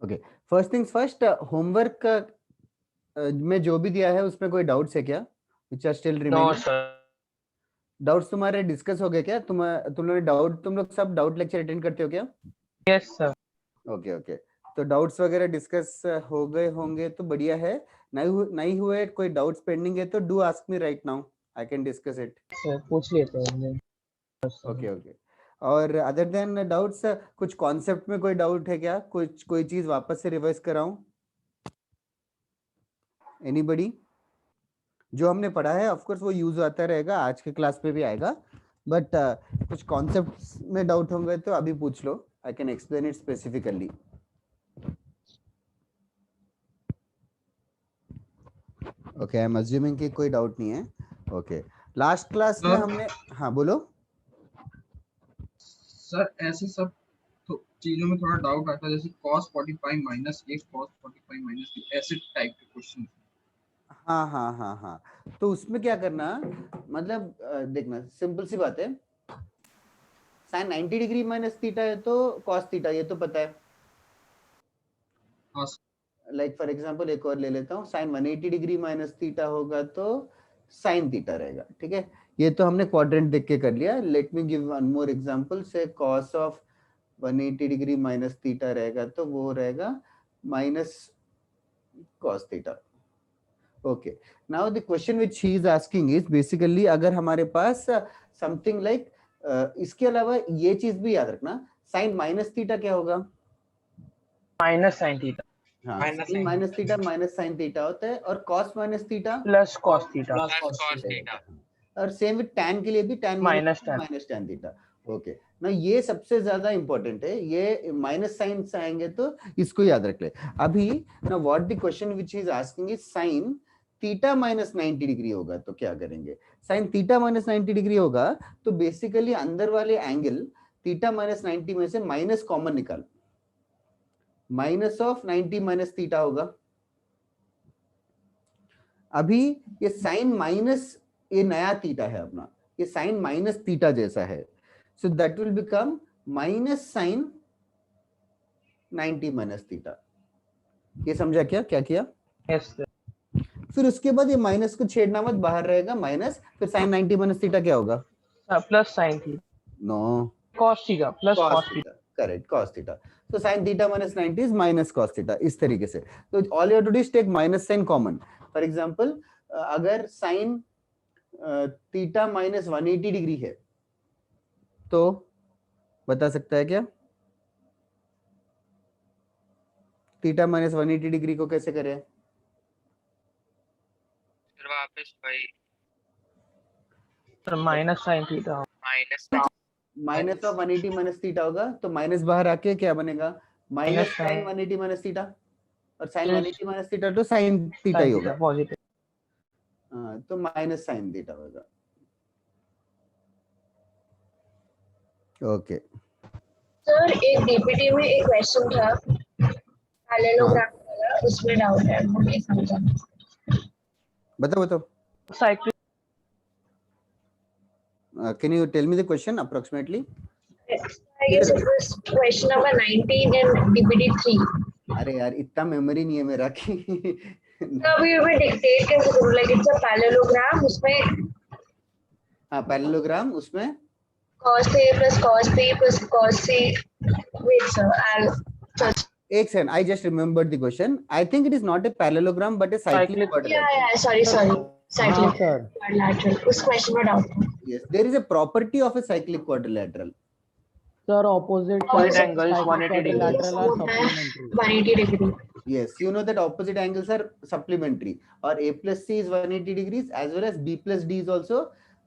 Okay, first things first, homework में जो भी दिया है उसमें कोई डाउट्स है क्या, which are still no remaining? Sir. Doubts तुम्हारे डिस्कस हो गए क्या? तुम लोग डाउट, तुम लोग सब डाउट लेक्चर अटेंड करते हो क्या? Yes sir. ओके ओके, तो डाउट्स वगैरह डिस्कस हो गए होंगे तो बढ़िया है। नहीं हुए, कोई डाउट्स पेंडिंग है तो do ask me right now, I can discuss it. Sir पूछ लेते हैं। ओके ओके, और अदर देन डाउट्स, कुछ कॉन्सेप्ट में कोई डाउट है क्या? कोई चीज वापस से रिवाइज कराऊं? एनीबडी? जो हमने पढ़ा है ऑफ कोर्स वो यूज आता रहेगा, आज के क्लास पे भी आएगा, बट कुछ कॉन्सेप्ट्स में डाउट होंगे तो अभी पूछ लो, I can explain it specifically. Okay, I am assuming कि कोई डाउट नहीं है। ओके, लास्ट क्लास में हमने, हाँ बोलो सर ऐसे सब तो चीजों में थोड़ा डाउट आता है, जैसे cos 45 माइनस एक cos 45 माइनस बी, ऐसे टाइप के क्वेश्चन। हाँ हाँ हाँ हाँ, तो उसमें क्या करना, मतलब देखना सिंपल सी बात है, साइन 90 डिग्री माइनस थीटा है तो कॉस थीटा, ये तो पता है। हाँ लाइक फॉर एग्जांपल एक और ले लेता हूँ, साइन 180 डिग्री माइनस थीटा होगा तो साइन थीटा रहेगा, ठीक है। ये तो हमने क्वाड्रेंट देख के कर लिया। Let me give one more example, say cos of 180 degree minus theta रहेगा तो वो रहेगा minus cos theta. Okay, now the question which he is asking is basically, अगर हमारे पास समथिंग लाइक इसके अलावा ये चीज भी याद रखना, साइन माइनस थीटा क्या होगा? Minus sine theta. हाँ, sine minus theta minus sine theta होता है, और cos minus theta plus cos theta. और सेम विद टैन के लिए भी tan minus tan. Minus tan theta. Okay, ना ये सबसे ज्यादा इंपॉर्टेंट है, ये माइनस साइन से आएंगे तो इसको याद रख ले। अभी ना what the question which is asking is sine theta minus 90 degree होगा तो क्या करेंगे? साइन थीटा माइनस 90 डिग्री होगा तो बेसिकली अंदर वाले एंगल थीटा माइनस 90 में से माइनस कॉमन निकाल, माइनस ऑफ 90 माइनस थीटा होगा। अभी ये साइन माइनस, ये नया थीटा है अपना, ये साइन माइनस थीटा जैसा है, so that will become minus sine 90 minus theta. ये समझा क्या क्या किया? Yes sir. फिर उसके बाद ये माइनस को छेड़ना मत, बाहर रहेगा माइनस, फिर साइन 90 माइनस थीटा क्या होगा? Plus sine theta. No, cos theta plus cos cos theta, correct, cos theta. तो sine theta minus 90 is minus cos theta, इस तरीके से। तो all you have to do is take minus sine common. For example, अगर sine theta minus 180 degree है तो बता सकता है क्या? थीटा माइनस 180 डिग्री को कैसे करें? फिर वापस वही minus sine theta. Minus of 180 minus theta होगा तो माइनस बाहर आके क्या बनेगा? Minus Minus sine sin 180 minus theta, और साइन Yes. 180 माइनस थीटा तो साइन थीटा ही साइन होगा। Theta positive. हाँ, तो माइनस साइन थीटा होगा। ओके सर एक डीपीटी में एक क्वेश्चन था पैरेललोग्राम वाला, उसमें डाउट है, वो नहीं समझा। बताओ बताओ, cyclic can you tell me the question approximately? I guess it was question number 19 in DPT 3. अरे यार इतना मेमोरी नहीं है मेरा कि अभी मैं डिक्टेट कैसे करूं, लाइक इट्स अ पैरेललोग्राम, उसमें हाँ पैरेललोग्राम, उसमें cos A plus cos B plus cos C. Wait sir, I'll एक second, I just remembered the question. I think it is not a parallelogram but a cyclic Cyclic. Quadrilateral. yeah sorry cyclic sir. quadrilateral, उस question में doubt था। Yes, there is a property of a cyclic quadrilateral. Sir, opposite Opposite angles cyclic 180 degrees. quadrilateral are supplementary. 180 degree. Yes, you know that opposite angles are supplementary, or A plus C is 180 degrees as well as B plus D is also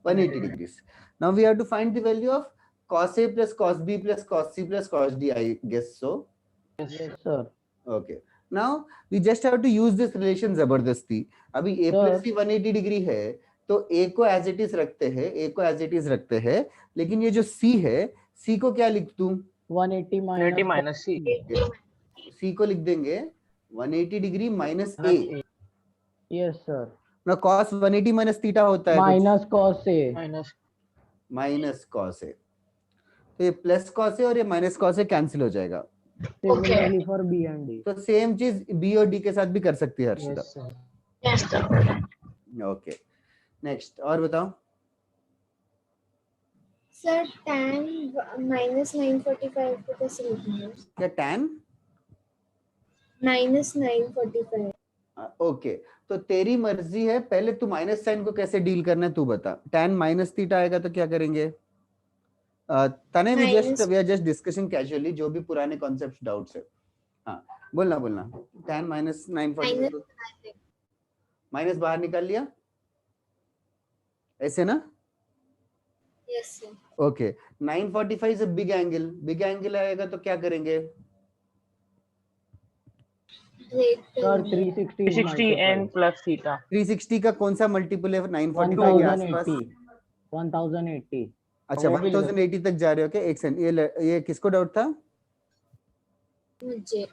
180 degrees. Now we have to find the value of cos A plus cos B plus cos C plus cos D, I guess so. Yes sir. Okay. Now we just have to use this relation जबरदस्ती। अभी A plus C 180 degree है तो A को as it is रखते हैं, A को as it is रखते हैं, लेकिन ये जो C है, C को क्या लिख दूं? 180 minus C. C को लिख देंगे 180 degree minus A। Yes sir. ना cos 180 माइनस थीटा होता है Minus cos A. Minus cos A, तो ये प्लस cos A और ये माइनस cos A कैंसिल हो जाएगा। Similarly for B and D. तो सेम चीज बी और डी के साथ भी कर सकती है Harshita. Yes, sir. Yes, sir. Okay next और बताओ. सर tan minus 945 को कैसे लिखना है? क्या tan? minus 945. ओके तो तेरी मर्जी है, पहले तू माइनस साइन को कैसे डील करना है तू बता. tan माइनस थीटा आएगा तो क्या करेंगे? तने भी just we are just discussing casually, जो भी पुराने कॉन्सेप्ट्स डाउट्स है. हाँ बोलना. tan माइनस 945 माइनस बाहर निकाल लिया ऐसे ना. Yes, sir. Okay 945 is a big angle आएगा तो क्या करेंगे? Sir, 360 is 360 n multiple. plus theta. 360 का कौन सा मल्टीपल है 945 के आसपास? 1080. अच्छा वो भी 1080 तक जा रहे हो क्या? एक सेकंड, ये किसको डाउट था? मुझे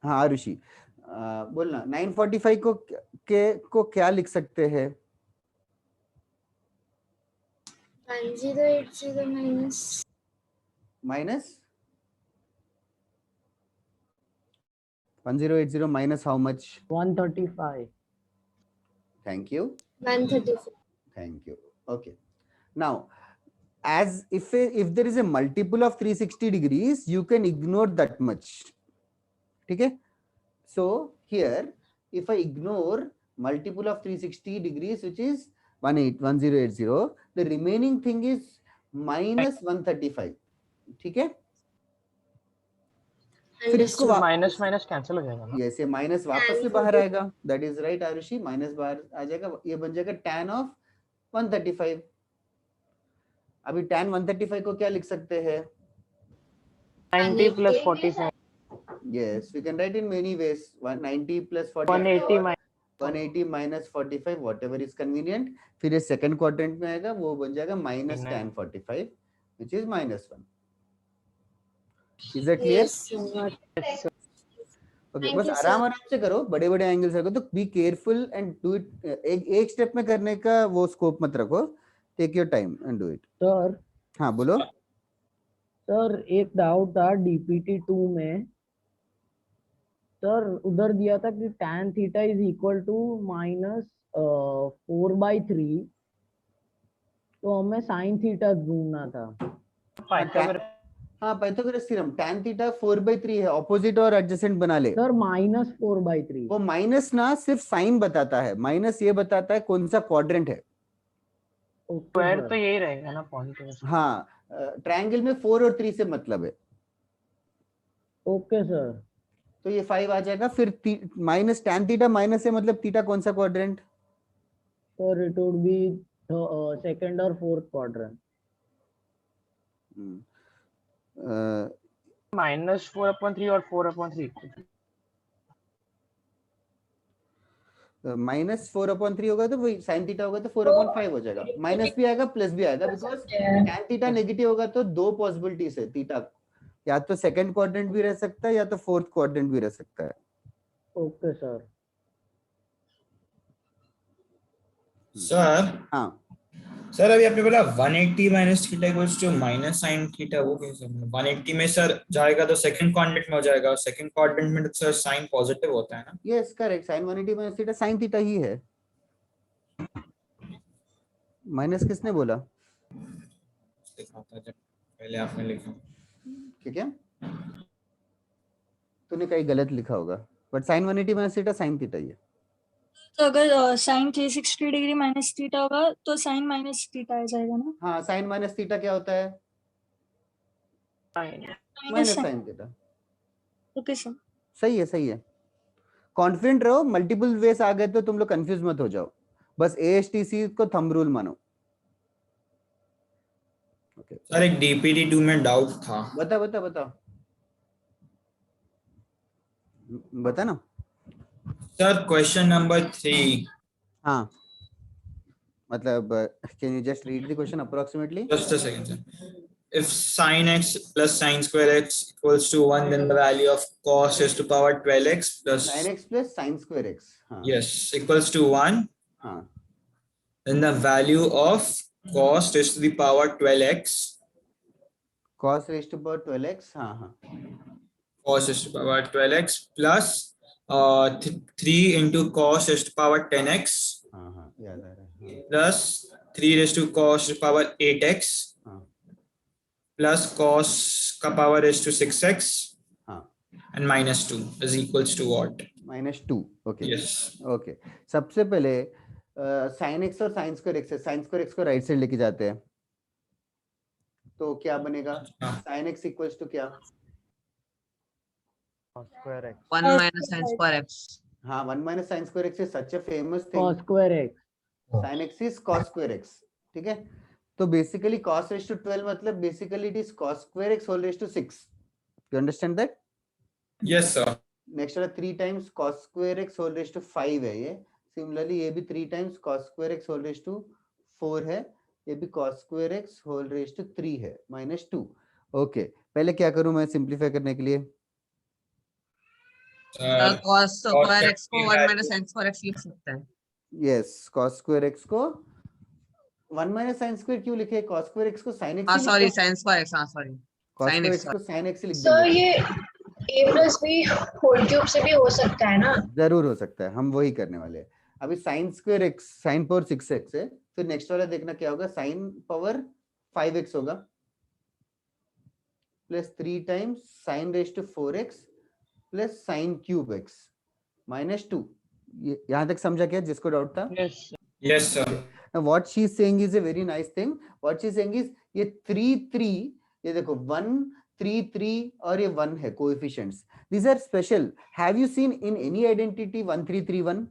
हाँ आरुषि बोलना. 945 को क्या लिख सकते हैं? 1080 minus 1080 minus how much? 135. Thank you. 134. Thank you. Okay. Now, as if there is a multiple of 360 degrees, you can ignore that much. Okay. So here, if I ignore multiple of 360 degrees, which is 1080, the remaining thing is minus 135. ठीक है. फिर इसको minus minus cancel हो जाएगा ना. Yes ये minus वापस से बाहर आएगा. दैट इज राइट आरुषि, माइनस बाहर आ जाएगा. ये बन जाएगा tan ऑफ 135. अभी tan 135 को क्या लिख सकते हैं? 90 plus 45. Yes, we can write in many ways. 190 plus 45. 180 minus 180 minus 45, whatever is convenient. फिर ये सेकंड क्वाड्रेंट में आएगा, वो बन जाएगा minus tan 45, which is -1. Is that clear? Yes, sir. Okay, Thank बस you, sir. आराम से करो, बड़े बड़े एंगल्स रखो. तो be careful and do it. एक स्टेप में करने का वो स्कोप मत रखो. Take your time and do it. Sir, हाँ बोलो. सर एक डाउट था डीपीटी 2 में. सर उधर दिया था कि tan theta is equal to -4/3. तो हमें sin थीटा ढूंढना था. पाइथागोरस. हाँ पाइथागोरस थ्योरम. tan थीटा 4/3 है, ऑपोजिट और एडजेसेंट बना ले. सर -4/3. वो माइनस ना सिर्फ साइन बताता है, माइनस ये बताता है कौन सा क्वाड्रेंट है. स्क्वायर तो यही रहेगा ना पॉइंट. हाँ ट्रायंगल में 4 और 3 से मतलब है. Okay sir. तो ये 5 आ जाएगा. फिर माइनस tan थीटा माइनस है मतलब थीटा कौन सा quadrant? Sir it would be second और फोर्थ क्वाड्रेंट. -4/3 और 4/3. -4/3 होगा तो वही साइन थीटा होगा तो 4/5 हो जाएगा. माइनस भी आएगा प्लस भी आएगा, बिकॉज tan थीटा नेगेटिव होगा तो दो पॉसिबिलिटीज है. थीटा या तो सेकंड क्वाड्रेंट भी रह सकता है या तो फोर्थ क्वाड्रेंट भी रह सकता है. Okay sir. सर हाँ सर अभी आपने बोला 180 minus theta equals to minus sine theta. वो कैसे? 180 में सर जाएगा तो सेकंड क्वाड्रेंट में हो जाएगा. सेकंड क्वाड्रेंट में तो सर साइन पॉजिटिव होता है ना. Yes correct. Sine 180 minus theta sine theta ही है. माइनस किसने बोला? लिखा था जब पहले आपने लिखा. ठीक है, तूने कहीं गलत लिखा होगा, but sine 180 minus theta sine theta ही है. तो अगर साइन 360 डिग्री माइनस थीटा होगा तो साइन माइनस थीटा आ जाएगा ना. हाँ साइन माइनस थीटा क्या होता है? Minus sine theta. Okay sir. सही है. कॉन्फिडेंट रहो. मल्टीपल वेज आ गए तो तुम लोग कंफ्यूज मत हो जाओ. बस ASTC को थंब रूल मानो. ओके सर एक डीपीटी 2 में डाउट था. बता ना. Sir question number 3. हाँ मतलब can you just read the question approximately? Just a second, sir. If sin x plus sin square x equals to 1, then the value of cos is to power 12x plus sin x plus sin square x. हाँ. yes equals to 1. हाँ. Then the value of cos is to the power 12x cos raised to power 12x. हाँ. cos raised to power 12x plus 3 into cos raised to power 10x हाँ याद आ रहा है plus 3 raised to cos raised to power 8x हाँ plus cos का power raised to 6x हाँ and minus 2 is equals to what? -2 okay Yes. Okay सबसे पहले sine x और साइन स्क्वायर एक्स है, साइन स्क्वायर एक्स को right side लेके जाते हैं तो क्या बनेगा हाँ. साइन एक्स इक्वल्स टू क्या 1 minus sin square x. हाँ 1 minus sine square x is such a famous thing cos square x. sin x is cos square x ठीक है तो बेसिकली cos raised to 12 मतलब basically it is cos square x whole raised to 6 you understand that Yes sir. Next वाला 3 times cos square x whole raised to 5 है ये similarly ये भी 3 times cos square x whole raised to 4 है ये भी cos square x whole raised to 3 है -2 okay पहले क्या करूं मैं सिंपलीफाई करने के लिए Cos square x को 1 minus sin square x लिख सकते हैं. यस cos square x को 1 माइनस sin square क्यों लिखे cos square x को sin x हाँ ही सॉरी लिखो। sin square x, हाँ sorry cos sin square x. x को sin x ही लिख सर देंगे ये a plus B whole cube से भी हो सकता है ना? जरूर हो सकता है हम वही करने वाले हैं अभी sin square x sin power 6x है फिर नेक्स्ट वाला देखना क्या होगा sin पावर 5x होगा plus 3 times sin raised to 4x plus sin cube x -2 यहाँ तक समझा क्या जिसको डाउट था Yes. Yes sir. Now what she is saying is a very nice thing. What she is saying is ये 3 ये देखो 1 3 3 और ये 1 है coefficients. These are special. Have you seen in any identity 1 3 3 1?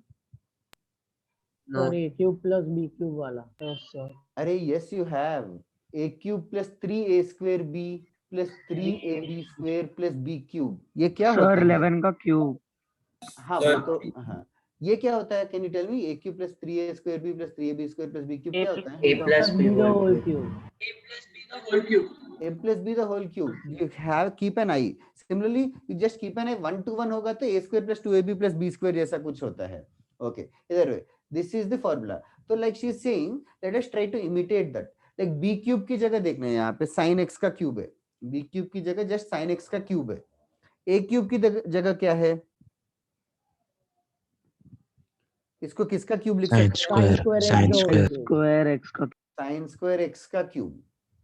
No. Sir, a cube plus b cube वाला. Yes, sir. अरे yes you have a cube plus 3a square b plus 3ab square plus b cube. ये क्या होता है? 11 का cube. हाँ Sir. वो तो हाँ ये क्या होता है? Can you tell me? a cube plus 3a square b plus 3ab square plus b cube क्या होता है? a plus b the whole cube. a plus b the whole cube you have keep an eye similarly you just keep an eye 1 to 1 होगा तो a square plus 2ab plus b square जैसा कुछ होता है okay either way this is the formula तो like she is saying let us try to imitate that like b cube की जगह देखना है यहाँ पे sin x का क्यूब है b cube की जगह just sin x का क्यूब है a cube की जगह क्या है इसको किसका क्यूब लिख sin सकते square x का sin square x का क्यूब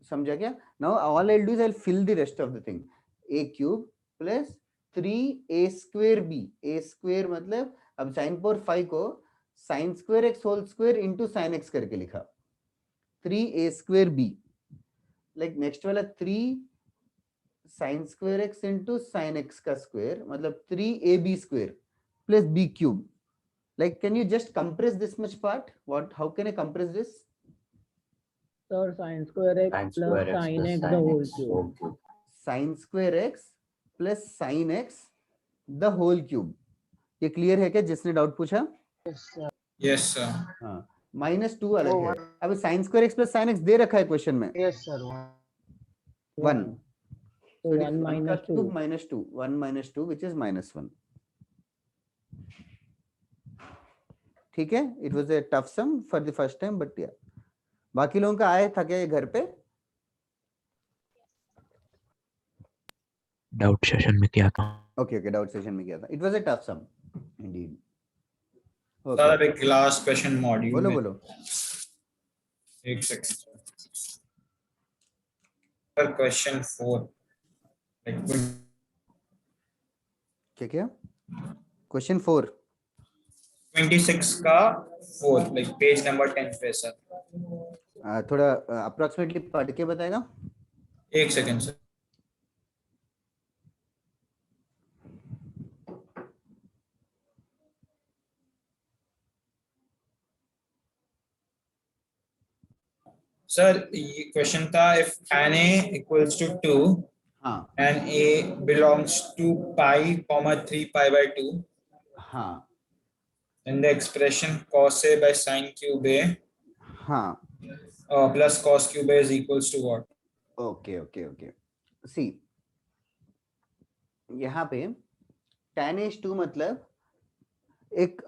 समझा क्या now all I'll do is I'll fill the rest of the thing a cube plus 3a square b a square मतलब अब sin power 5 को sin square x whole square into sin x करके लिखा 3a square b like next वाला 3 sin square x into sin x का square मतलब 3ab square plus b cube like can you just compress this much part how can I compress this Sir, sin square x plus sin x the whole cube. sin square x plus sin x the whole cube ये clear है क्या जिसने doubt पूछा Yes, sir. Yes sir. हाँ -2 अलग है अभी sin square x plus sin x दे रखा है क्वेश्चन में Yes, sir. 1 So 1 minus 2. -2 1 -2 which is -1 ठीक है it was a tough sum for the first time but yeah बाकी लोगों का आया था क्या ये घर पे डाउट सेशन में किया था ओके डाउट सेशन में किया था it was a tough sum indeed sir अब एक लास्ट क्वेश्चन मॉड्यूल में बोलो एक सेकंड सर क्वेश्चन 4 क्या क्वेश्चन 4 26 का 4 लाइक पेज नंबर 10 पे सर थोड़ा अप्रोक्सीमेटली पढ़ के बताएगा एक सेकंड सर सर ये क्वेश्चन था इफ na equals to 2 हाँ and a belongs to pi comma 3 pi by 2 हाँ and the expression cos a by sin cube a हाँ plus cos cube a is equals to what? Okay see यहाँ पे tan is 2 मतलब एक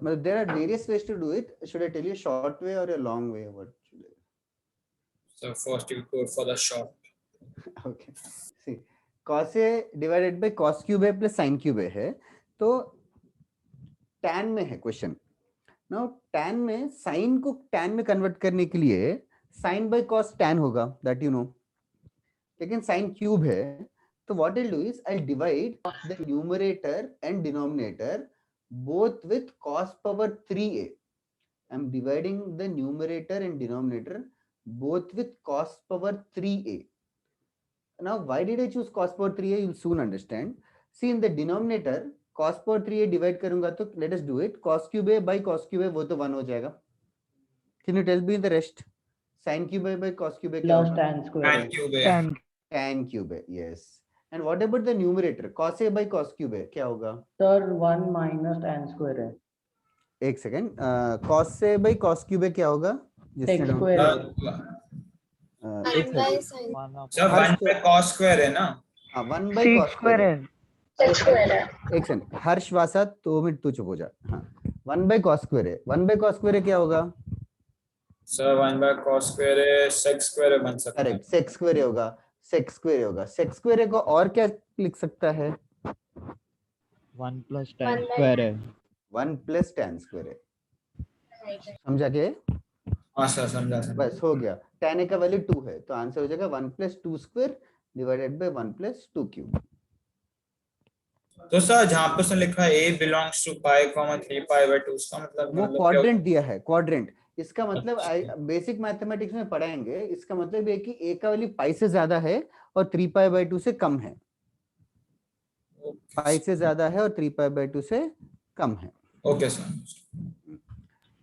मतलब there are various ways to do it should I tell you short way or a long way what should I So first you go for the short. okay see cos a divided by cos cube a plus sin cube a है, तो tan में है question. Now tan में sin को tan में convert करने के लिए sin बाय cos tan होगा, दैट यू नो, लेकिन sin क्यूब है, तो what I'll do is I'll divide the numerator and denominator both with cos power 3a. I'm dividing the numerator and denominator both with cos power 3a. Now, why did I choose cos power 3a? You'll soon understand. See, in the denominator, cos power 3a divide करूंगा तो let us do it. Cos cube a by cos cube a वो तो 1 हो जाएगा. Can you tell me the rest? Sin cube a by cos cube a क्या Plus होगा? tan square. tan cube है। Tan cube a, yes. And what about the numerator? Cos a by cos cube a क्या होगा? Sir, 1 minus tan square है. एक second, cos a by cos cube a क्या होगा? Sec square है. एक by second, sin. Sir 1 by cos square है ना? हाँ 1 by Sec cos square square है. Sec square है. एक सेकंड, हर्ष वासा 2 मिनट तू चुप हो जा। हाँ 1 by cos square है, 1 by cos square है क्या होगा? सर 1 by cos square है sec square बन सकता है। करेक्ट, sec square होगा, sec square होगा। sec square को और क्या लिख सकता है? 1 plus tan square है। 1 plus tan square है, समझा के? हाँ सर समझा सर। बस हो गया, tan a का वैल्यू 2 है, तो आंसर हो जाएगा 1 plus 2 square divided by 1 plus 2 cube. तो सर जहाँ पर सर लिखा है a belongs to pi, 3 pi by 2, उसका मतलब वो क्या क्वाड्रेंट दिया है, क्वाड्रेंट। इसका मतलब अच्छा। बेसिक मैथमेटिक्स में पढ़ाएंगे, इसका मतलब ये कि a का वैल्यू पाई से ज्यादा है और 3 पाई बाय 2 से कम है। पाई से ज्यादा है और 3 पाई बाय 2 से कम है। Okay sir.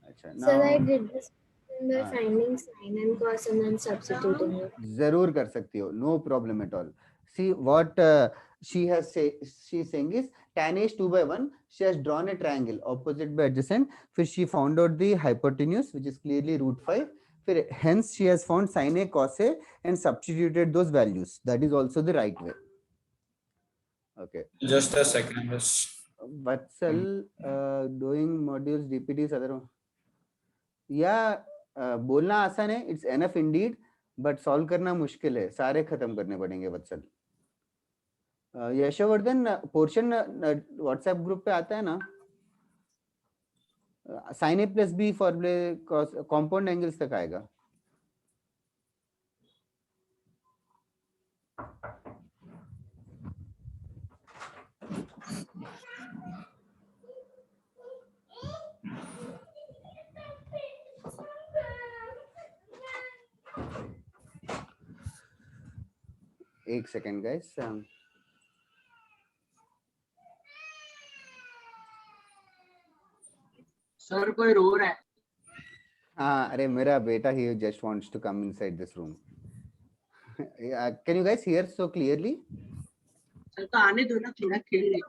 अच्छा, Sir, I now did this in the finding sin and cos and then substituting it. जरूर कर सकती हो, no problem at all. See what she is saying is tan a is 2 by 1, she has drawn a triangle opposite by adjacent, फिर she found out the hypotenuse which is clearly root 5, फिर hence she has found sin a cos a and substituted those values. That is also the right way. Okay, Just a second, Vatsal, doing modules DPTs other, या बोलना आसान है, it's enough Indeed, but solve करना मुश्किल है, सारे खत्म करने पड़ेंगे वत्सल। यशवर्धन, पोर्शन व्हाट्सएप ग्रुप पे आता है ना, sin a प्लस बी फॉर्मूले कॉम्पाउंड एंगल्स तक आएगा। एक सेकेंड गाइस, सर कोई रो रहा है। हाँ अरे मेरा बेटा, he just wants to come inside this room. Can you guys hear so clearly? Sir तो आने दो ना, थोड़ा खेल ले।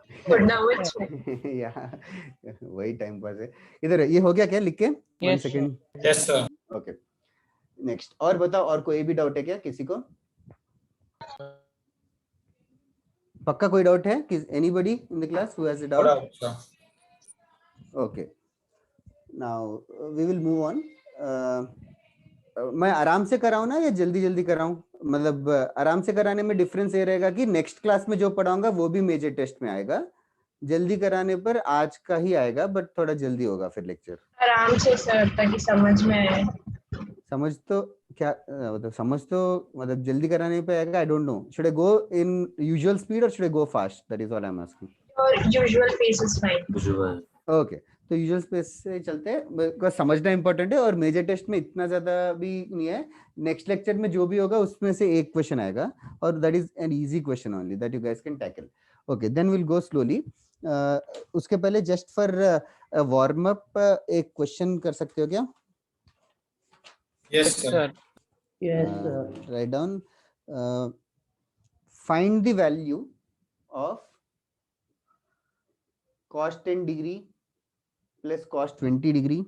वही टाइम पास है। इधर ये हो गया क्या लिख के? One second. Yes sir. Okay. Next, और बताओ, और कोई भी डाउट है क्या किसी को? पक्का कोई डाउट है? Anybody in the class who has a doubt? Okay. Now we will move on. मैं आराम से कराऊं ना या जल्दी जल्दी कराऊं? मतलब आराम से कराने में डिफरेंस ये रहेगा कि नेक्स्ट क्लास में जो पढ़ाऊंगा वो भी मेजर टेस्ट में आएगा, जल्दी कराने पर आज का ही आएगा बट थोड़ा जल्दी होगा फिर लेक्चर। आराम से सर, ताकि समझ में आए। समझ तो क्या मतलब, समझ तो मतलब जल्दी कराने पे आएगा। I don't know, should I go in usual speed और should I go fast? That is all I am asking. और usual pace is fine. Okay, तो यूजुअल स्पेस से चलते हैं, बिकॉज़ समझना इंपॉर्टेंट है और मेजर टेस्ट में इतना ज्यादा भी नहीं है। नेक्स्ट लेक्चर में जो भी होगा उसमें से एक क्वेश्चन आएगा और that is an easy question only that you guys can tackle. Okay, then will go slowly. उसके पहले जस्ट फॉर वार्म अप एक क्वेश्चन कर सकते हो क्या? Yes sir. Yes sir. Write down, find the value of cos 10 degree plus cos 20 degree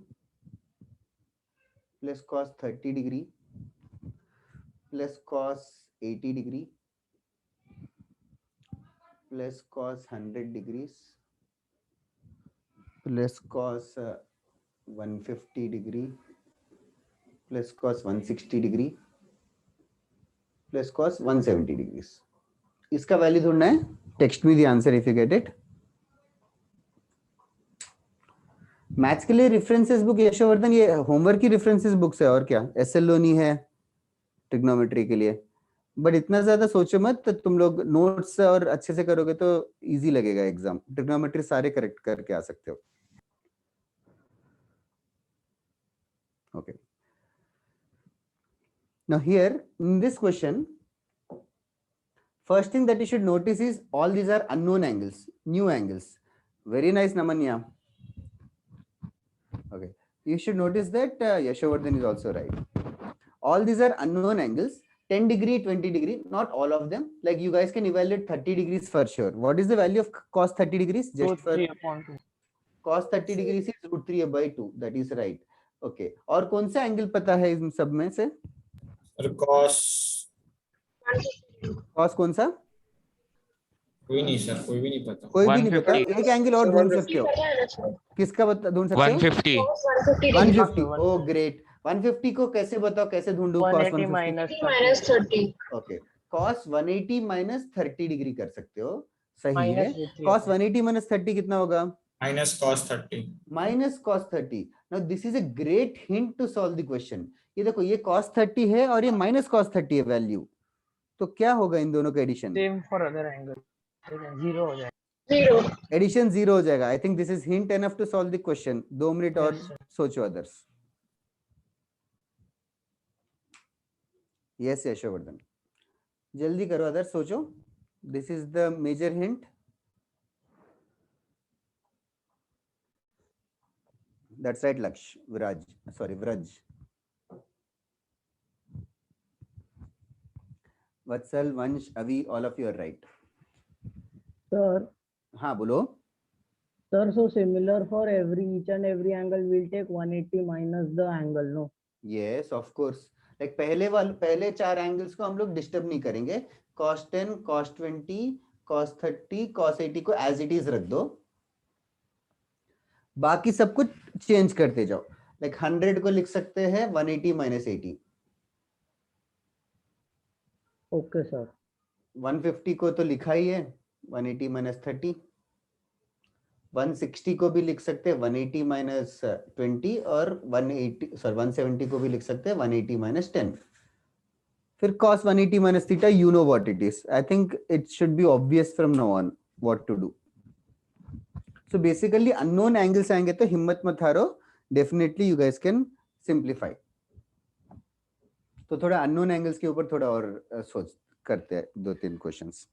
plus cos 30 degree plus cos 80 degree plus cos 100 degrees plus cos 150 degree plus cos 160 degree plus cos 170 degrees. इसका value ढूंढना है, text me the answer if you get it. Maths के लिए references book Yashovardhan, ये homework की references books है और क्या, एसएल लोनी है ट्रिग्नोमेट्री के लिए। बट इतना ज्यादा सोचो मत, तो तुम लोग नोट्स और अच्छे से करोगे तो इजी लगेगा एग्जाम। ट्रिग्नोमेट्री सारे करेक्ट करके आ सकते हो। Okay, now here in this question, first thing that you should notice is all these are unknown angles, new angles. Very nice, Namanya. Okay, you should notice that Yashovardhan is also right. All these are unknown angles, 10 degree, 20 degree, not all of them. Like you guys can evaluate 30 degrees for sure. What is the value of cos 30 degrees? Just for cos 30 degrees is √3/2. That is right. Okay, और कौन सा angle पता है इन सब में से? Cos कौन सा? कोई नहीं सर, कोई भी नहीं पता। कोई भी नहीं पता। एक एंगल और ढूंढ सकते हो। किसका ढूंढ सकते हो? 150। 150। Oh great. 150 को कैसे बताओ, कैसे ढूंढूं? cos 180 - 30। ओके, cos 180 - 30 डिग्री कर सकते हो, सही है। cos 180 - 30 कितना होगा? -cos 30। -cos 30। Now this is a great hint to solve the question. ये देखो, ये cos 30 है और ये -cos 30 है वैल्यू, तो क्या होगा इन दोनों का addition? Same for other angle, 0 हो जाएगा। एडिशन 0 हो जाएगा। I think this is hint enough to solve the question. 2 minute और सोचो अदर्स। यस यशोवर्धन, जल्दी करो अदर्स, सोचो। This is the major hint. That's right Lakshya, Viraj, sorry Vraj, Vatsal, Vansh, Avi, all of you are right. Sir, हाँ बोलो। sir, so similar for each and every angle, we'll take 180 minus the angle, no? Yes, of course. Like पहले 4 angles को हम लोग disturb नहीं करेंगे। cos 10, cos 20, cos 30, cos 80 को as it is रख दो, बाकी सब कुछ चेंज करते जाओ। लाइक 100 को लिख सकते हैं 180 - 80। Okay, sir. 150 को तो लिखा ही है 180 - 30। 160 को भी लिख सकते हैं 180 - 20, और 170 को भी लिख सकते हैं 180 - 10। फिर cos 180 - theta, you know what it is. I think it should be obvious from now on what to do. So basically unknown angles आएंगे तो हिम्मत मत हारो, definitely you guys can simplify. तो थोड़ा unknown angles के ऊपर थोड़ा और सोच करते हैं 2-3 questions.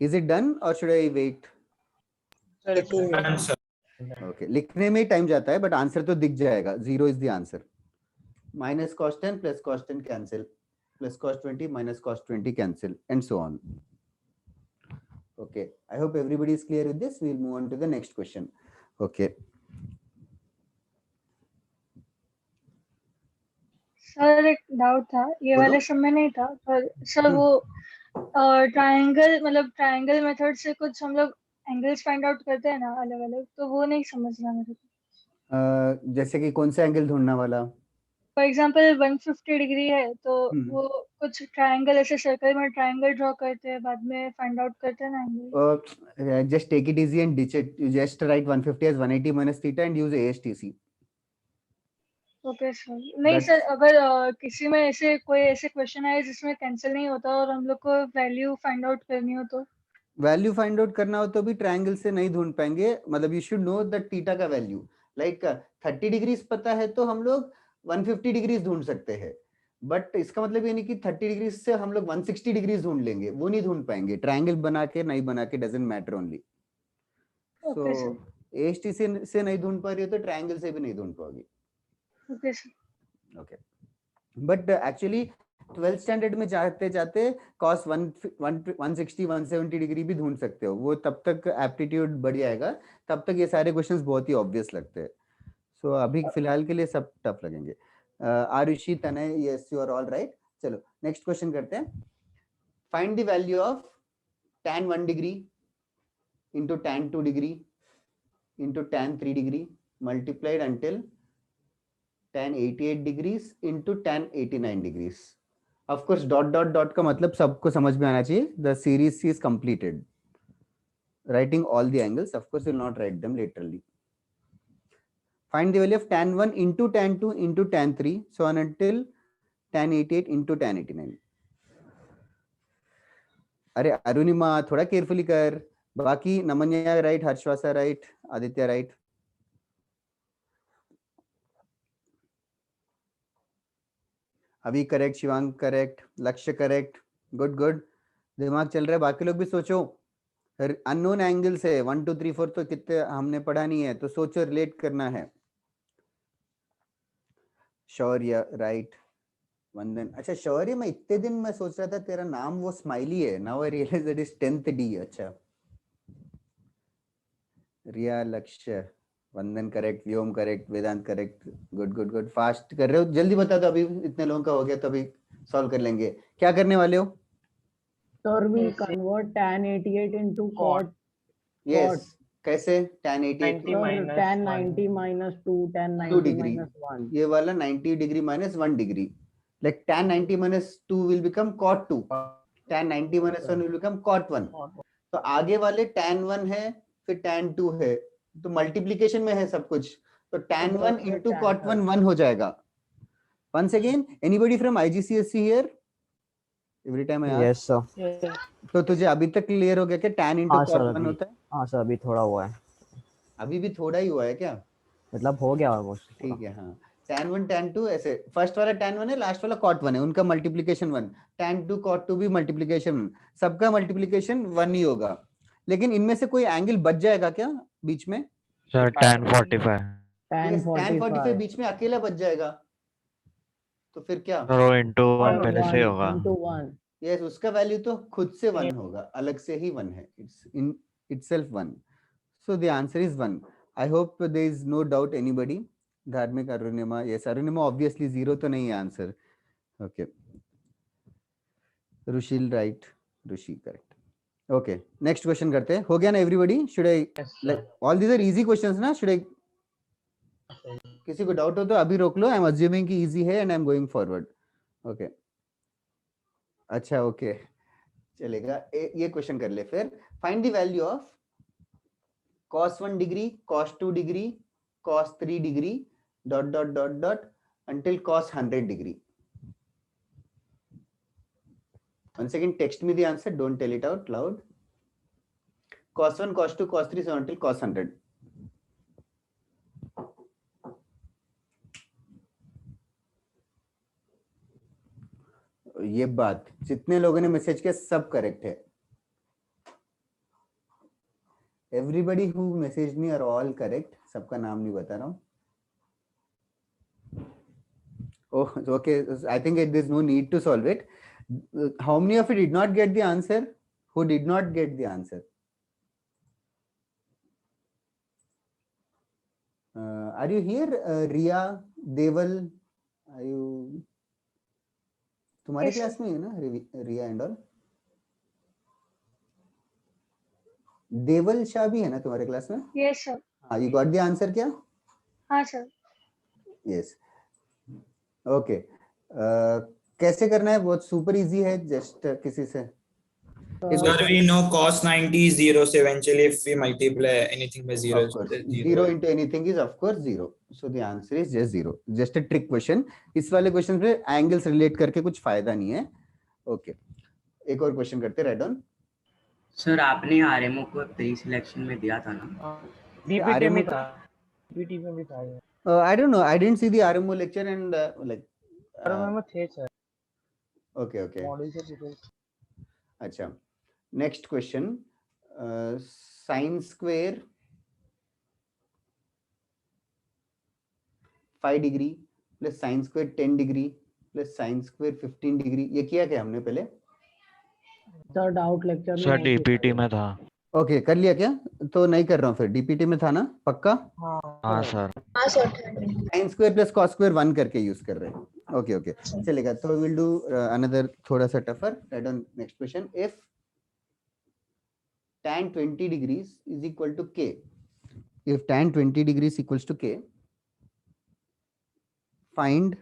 Is it done or should I wait? Okay, लिखने में टाइम जाता है बट आंसर तो दिख जाएगा। 0 is the answer. -cos 10 plus cos 10 cancel, plus cos 20 minus cos 20 cancel, and so on. Okay, I hope everybody is clear with this. We'll move on to the next question. Okay. Sir एक doubt था, ये वाले सब में नहीं था, पर sir वो ट्रायंगल, मतलब ट्रायंगल मेथड से कुछ हम लोग एंगल्स फाइंड आउट करते हैं ना अलग अलग, तो वो नहीं समझना मेरे को। जैसे कि कौन सा एंगल ढूंढना वाला? फॉर एग्जांपल 150 डिग्री है तो वो कुछ ट्रायंगल, ऐसे सर्कल में ट्रायंगल ड्रॉ करते हैं, बाद में फाइंड आउट करते हैं ना angle. Just take it easy and ditch it. You just write 150 as 180 - theta and use ASTC. Okay sir. नहीं सर, अगर किसी में ऐसे कोई ऐसे क्वेश्चन आए जिसमें कैंसिल नहीं होता और हम लोग को वैल्यू फाइंड आउट करनी हो तो? वैल्यू फाइंड आउट करना हो तो भी ट्रायंगल से नहीं ढूंढ पाएंगे। मतलब you should know that theta का वैल्यू। लाइक 30 डिग्रीज पता है तो हम लोग 150 डिग्रीज ढूंढ सकते हैं, बट इसका मतलब ये नहीं कि 30 डिग्रीज से हम लोग 160 डिग्रीज ढूंढ लेंगे, वो नहीं ढूंढ पाएंगे। ट्रायंगल बना के नहीं बना के doesn't matter only. So AST से नहीं ढूंढ पा रही हो तो ट्रायंगल से भी नहीं ढूंढ पाओगी। Okay sir. Okay, but actually 12th standard में जाते जाते cos 160 170 डिग्री भी ढूंढ सकते हो। वो तब तक एप्टीट्यूड बढ़ जाएगा, तब तक ये सारे क्वेश्चंस बहुत ही ऑब्वियस लगते हैं। सो अभी फिलहाल के लिए सब टफ लगेंगे। Arushi, Tanay, yes you are all right. चलो नेक्स्ट क्वेश्चन करते हैं। Find the value of tan 1 degree into tan 2 degree into tan 3 degree multiplied until tan 88 degrees into tan 89 degrees. Of course dot dot dot का मतलब सबको समझ में आना चाहिए. The series is completed. Writing all the angles, of course you will not write them literally. Find the value of tan 1 into tan 2 into tan 3 so on until tan 88 into tan 89. अरे अरुणिमा थोड़ा carefully कर. बाकी नमन्या right, हर्षवासा right, Aditya right. अभी correct, Shivang correct, लक्ष्य correct. Good good, दिमाग चल रहा है. बाकी लोग भी सोचो. अननोन एंगल्स है 1 2 3 4 तो कितने हमने पढ़ा नहीं है, तो सोचो, रिलेट करना है. शौर्य राइट, वंदन. अच्छा शौर्य, मैं इतने दिन मैं सोच रहा था तेरा नाम वो स्माइली है. Now I realise that is 10th D. अच्छा. Riya, Lakshya, Vandan correct, Vyom correct, Vedant correct. Good good good, fast कर रहे हो. जल्दी बता दो, अभी इतने लोगों का हो गया तो अभी सॉल्व कर लेंगे. क्या करने वाले हो? Sir, we convert tan 88 into cot. Yes, कैसे? tan 88 90 Sir, minus tan 1. 90 minus 2, tan 2 90 degree. minus 1. ये वाला 90 degree minus 1 degree. Like tan 90 minus 2 will become cot 2. tan 90 minus 1 will become cot 1. तो आगे वाले tan 1 है, फिर tan 2 है, तो मल्टीप्लिकेशन में है सब कुछ. तो tan 1 into cot 1 1 हो जाएगा. Once again, anybody from IGCSE here? Every time I ask. Yes sir. तो तुझे अभी तक क्लियर हो गया कि tan into हाँ cot सर 1 अभी, होता है? हाँ सर अभी थोड़ा हुआ है, अभी भी थोड़ा ही हुआ है क्या? मतलब हो गया ऑलमोस्ट. ठीक है. हाँ, tan 1 tan 2 ऐसे. फर्स्ट वाला tan 1 है, लास्ट वाला cot 1 है, उनका मल्टीप्लिकेशन 1. tan 2 cot 2 भी मल्टीप्लिकेशन 1. सबका मल्टीप्लिकेशन 1 ही होगा. लेकिन इनमें से कोई एंगल बच जाएगा क्या बीच में? Sir tan 45. Tan Yes, tan 45 45 बीच में अकेला बच जाएगा. तो फिर क्या? सर वो into 1 और पहले से ही 1 होगा. into 1. यस, उसका वैल्यू तो खुद से 1 होगा, अलग से ही 1 है. It's in itself 1. So the answer is 1. I hope there is no doubt anybody. Dharmik, Arunima. Yes, Arunima obviously 0 तो नहीं है answer. Okay. Rushil right, Rishi correct. Okay, next question करते हैं. हो गया ना everybody? Should I all these are easy questions ना? Should I, किसी को डाउट हो तो अभी रोक लो. आई एम अज्यूमिंग कि इजी है and I am going forward. Okay. अच्छा ओके, चलेगा. ये क्वेश्चन कर ले फिर. Find the value of cos 1 degree, cos 2 degree, cos 3 degree, dot dot dot dot until cos 100 degree. Once again, text me the answer. Don't tell it out loud. Cos 1, cos 2, cos 3, so until cos 100. ये बात जितने लोगों ने message किया सब correct है. Everybody who messaged me are all correct. सबका नाम नहीं बता रहा हूँ. Oh, okay. I think there's no need to solve it. How many of you did not get the answer? Who did not get the answer? Are you here, Riya, Deval? Are you? तुम्हारे class में है ना रिया and all? देवल शाह भी है ना तुम्हारे class में? Yes sir. हाँ, यू गॉट द आंसर क्या? हाँ सर. यस. ओके. कैसे करना है? बहुत सुपर इजी है. जस्ट किसी से Sir, we know cos 90 is 0, so eventually if we multiply anything by 0, of course 0 into anything is of course 0. So the answer is just 0. Just a trick question. इस वाले question पे angles relate करके कुछ फायदा नहीं है. Okay, एक और क्वेश्चन करते हैं. Right on. सर आपने आरएमओ को प्री सिलेक्शन में दिया था ना? डीपीटी में था. डीपीटी में भी था ये. I don't know. I didn't see the RMO lecture and like. RMO में थे सर. Okay, okay. मॉडल से पूछे. अच्छा, next question. Sine square 5 degree plus sine square 10 degree plus sine square 15 degree. ये किया क्या हमने पहले? सर डाउट लेक्चर में. सर डीपीटी में था. ओके, कर लिया क्या? तो नहीं कर रहा हूँ फिर. डीपीटी में था ना पक्का? हाँ सर. हाँ sir. Sine square plus cos square 1 करके यूज कर रहे हैं. ओके ओके, चलेगा. तो विल डू अनदर थोड़ा सा tougher. Right on. Next question. If tan 20 degrees is equal to k, if tan 20 degrees equals to k, find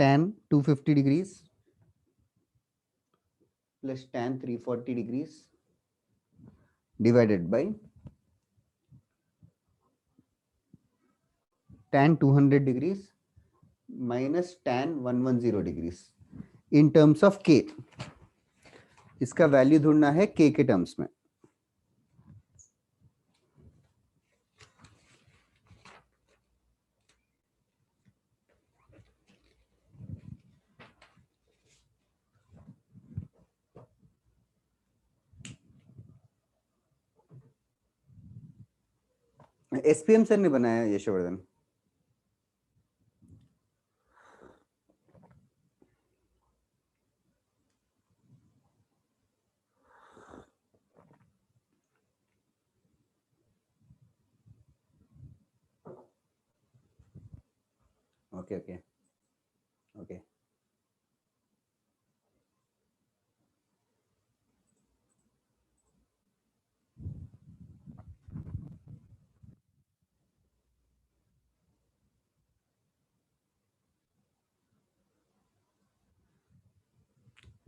tan 250 degrees plus tan 340 degrees divided by tan 200 degrees minus tan 110 degrees in terms of k. इसका value ढूंढना है k के terms में. SPM sir ने बनाया Yashvardhan. Okay okay okay.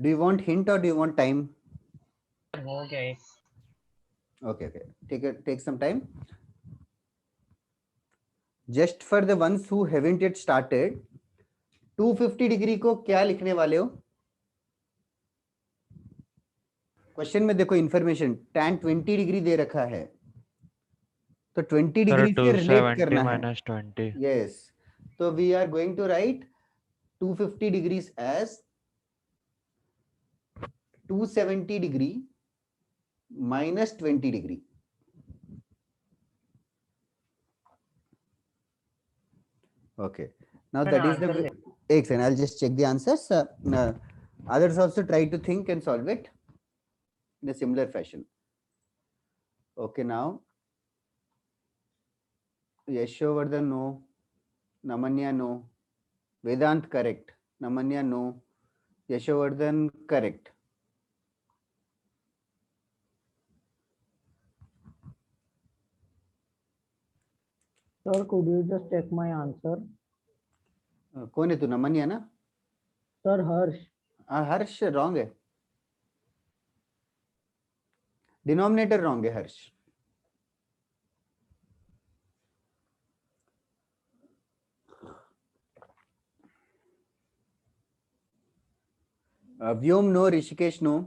Do you want hint or do you want time? Okay. Okay, okay. Take some time. Just for the ones who haven't yet started, 250 degree को क्या लिखने वाले हो? Question में देखो इंफॉर्मेशन tan 20 डिग्री दे रखा है, तो 20 डिग्री से रिलेट करना है. -20. Yes. तो we are going to write 250 degrees as 270 degree minus 20 degree. Okay. Now that is the एक second. I'll just check the answers. Others also try to think and solve it in a similar fashion. Okay. Now Yashovardhan no, Namanya no, Vedant correct, Namanya no, Yashovardhan correct. Sir, could you just check my answer? कौन है तू? नमन्या ना? Sir, Harsh. हर्ष wrong है. Denominator wrong है हर्ष. व्योम no, Rishikesh no,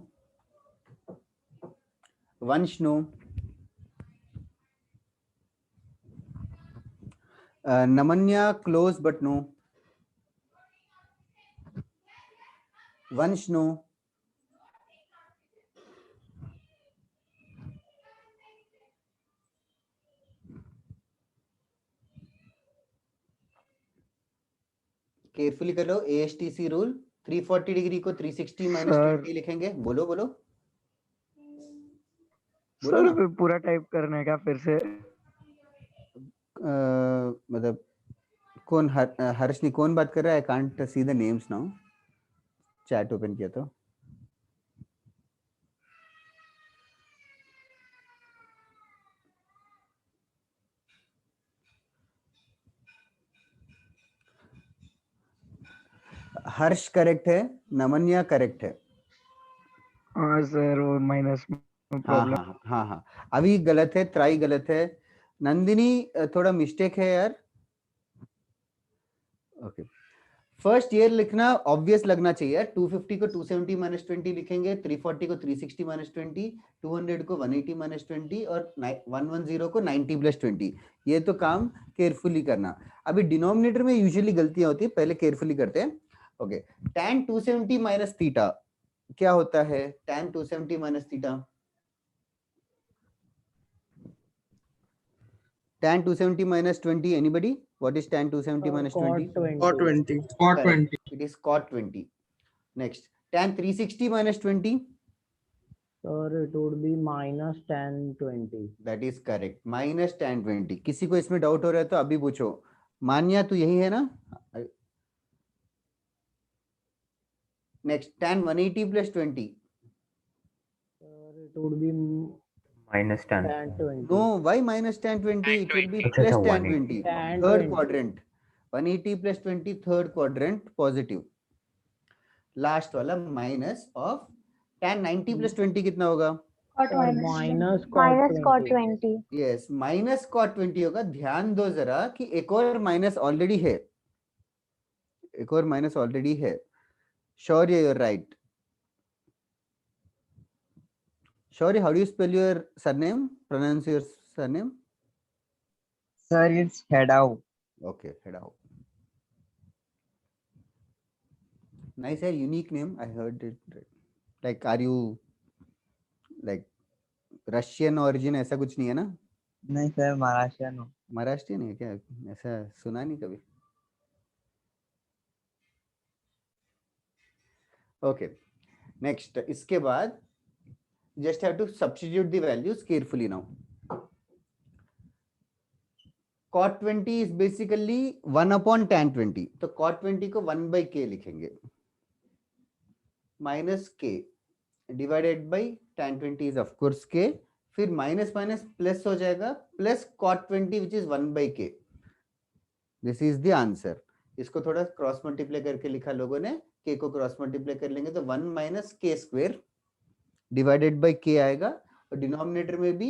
वंश no, नमन्या close but no, वंश no, carefully कर लो. ASTC rule 340 degree को 360 माइनस 20 लिखेंगे. बोलो बोलो बोलो ना. सर पूरा टाइप करना है क्या फिर से? मतलब कौन हर्ष ने कौन बात कर रहा है? I can't see the names now. Chat open किया तो हर्ष करेक्ट है, नमन्या करेक्ट है. हाँ सर वो माइनस प्रॉब्लम. हाँ हाँ हाँ हाँ. अभी गलत है, त्राई गलत है, नंदिनी थोड़ा मिस्टेक है यार. ओके. फर्स्ट ईयर लिखना ऑब्वियस लगना चाहिए. 250 को 270 माइनस 20 लिखेंगे, 340 को 360 माइनस 20, 200 को 180 माइनस 20 और 110 को 90 प्लस 20. ये तो काम केयरफुली करना. अभी डिनोमिनेटर में यूजुअली गलतियां होती है, पहले केयरफुली करते हैं. ओके. tan 270 माइनस थीटा क्या होता है? tan 270 minus theta, tan 270 minus 20. Anybody? What is tan 270 minus 20? Cot 20. Cot 20. It is cot 20. Next, tan 360 minus 20. Sir, it would be minus tan 20. That is correct. Minus tan 20. किसी को इसमें doubt हो रहा है तो अभी पूछो. मान्या तू यही है ना? Next, tan 180 plus 20. Sir, it would be minus tan. tan 20. No, why minus tan 20? It will be Achha, plus achha, tan 180. 20. Tan Third 20. quadrant. 180 plus 20, third quadrant, positive. Last वाला minus of tan 90 plus 20 कितना होगा? Cot Sir, minus minus cot 20. 20. Yes, minus cot 20 होगा. ध्यान दो जरा कि एक और minus already है. एक और minus already है. Sure, you're right. Sure, how do you spell your surname? Pronounce your surname. Sir, it's Hedao. Okay, Hedao. Nice, unique name. I heard it. Like, are you like Russian origin? ऐसा कुछ नहीं है ना? नहीं sir, Maharashtrian हूँ. महाराष्ट्रियन है क्या? ऐसा सुना नहीं कभी. Okay. Next, इसके बाद just have to substitute the values carefully now. Cot 20 is basically 1 upon tan 20. तो cot 20 को 1 by k लिखेंगे. Minus k divided by tan 20 is of course k. फिर minus minus plus हो जाएगा plus cot 20 which is 1 by k. This is the answer. इसको थोड़ा cross multiply करके लिखा लोगों ने. k को क्रॉस मल्टीप्लाई कर लेंगे तो 1 minus k square divided by k आएगा और डिनोमिनेटर में भी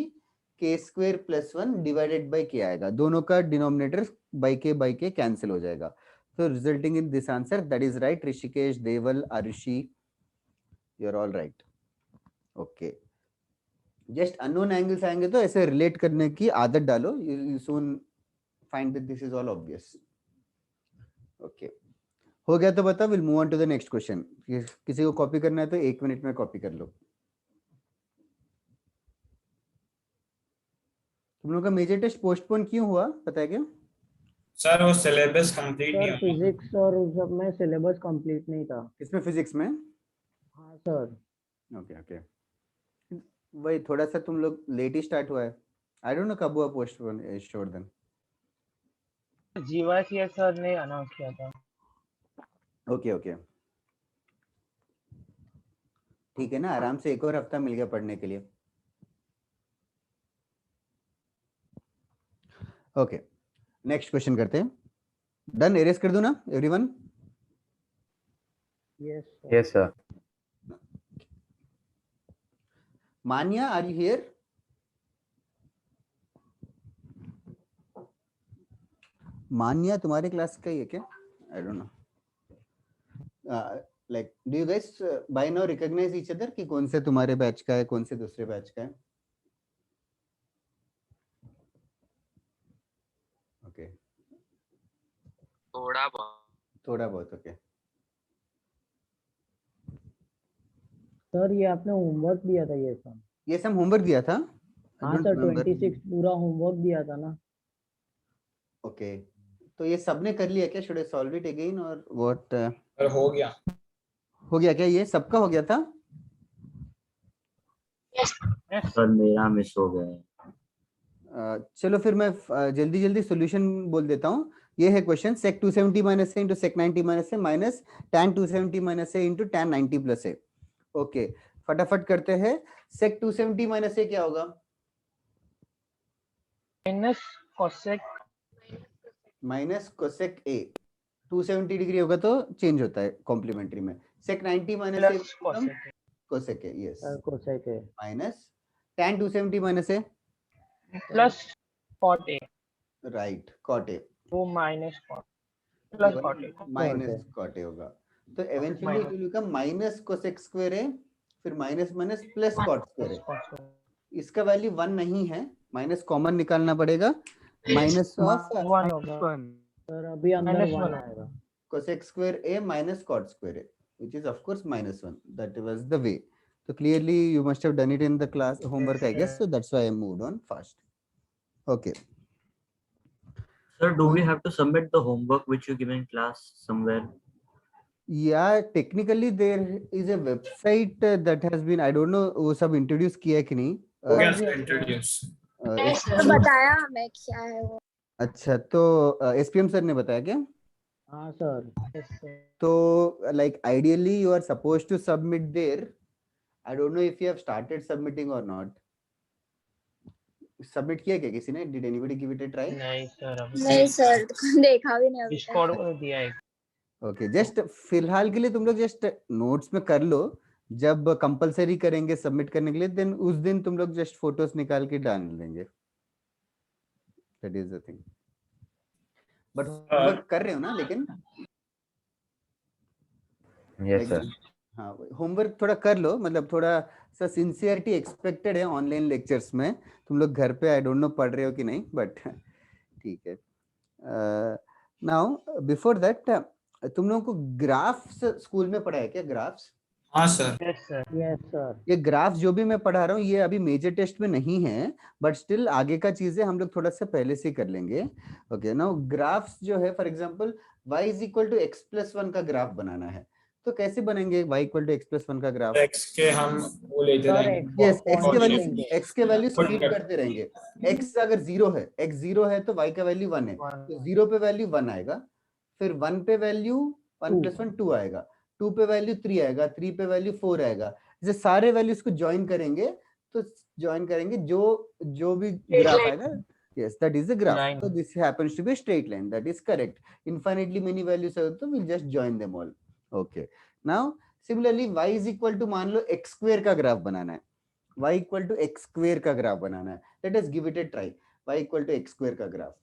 k square plus 1 divided by k आएगा. दोनों का डिनोमिनेटर by k कैंसिल हो जाएगा. So resulting in this answer, that is right. Rishikesh, Deval, Arushi, you're all right. Okay. Just unknown angles आएंगे तो ऐसे relate करने की आदत डालो. You soon find that this is all obvious. Okay. हो गया तो बता. We'll move on to the next question. किसी को कॉपी करना है तो 1 मिनट में कॉपी कर लो. तुम लोग का मेजर टेस्ट पोस्टपोन क्यों हुआ पता है क्या? सर वो सिलेबस कंप्लीट नहीं सर हुआ. फिजिक्स और उस सब में सिलेबस कंप्लीट नहीं था. इसमें फिजिक्स में? हाँ सर. Okay okay. वही थोड़ा सा तुम लोग लेट ही स्टार्ट हुआ है. आई डोंट नो कब हुआ पोस्टपोन. श्योर देन जीवासीएस सर ने अनाउंस किया था. ओके ओके ठीक है ना. आराम से एक और हफ्ता मिल गया पढ़ने के लिए. ओके नेक्स्ट क्वेश्चन करते हैं. डन. एरेज कर दूं ना everyone? Yes Yes, sir. Manya, are you here? Manya तुम्हारे क्लास का ही है क्या? I don't know. Like do you guys by now recognise each other कि कौन से तुम्हारे बैच का है कौन से दूसरे बैच का है? ओके थोड़ा बहुत. ओके. सर ये आपने होमवर्क दिया था ये सब होमवर्क दिया था? हाँ सर 26 पूरा होमवर्क दिया था ना. ओके तो ये सबने कर लिया क्या? Should I solve it again और व्हाट? सर हो गया क्या? ये सबका हो गया था? सर मेरा मिस हो गया है. चलो फिर मैं जल्दी जल्दी सॉल्यूशन बोल देता हूँ. ये है क्वेश्चन. sec 270 माइनस ए इंटू sec 90 माइनस ए माइनस tan 270 माइनस ए इंटू tan 90 प्लस ए. ओके फटाफट करते हैं. sec 270 माइनस ए क्या होगा? माइनस कोसेक ए. 270 डिग्री होगा तो चेंज होता है कॉम्प्लीमेंट्री में. sec 90 minus A cosec A. Yes cosec A minus tan 270 minus A plus cot A. Right cot A. वो minus cot plus cot A. Minus cot A होगा तो eventually it will become minus cosec square A फिर minus minus plus cot square A. इसका value 1 नहीं है. Minus common निकालना पड़ेगा. Minus of 1 होगा सर. अभी अंदर 1 आएगा. Cosec square A minus cot square A which is of course minus 1. That was the way. So clearly you must have done it in the class homework, I guess. So that's why I moved on fast. Okay. Sir, do we have to submit the homework which you give in class somewhere? Yeah, technically there is a website that has been, I don't know वो सब introduce किया है कि नहीं? हो गया sir introduce. बताया हमें क्या है वो. अच्छा तो SPM सर ने बताया क्या? हाँ सर. तो like ideally you are supposed to submit there. I don't know if you have started submitting or not. Submit किया क्या किसी ने? Did anybody give it a try? नहीं सर अभी नहीं सर, देखा भी नहीं अभी तक। डिस्कॉर्ड को दिया है। ओके, जस्ट फिलहाल के लिए तुम लोग जस्ट नोट्स में कर लो, जब कंपलसरी करेंगे सबमिट करने के लिए देन उस दिन तुम लोग जस्ट फोटोज निकाल के डाल देंगे, that is the thing. But homework कर रहे हो ना? लेकिन यस सर। हाँ, होमवर्क थोड़ा कर लो, मतलब थोड़ा सा सिंसियरिटी एक्सपेक्टेड है ऑनलाइन लेक्चर्स में। तुम लोग घर पे आई डोंट नो पढ़ रहे हो कि नहीं, बट ठीक है। नाउ बिफोर दैट, तुम लोगों को ग्राफ्स स्कूल में पढ़ा है क्या? ग्राफ्स? हाँ सर। Yes sir. ये ग्राफ जो भी मैं पढ़ा रहा हूँ ये अभी मेजर टेस्ट में नहीं है, बट स्टिल आगे का चीजें हम लोग थोड़ा सा पहले से कर लेंगे। ओके, नाउ ग्राफ्स जो है, for example y equal to x plus 1 का ग्राफ बनाना है, तो कैसे बनेंगे y equal to x plus 1 का ग्राफ? x के हम वो लेते रहेंगे। यस, x के वैल्यू स्प्लिट करते रहेंगे। x अगर 0 है, x 0 है तो y का वैल्यू 1 है, तो 0 पे वैल्यू 1 आएगा, फिर 1 पे वैल्यू 1 प्लस 1 2 आएगा, 2 पे वैल्यू 3 आएगा, 3 पे वैल्यू 4 आएगा। जैसे सारे वैल्यूज को ज्वाइन करेंगे तो ज्वाइन करेंगे जो भी ग्राफ आएगा, yes, that is the graph. Line. So this happens to be a straight line, that is correct. Infinitely many values are, so we'll just join them all. Okay, now similarly y is equal to, मान लो x square का graph बनाना है, y equal to x square का graph बनाना है, let us give it a try. y equal to x square का graph,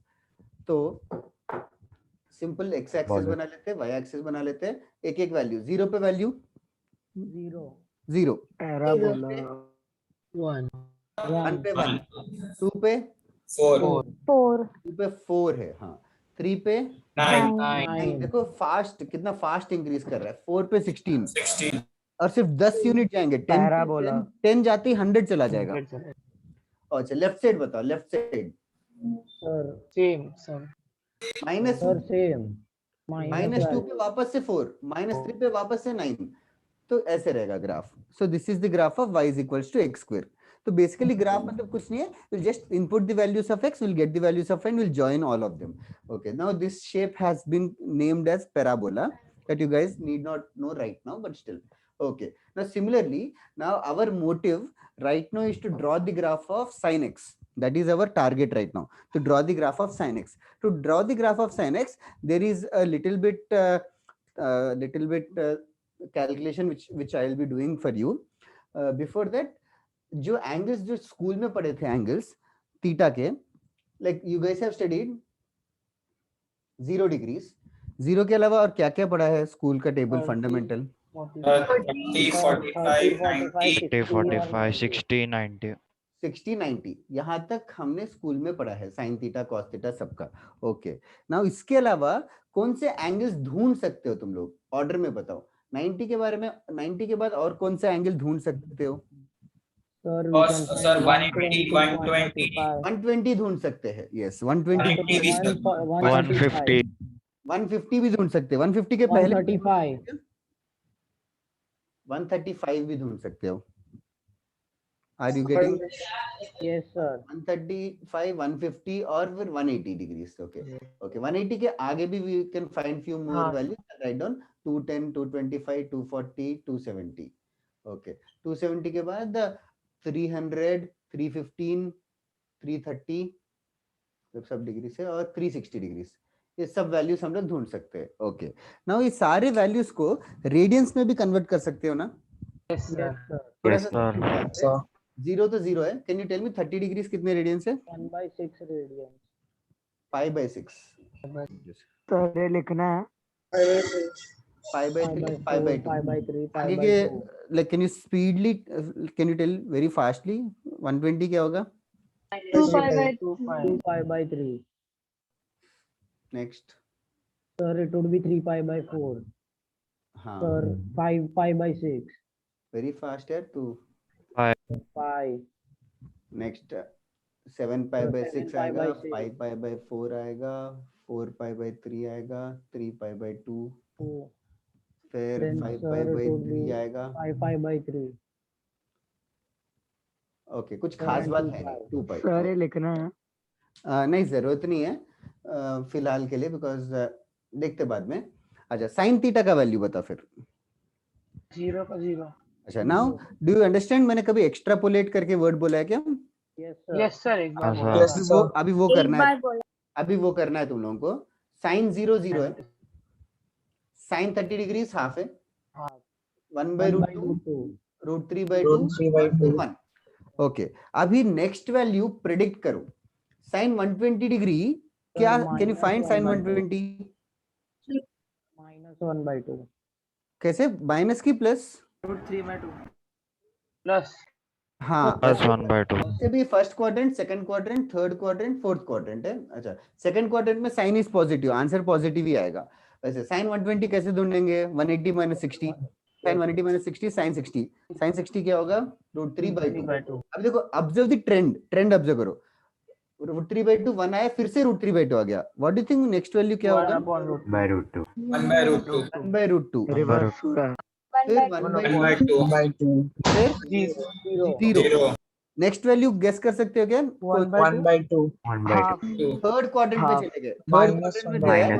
तो simple x axis बना लेते हैं, y एक्सिस बना लेते हैं, एक एक वैल्यू, 0 पे वैल्यू 0, पैराबोला 1 1 पे 1, 2 पे 4, 2 पे 4 है, हाँ, 3 पे 9। देखो फास्ट, कितना फास्ट इंक्रीज कर रहा है, 4 पे 16 और सिर्फ 10 यूनिट जाएंगे, 10 जाते ही 100 चला जाएगा। अच्छा, लेफ्ट साइड बताओ, left side sir same sir minus same -2 पे वापस से 4, -3 पे वापस से 9, तो ऐसे रहेगा graph. So this is the graph of y equals to x square. तो बेसिकली ग्राफ मतलब कुछ नहीं है, we'll just input the values of x, we'll get the values of y and we'll join all of them. Okay, now this shape has been named as parabola that you guys need not know right now, but still. Okay, now similarly, now our motive right now is to draw the graph of sin x. That is our target right now, to draw the graph of sin x. To draw the graph of sin x, there is a little bit calculation which I will be doing for you. Before that, जो angles जो school में पढ़े थे, angles theta के, like you guys have studied 0 degrees, 0 के अलावा और क्या क्या पढ़ा है स्कूल का टेबल? फंडामेंटल 30, 45, 90, 45, 60, 90, 60, 90, यहाँ तक हमने स्कूल में पढ़ा है, साइन थीटा, कॉस थीटा सबका। ओके, नाउ इसके अलावा कौन से एंगल्स ढूंढ सकते हो तुम लोग? ऑर्डर में बताओ। 90 के बारे में, 90 के बाद और कौन सा एंगल ढूंढ सकते हो? सर 180, 120 ढूंढ सकते हैं, यस 120, 150, 150 भी ढूंढ सकते हैं, 150 के पहले 135 भी ढूंढ सकते हो। Are you getting? Yes sir, 135, 150 और फिर 180 डिग्रीज। ओके ओके, 180 के आगे भी we can find few more value, write down 210, 225, 240, 270। ओके, 270 के बाद 300, 315, 330 सब डिग्री से, और 360 डिग्री, ये सब वैल्यूज हम लोग ढूंढ सकते हैं। ओके, नाउ ये सारे वैल्यूज को रेडियंस में भी कन्वर्ट कर सकते हो ना? Yes sir. 0 तो 0 है, can you tell me 30 degrees कितने रेडियंस है? 1/6 रेडियन। 5/6 सर ये लिखना है 5/3, 5/2, 5/3, आगे के, like can you speedily, can you tell very fastly 120 क्या होगा? 2π/3. Next, sir it would be 3π/4. हाँ, sir 5π/6. very fast है तू। 5. Next 7π/6 आएगा, 7π/6. 5π/4 आएगा, 4π/3 आएगा, 3π/2, फिर Then sir it would 5π/3 be आएगा। 5π/3. ओके, कुछ खास बात है नहीं, 2π। सर ये लिखना है। नहीं, जरूरत नहीं है फिलहाल के लिए, बिकॉज देखते बाद में। अच्छा, साइन थीटा का वैल्यू बता फिर। 0 का 0। अच्छा, नाउ डू यू अंडरस्टैंड, मैंने कभी एक्स्ट्रापोलेट करके वर्ड बोला है क्या? यस सर एक बार हाँ, बोलो। सर। अभी वो एक करना है, बार बोला। अभी वो करना है तुम लोगों को। साइन 0 0 है, साइन 30 डिग्री हाफ है, 1/√2 √3/2 1। ओके, अभी नेक्स्ट वैल्यू प्रिडिक्ट करो। साइन 120 डिग्री क्या, कैन यू फाइंड साइन 120? -1/2 कैसे, माइनस की प्लस? प्लस हाँ, प्लस 1/2 वैसे भी first quadrant, second quadrant, third quadrant, fourth quadrant है। अच्छा, सेकंड क्वाड्रेंट में sine is positive, answer positive ही आएगा। वैसे साइन 120 कैसे ढूंढेंगे? 180 - 60, साइन 180 - 60 साइन 60, साइन 60 क्या होगा? √3/2। अब देखो, ऑब्जर्व द ट्रेंड ऑब्जर्व करो। √3/2 1 आया, फिर से √3/2 आ गया। What do you think next value क्या होगा? 1/√2 1/√2 रिवर्स हो रहा है। फिर 1/2 फिर 0। नेक्स्ट वैल्यू गेस कर सकते हो क्या? 1/2 थर्ड क्वाड्रेंट में चले गए, थर्ड क्वाड्रेंट में जाएंगे।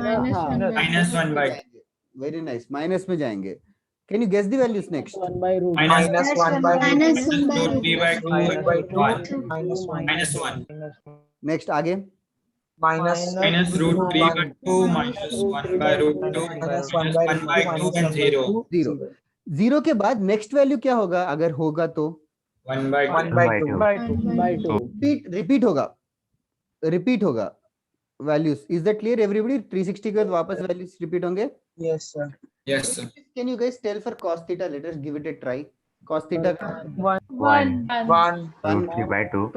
वेरी नाइस, माइनस में जाएंगे। Can you guess the values next? Next आगे -1/2 0 के बाद नेक्स्ट वैल्यू क्या होगा अगर होगा तो? 1/2 रिपीट होगा values. Is that clear everybody? 360 के बाद वापस वैल्यूज रिपीट होंगे। yes sir can you guys tell for cos theta? Let us give it a try. cos theta का 1 √3/2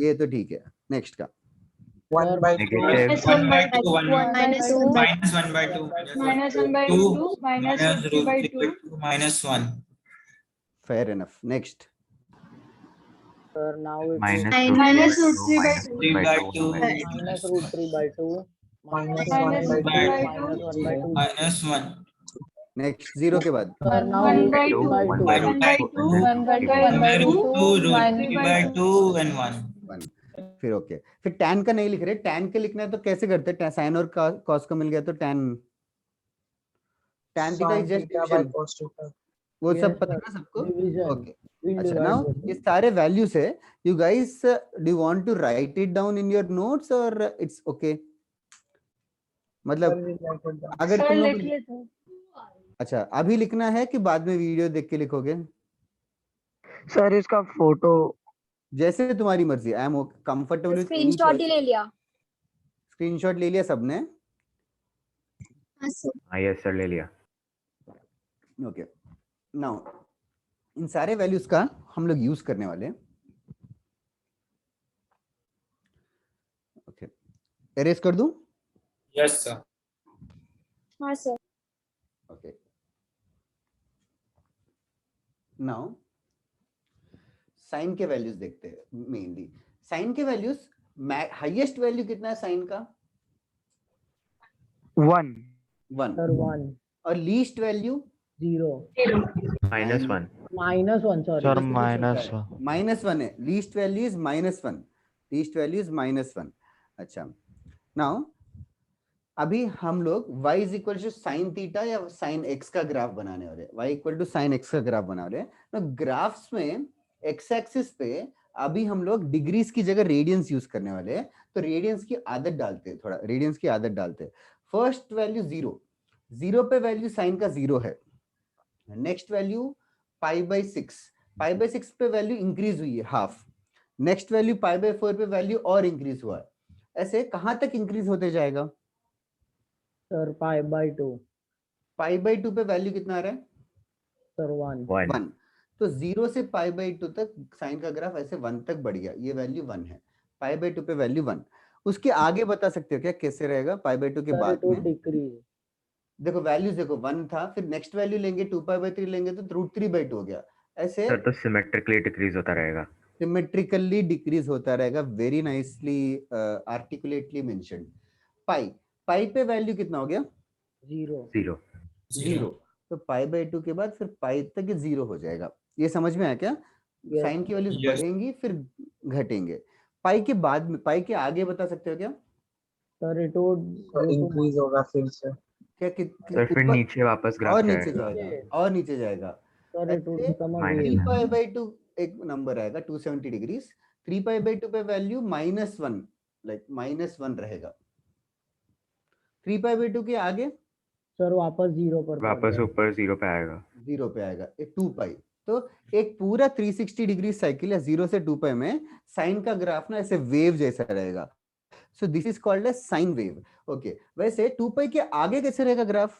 ये तो ठीक है। नेक्स्ट का 1/2 -1/2 fair enough. Next Sir, now it's -√3/2 -√3/2 -1/2 next 0 के बाद Sir, now 1/2 and 1. 1। फिर ओके, फिर tan का नहीं लिख रहे। tan के लिखना है तो कैसे करते हैं? साइन और cos का मिल गया तो tan theta is just division. वो सब पता है ना सबको? ओके, अच्छा, नाउ ये सारे वैल्यूज है। You guys do want to write it down in your notes और इट्स ओके? मतलब अगर तुम लोग, अच्छा अभी लिखना है कि बाद में वीडियो देख के लिखोगे? सर इसका फोटो जैसे तुम्हारी मर्जी। I am comfortable with screenshot ही ले लिया। स्क्रीनशॉट ले लिया सबने? हाँ यस सर, ले लिया। ओके, नाउ इन सारे वैल्यूज का हम लोग यूज करने वाले हैं। ओके, एरेज कर दूं? Yes sir. हाँ सर। ओके, नाउ साइन के वैल्यूज देखते हैं। मेनली साइन के वैल्यूज, हाईएस्ट वैल्यू कितना है साइन का? 1 1 सर 1 और लीस्ट वैल्यू 0 -1 -1 सॉरी सर -1 -1 है। Least value is -1, least value is -1। अच्छा, नाउ अभी हम लोग y is equal to sine theta या साइन x का ग्राफ बनाने वाले हैं। y equal to sine x का ग्राफ बनाने वाले हैं। तो ग्राफ्स में x एक्सिस पे अभी हम लोग डिग्रीज की जगह रेडियंस यूज करने वाले हैं। तो रेडियंस की आदत डालते हैं, थोड़ा रेडियंस की आदत डालते हैं। फर्स्ट वैल्यू 0 पे वैल्यू साइन का 0 है। नेक्स्ट वैल्यू π/6, π/6 पे वैल्यू इंक्रीज हुई है हाफ। नेक्स्ट वैल्यू π/4 पे वैल्यू और इंक्रीज हुआ है। ऐसे कहां तक इंक्रीज होते जाएगा? सर π/2 π/2 पे वैल्यू कितना आ रहा है? सर 1 तो 0 से π/2 तक साइन का ग्राफ ऐसे 1 तक बढ़ गया। ये वैल्यू 1 है, π/2 पे वैल्यू 1। उसके आगे बता सकते हो क्या कैसे रहेगा? π/2 के बाद में डिक्रीज। देखो वैल्यूज देखो 1 था, फिर नेक्स्ट वैल्यू लेंगे 2π/3 लेंगे तो √3/2 हो गया। ऐसे सर तो सिमेट्रिकली डिक्रीज होता रहेगा। सिमेट्रिकली डिक्रीज होता रहेगा। Very nicely articulately mentioned. Pi पे वैल्यू कितना हो गया? 0। तो π/2 के बाद फिर पाई तक 0 हो जाएगा। ये समझ में आया क्या? साइन की वैल्यूज बढ़ेंगी फिर घटेंगे। पाई के बाद में, पाई के आगे बता सकते हो क्या? सर इट वुड इंक्रीज होगा फिर से। क्या सर फिर नीचे वापस ग्राफ और नीचे जाएगा और नीचे जाएगा। Sir it would become a Minus three wave. Pi by two एक नंबर आएगा 270 डिग्रीज, 3 पाई बाई 2 पे वैल्यू -1 लाइक -1 रहेगा। 3 पाई बाई 2 के आगे सर वापस 0 पर पहुंच वापस जाएगा। ऊपर 0 पे आएगा। 0 पे आएगा, एक 2 पाई। तो एक पूरा 360 डिग्री साइकिल है 0 से 2 पाई में साइन का ग्राफ ना ऐसे वेव जैसा रहेगा। So this is called as sine wave. Okay, वैसे 2 पाई के आगे कैसे रहेगा graph?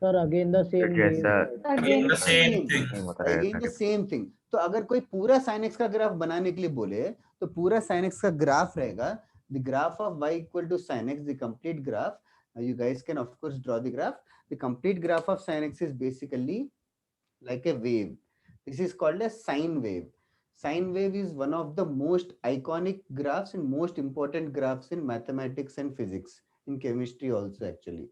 Sir again the same जैसा again the same thing. same होता रहेगा अगेन द सारे। Same thing. तो अगर कोई पूरा sin x का ग्राफ बनाने के लिए बोले तो पूरा sin x का ग्राफ रहेगा the graph of y equal to sin x, the complete graph. You guys can of course draw the graph. The complete graph of sin x is basically like a wave. This is called a sine wave. Sine wave is one of the most iconic graphs and most important graphs in mathematics and physics, in chemistry also actually.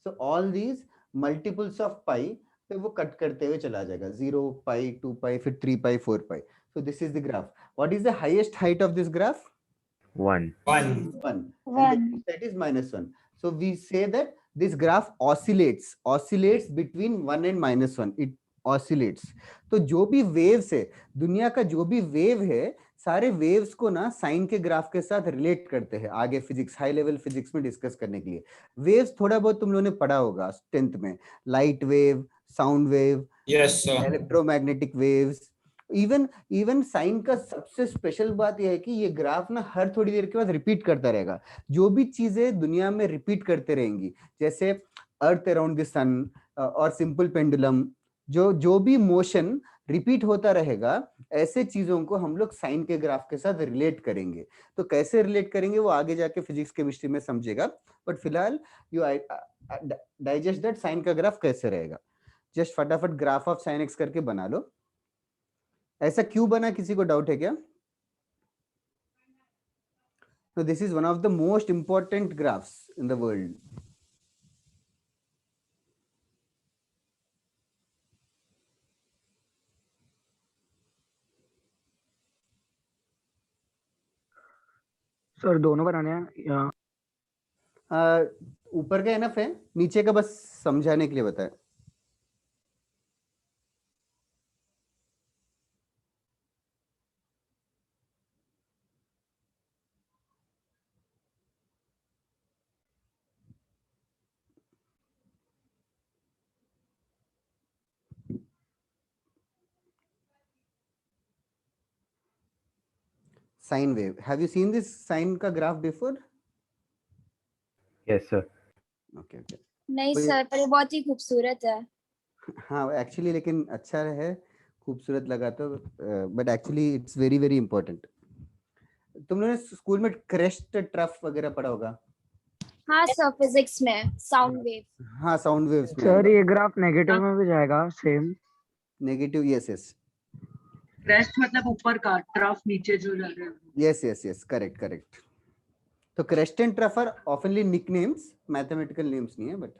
So all these multiples of pi पे वो cut करते हुए चला जाएगा, 0 पाई 2 पाई फिर 3 पाई 4 पाई। So this is the graph. What is the highest height of this graph? 1 1. 1. One. And that is -1. So we say that this graph oscillates between 1 and -1. It oscillates. तो जो भी वेव्स है, दुनिया का जो भी वेव है, सारे वेव्स को ना साइन के ग्राफ के साथ रिलेट करते हैं आगे फिजिक्स, हाई लेवल फिजिक्स में डिस्कस करने के लिए। वेव्स थोड़ा बहुत तुम लोगों ने पढ़ा होगा 10th में, light wave, sound wave, Yes, sir. Electromagnetic waves. Even sine का सबसे स्पेशल बात यह है कि ये ग्राफ ना हर थोड़ी देर के बाद रिपीट करता रहेगा। जो भी चीजें दुनिया में रिपीट करते रहेंगी, जैसे अर्थ अराउंड द सन और सिंपल पेंडुलम, जो भी मोशन रिपीट होता रहेगा, ऐसे चीजों को हम लोग साइन के ग्राफ के साथ रिलेट करेंगे। तो कैसे रिलेट करेंगे वो आगे जाके फिजिक्स केमिस्ट्री में समझेगा, बट फिलहाल यू डाइजेस्ट दैट साइन का ग्राफ कैसे रहेगा। जस्ट फटाफट ग्राफ ऑफ साइन एक्स करके बना लो। ऐसा क्यों बना, किसी को डाउट है क्या? So this is one of the most important graphs in the world. Sir दोनों बनाने हैं या ऊपर का एनफ है, नीचे का बस समझाने के लिए बताया। Sine wave. Have you seen this sine का graph before? Yes sir. Okay, okay. नहीं कोई- सर, पर ये बहुत ही खूबसूरत है। हाँ एक्चुअली, लेकिन अच्छा है, खूबसूरत लगा तो, but actually it's very very important. तुम लोगों ने स्कूल में क्रेस्ट ट्रफ वगैरह पढ़ा होगा। हाँ सर, फिजिक्स में साउंड वेव। हाँ साउंड वेव्स में सर ये ग्राफ नेगेटिव में भी जाएगा same? Negative, yes yes crest मतलब ऊपर का, ट्रफ नीचे जो जा रहे हैं। Yes yes yes, correct correct. तो क्रेस्ट एंड ट्रफ आर ऑफनली निकनेम्स, मैथमेटिकल नेम्स नहीं है बट।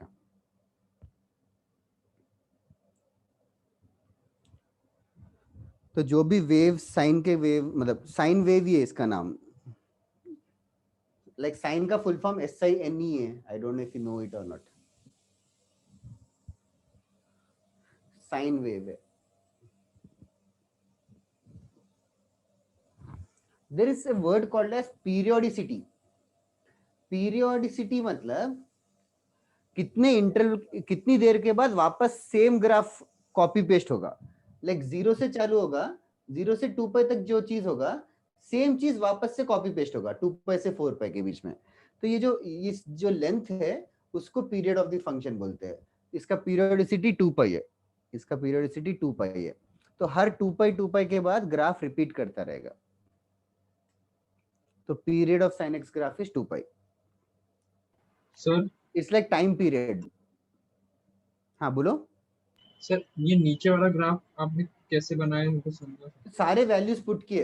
तो जो भी वेव, साइन के वेव, मतलब साइन वेव ही है इसका नाम। लाइक साइन का फुल फॉर्म SINE है, आई don't know if you know it और नॉट। साइन वेव है। There is a word called as periodicity. Periodicity मतलब कितने इंटरवल, कितनी देर के बाद वापस सेम ग्राफ कॉपी पेस्ट होगा। लाइक 0 से चालू होगा, 0 से 2 पाई तक जो चीज होगा, सेम चीज वापस से कॉपी पेस्ट होगा 2 पाई से 4 पाई के बीच में। तो ये जो लेंथ है उसको पीरियड ऑफ द फंक्शन बोलते हैं। इसका पीरियोडिसिटी 2 पाई है, इसका पीरियोडिसिटी 2 पाई है। तो हर 2 पाई के बाद ग्राफ रिपीट करता रहेगा। तो period of sin x graph is 2 pi. Sir it's like time period. हाँ बोलो। सर ये नीचे वाला ग्राफ आपने कैसे बनाया, मुझे समझा। सारे वैल्यूज पुट किए,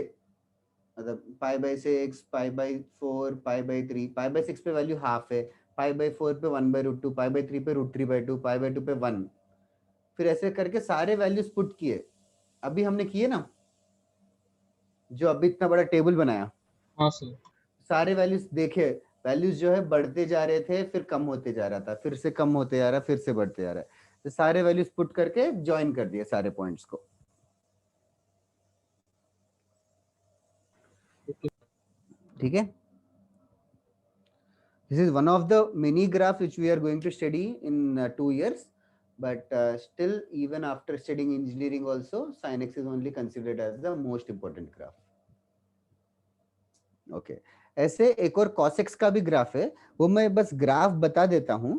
मतलब π/6, π/4, π/3, π/6 पे वैल्यू हाफ है, π/4 पे 1/√2, π/3 पे √3/2, π/2 पे 1, फिर ऐसे करके सारे वैल्यूज पुट किए। अभी हमने किए ना, जो अभी इतना बड़ा टेबल बनाया। हाँ सर। सारे वैल्यूज देखे, वैल्यूज जो है बढ़ते जा रहे थे, फिर कम होते जा रहा था, फिर से कम होते जा रहा, फिर से बढ़ते जा रहा है। तो सारे वैल्यूज पुट करके ज्वाइन कर दिए सारे पॉइंट्स को। ठीक है, this is one of the many graphs which we are going to study in 2 years, but still even after studying engineering also sin x is only considered as the most important graph. Okay, ऐसे एक और cos x का भी graph है, वो मैं बस graph बता देता हूँ,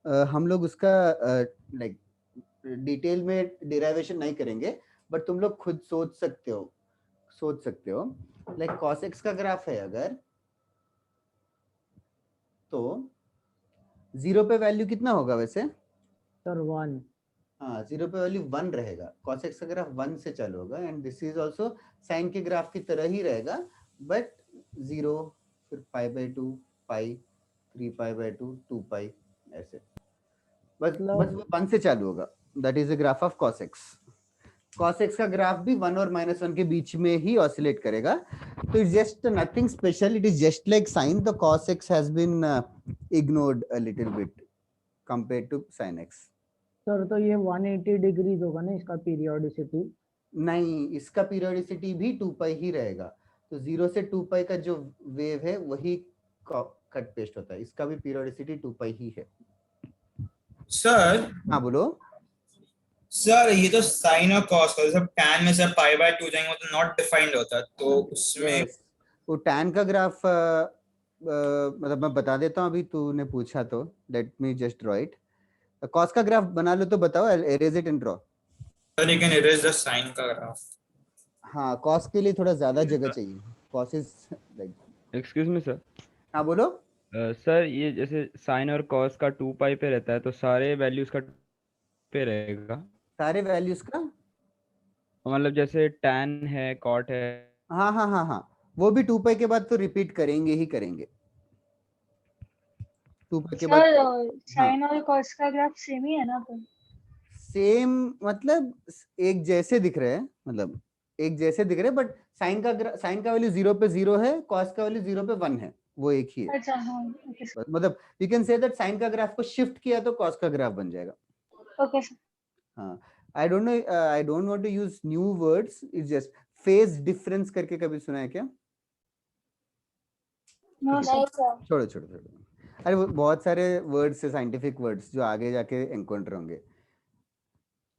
हम लोग उसका लाइक डिटेल में डेरिवेशन नहीं करेंगे, बट तुम लोग खुद सोच सकते हो लाइक cos x का ग्राफ है अगर, तो 0 पे वैल्यू कितना होगा वैसे सर 1। हाँ 0 पे वैल्यू 1 रहेगा, cos x का ग्राफ 1 से चालू होगा, and this is also sine के ग्राफ की तरह ही रहेगा, बट 0 फिर pi by 2 pi 3 pi by 2 2 पाई ऐसे, बस वो 1 से चालू होगा। That is the graph of cos x। cos x का ग्राफ भी 1 और -1 के बीच में ही ऑसिलेट करेगा, तो it's just nothing special, it is just like sin, the cos x has been ignored a little bit compared to sin x। Sir तो ये 180 degrees होगा ना इसका पीरियोडिसिटी? नहीं, इसका पीरियोडिसिटी भी 2 पाई ही रहेगा, तो 0 से 2 पाई का जो वेव है वही कट पेस्ट होता है, इसका भी पीरियोडिसिटी 2 पाई ही है। सर हाँ बोलो सर, ये तो साइन और कॉस का सब tan में से पाई बाय 2 जाएंगे, वो तो नॉट डिफाइंड होता, तो उसमें वो tan का ग्राफ मतलब मैं बता देता हूँ, अभी तूने पूछा तो let me just draw it. cos का ग्राफ बना लो तो बताओ, erase it and draw. Sir you can erase the sine का ग्राफ। हाँ cos के लिए थोड़ा ज्यादा जगह चाहिए, cos इज लाइक। Excuse me sir. हाँ बोलो। सर ये जैसे साइन और कॉस का 2 पाई पे रहता है, तो सारे वैल्यूज का पे रहेगा, सारे वैल्यूज का मतलब जैसे tan है, cot है। हाँ हाँ हाँ हाँ, वो भी 2 पाई के बाद तो रिपीट करेंगे ही करेंगे, 2 पाई के बाद। सर साइन और cos का ग्राफ सेम ही है ना? तो सेम मतलब एक जैसे दिख रहे हैं, मतलब एक जैसे दिख रहे हैं, बट साइन का वैल्यू 0 पे 0 है, cos का वैल्यू 0 पे 1 है, वो एक ही है। अच्छा हाँ, ओके सर। मतलब you can say that sine का ग्राफ को शिफ्ट किया तो cos का ग्राफ बन जाएगा। Okay sir. हाँ, I don't know, I don't want to use new words, it's just phase difference करके कभी सुना है क्या? No sir. छोड़ो छोड़ो छोड़ो, अरे वो बहुत सारे वर्ड्स है, साइंटिफिक वर्ड्स जो आगे जाके एनकाउंटर होंगे।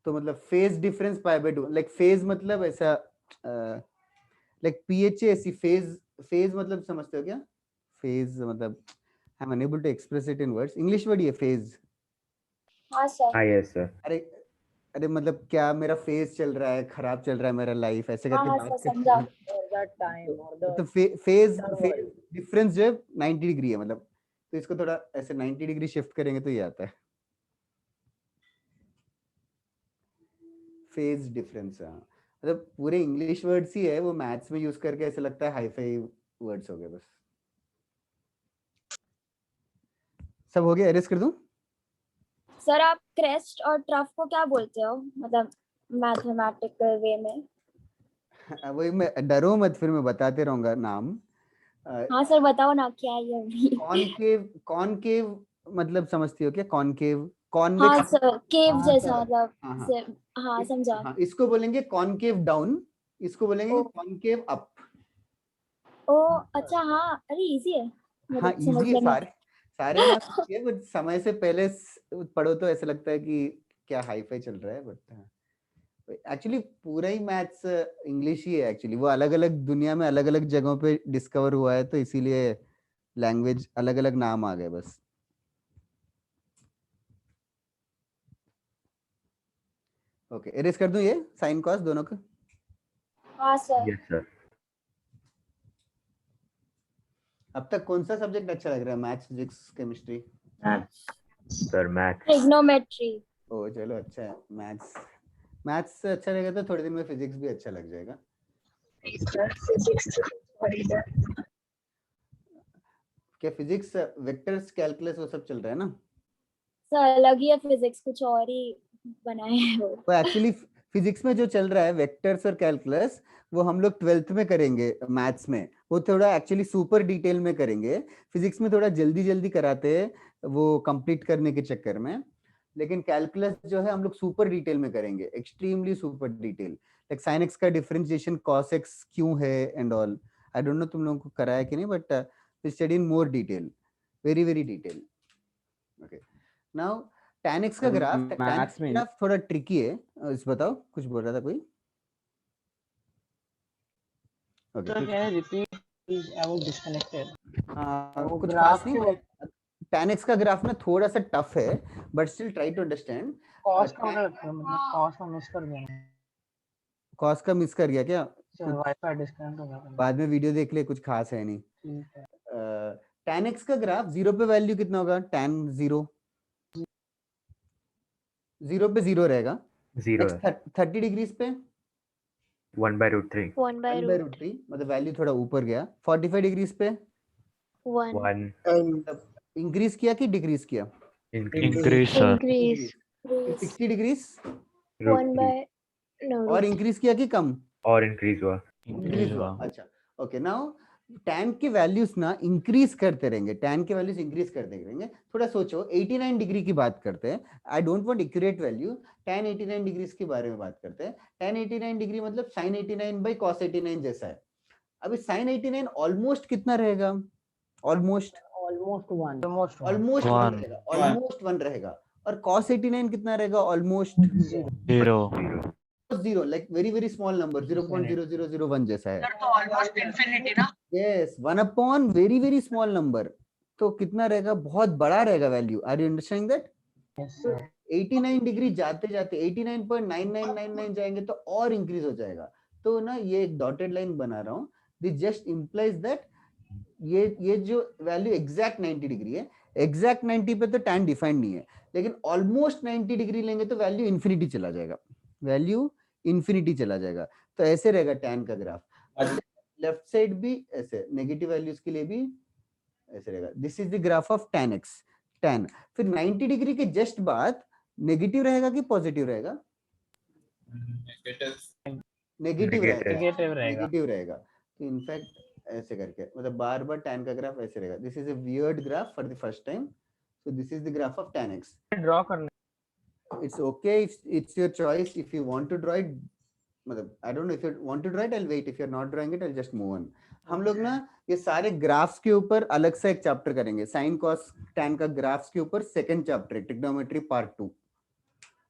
तो मतलब phase difference pi by 2, like phase मतलब ऐसा लाइक PHAC फेज मतलब समझते हो क्या? फेज मतलब I am unable to express it in words, English word ये फेज। हाँ सर। हाँ यस सर। अरे मतलब क्या मेरा फेज चल रहा है, खराब चल रहा है मेरा लाइफ, ऐसे करके हाँ बात सर, करते समझा। हैं। दैट टाइम और द तो फेज डिफरेंस जो है 90 डिग्री है, मतलब तो इसको थोड़ा ऐसे 90 डिग्री शिफ्ट करेंगे तो ये आता है फेज डिफरेंस। मतलब पूरे इंग्लिश वर्ड्स ही है, वो मैथ्स में यूज करके ऐसे लगता है हाई-फाई वर्ड्स हो गए बस। सब हो गया, एरेज कर दूं? सर आप क्रेस्ट और ट्रफ को क्या बोलते हो, मतलब मैथमेटिकल वे में? वही, मैं डरो मत, फिर मैं बताते रहूंगा नाम। हाँ सर बताओ ना, क्या है ये अभी? कॉनकेव मतलब समझती हो क्या? कॉनकेव, हाँ कॉन्वेक्स। सर, केव हाँ जैसा सर, मतलब हाँ हाँ हाँ समझा। हाँ, इसको बोलेंगे कॉनकेव डाउन, इसको बोलेंगे ओ। Concave up. ओ अच्छा, हाँ अरे इजी है हाँ मतलब इजी है, समझने में। सारे मैथ्स easy है, बट समय से पहले पढ़ो तो ऐसा लगता है कि क्या हाई-फाई चल रहा है, बट एक्चुअली पूरा ही मैथ्स इंग्लिश ही है एक्चुअली, वो अलग अलग दुनिया में अलग अलग जगहों पे डिस्कवर हुआ है, तो इसीलिए लैंग्वेज अलग अलग नाम आ गए बस। ओके, एरेज कर दूं ये साइन कॉस दोनों का? हाँ सर। Yes sir. अब तक कौन सा सब्जेक्ट अच्छा लग रहा है? Maths, physics, chemistry? Sir maths. Trigonometry. ओ चलो अच्छा है, मैथ्स से अच्छा लगेगा तो थोड़ी देर में फिजिक्स भी अच्छा लग जाएगा। क्या फिजिक्स, वेक्टर्स, कैलकुलस वो सब चल रहा है ना? सर अलग ही है फिजिक्स, कुछ और ही बनाए हैं वो। तो एक्चुअली फिजिक्स में जो चल रहा है वेक्टर्स और कैलकुलस, वो हम लोग 12th में करेंगे, मैथ्स में वो थोड़ा एक्चुअली सुपर डिटेल में करेंगे, फिजिक्स में थोड़ा जल्दी जल्दी कराते हैं वो कंप्लीट करने के चक्कर में। लेकिन कैलकुलस जो है हम लोग सुपर डिटेल में करेंगे, extremely super detail, like sin x का डिफरेंशिएशन cos x क्यों है and all. I don't know तुम लोगों को कराया कि नहीं, but we study in more detail, very very detail. Okay, now tan x का ग्राफ, tan x का ग्राफ थोड़ा ट्रिकी है। इस बताओ, कुछ बोल रहा था कोई? Okay, sir can you repeat please, I was disconnected. कुछ खास नहीं, tan x का ग्राफ ना थोड़ा सा टफ है, but still try to understand. Cos का मतलब कॉस का मिस कर दिया मैंने। कॉस का मिस कर गया क्या? सर वाईफाई डिस्कनेक्ट हो गया था। बाद में वीडियो देख ले, कुछ खास है नहीं। ठीक है। tan x का ग्राफ 0 पे वैल्यू कितना होगा? tan 0 0 पे 0 रहेगा। 0 है। 30 डिग्रीज पे 1/√3 1/√3 मतलब वैल्यू थोड़ा ऊपर गया। 45 डिग्रीज पे 1 इंक्रीज किया कि डिक्रीज किया? Increase sir. 60 डिग्रीज √3 और इंक्रीज किया कि कम? और इंक्रीज हुआ। इंक्रीज हुआ। अच्छा, ओके, नाउ tan के वैल्यूज ना इंक्रीज करते रहेंगे, tan के वैल्यूज इंक्रीज करते रहेंगे। थोड़ा सोचो, 89 डिग्री की बात करते हैं, आई don't want accurate value, tan 89 degrees के बारे में बात करते हैं। tan 89 डिग्री मतलब sin 89 बाय cos 89 जैसा है। अभी sin 89 ऑलमोस्ट कितना रहेगा? ऑलमोस्ट 1 रहेगा। और cos 89 कितना रहेगा? Almost 0, like very very small number, 0.0001 जैसा है। तो ऑलमोस्ट इंफिनिटी ना? Yes, 1 very very small number, तो कितना रहेगा? बहुत बड़ा रहेगा value. Are you understanding that? Yes sir. 89 degree जाते जाते 89.9999 जाएंगे तो और इंक्रीज हो जाएगा। तो ना ये एक डॉटेड लाइन बना रहा हूँ, दिस जस्ट इंप्लाइज दैट ये जो वैल्यू एग्जैक्ट 90 डिग्री है, एग्जैक्ट 90 पे तो tan डिफाइंड नहीं है, लेकिन ऑलमोस्ट 90 डिग्री लेंगे तो वैल्यू इन्फिनिटी चला जाएगा, वैल्यू इन्फिनिटी चला जाएगा। तो ऐसे रहेगा tan का ग्राफ। लेफ्ट साइड भी ऐसे, नेगेटिव वैल्यूज के लिए भी ऐसे रहेगा। This is the graph of tan x। tan फिर 90 डिग्री के जस्ट बाद नेगेटिव रहेगा कि पॉजिटिव रहेगा? नेगेटिव रहेगा। तो इनफैक्ट ऐसे करके, मतलब बार बार tan का ग्राफ ऐसे रहेगा। This is a weird graph for the first time, so this is the graph of tan x। Draw करना, it's okay, it's your choice if you want to draw it, मतलब I don't know, if you want to draw it I'll wait, if you're not drawing it I'll just move on। हम लोग ना ये सारे graphs के ऊपर अलग से एक चैप्टर करेंगे, साइन कॉस tan का ग्राफ्स के ऊपर सेकंड चैप्टर, ट्रिग्नोमेट्री पार्ट 2।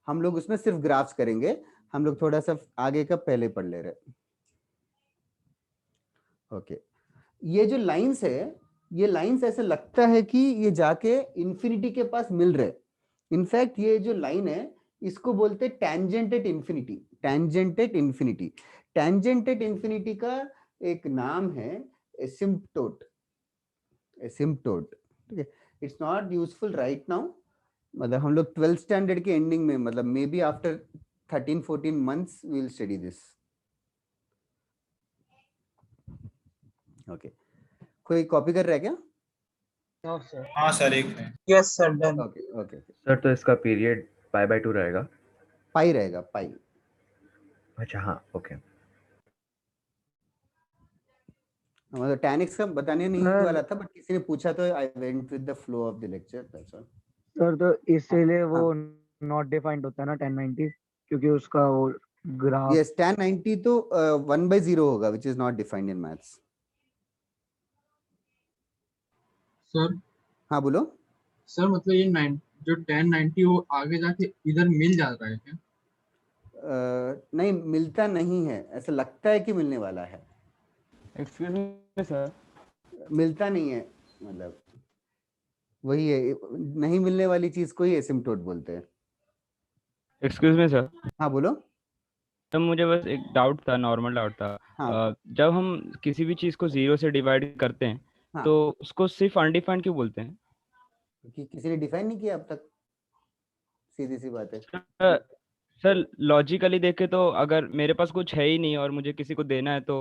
हम लोग उसमें सिर्फ ग्राफ्स करेंगे, हम लोग थोड़ा सा आगे का पहले पढ़ ले रहे। ओके, ये जो लाइंस है, ये लाइंस ऐसे लगता है कि ये जाके इंफिनिटी के पास मिल रहे। इनफैक्ट ये जो लाइन है इसको बोलते हैं tangent at infinity. Tangent at infinity, tangent at infinity का एक नाम है एसिम्पटोट। एसिम्पटोट, ठीक है। It's not useful right now, मतलब हम लोग 12th स्टैंडर्ड के एंडिंग में, मतलब may be after 13-14 months we will study this. Okay, कोई कॉपी कर रहा है क्या? No sir. हाँ सर, एक है। Yes sir, done. Okay okay, sir तो इसका पीरियड π/2 रहेगा? पाई रहेगा, पाई। अच्छा हाँ, ओके। मतलब tan x का बताने नहीं वाला था, बट किसी ने पूछा तो I went with the flow of the lecture, that's all. Sir तो इसीलिए वो नॉट डिफाइंड होता है ना tan 90, क्योंकि उसका वो ग्राफ। यस, tan 90 तो 1/0 होगा, which is not defined in maths. Sir हाँ बोलो। सर मतलब ये जो tan 90 वो आगे जाके इधर मिल जाता है क्या? नहीं, मिलता नहीं है, ऐसा लगता है कि मिलने वाला है। एक्सक्यूज मी सर, मिलता नहीं है, मतलब वही है, नहीं मिलने वाली चीज को ही एसिम्पटोट बोलते हैं। Excuse me sir. हाँ बोलो। तो मुझे बस एक डाउट था, नॉर्मल डाउट था। हाँ। जब हम किसी भी चीज को 0 से डिवाइड करते हैं, हाँ। तो उसको सिर्फ अनडिफाइंड क्यों बोलते हैं? क्योंकि किसी ने डिफाइन नहीं किया अब तक, सीधी सी बात है। सर लॉजिकली देखे तो अगर मेरे पास कुछ है ही नहीं और मुझे किसी को देना है, तो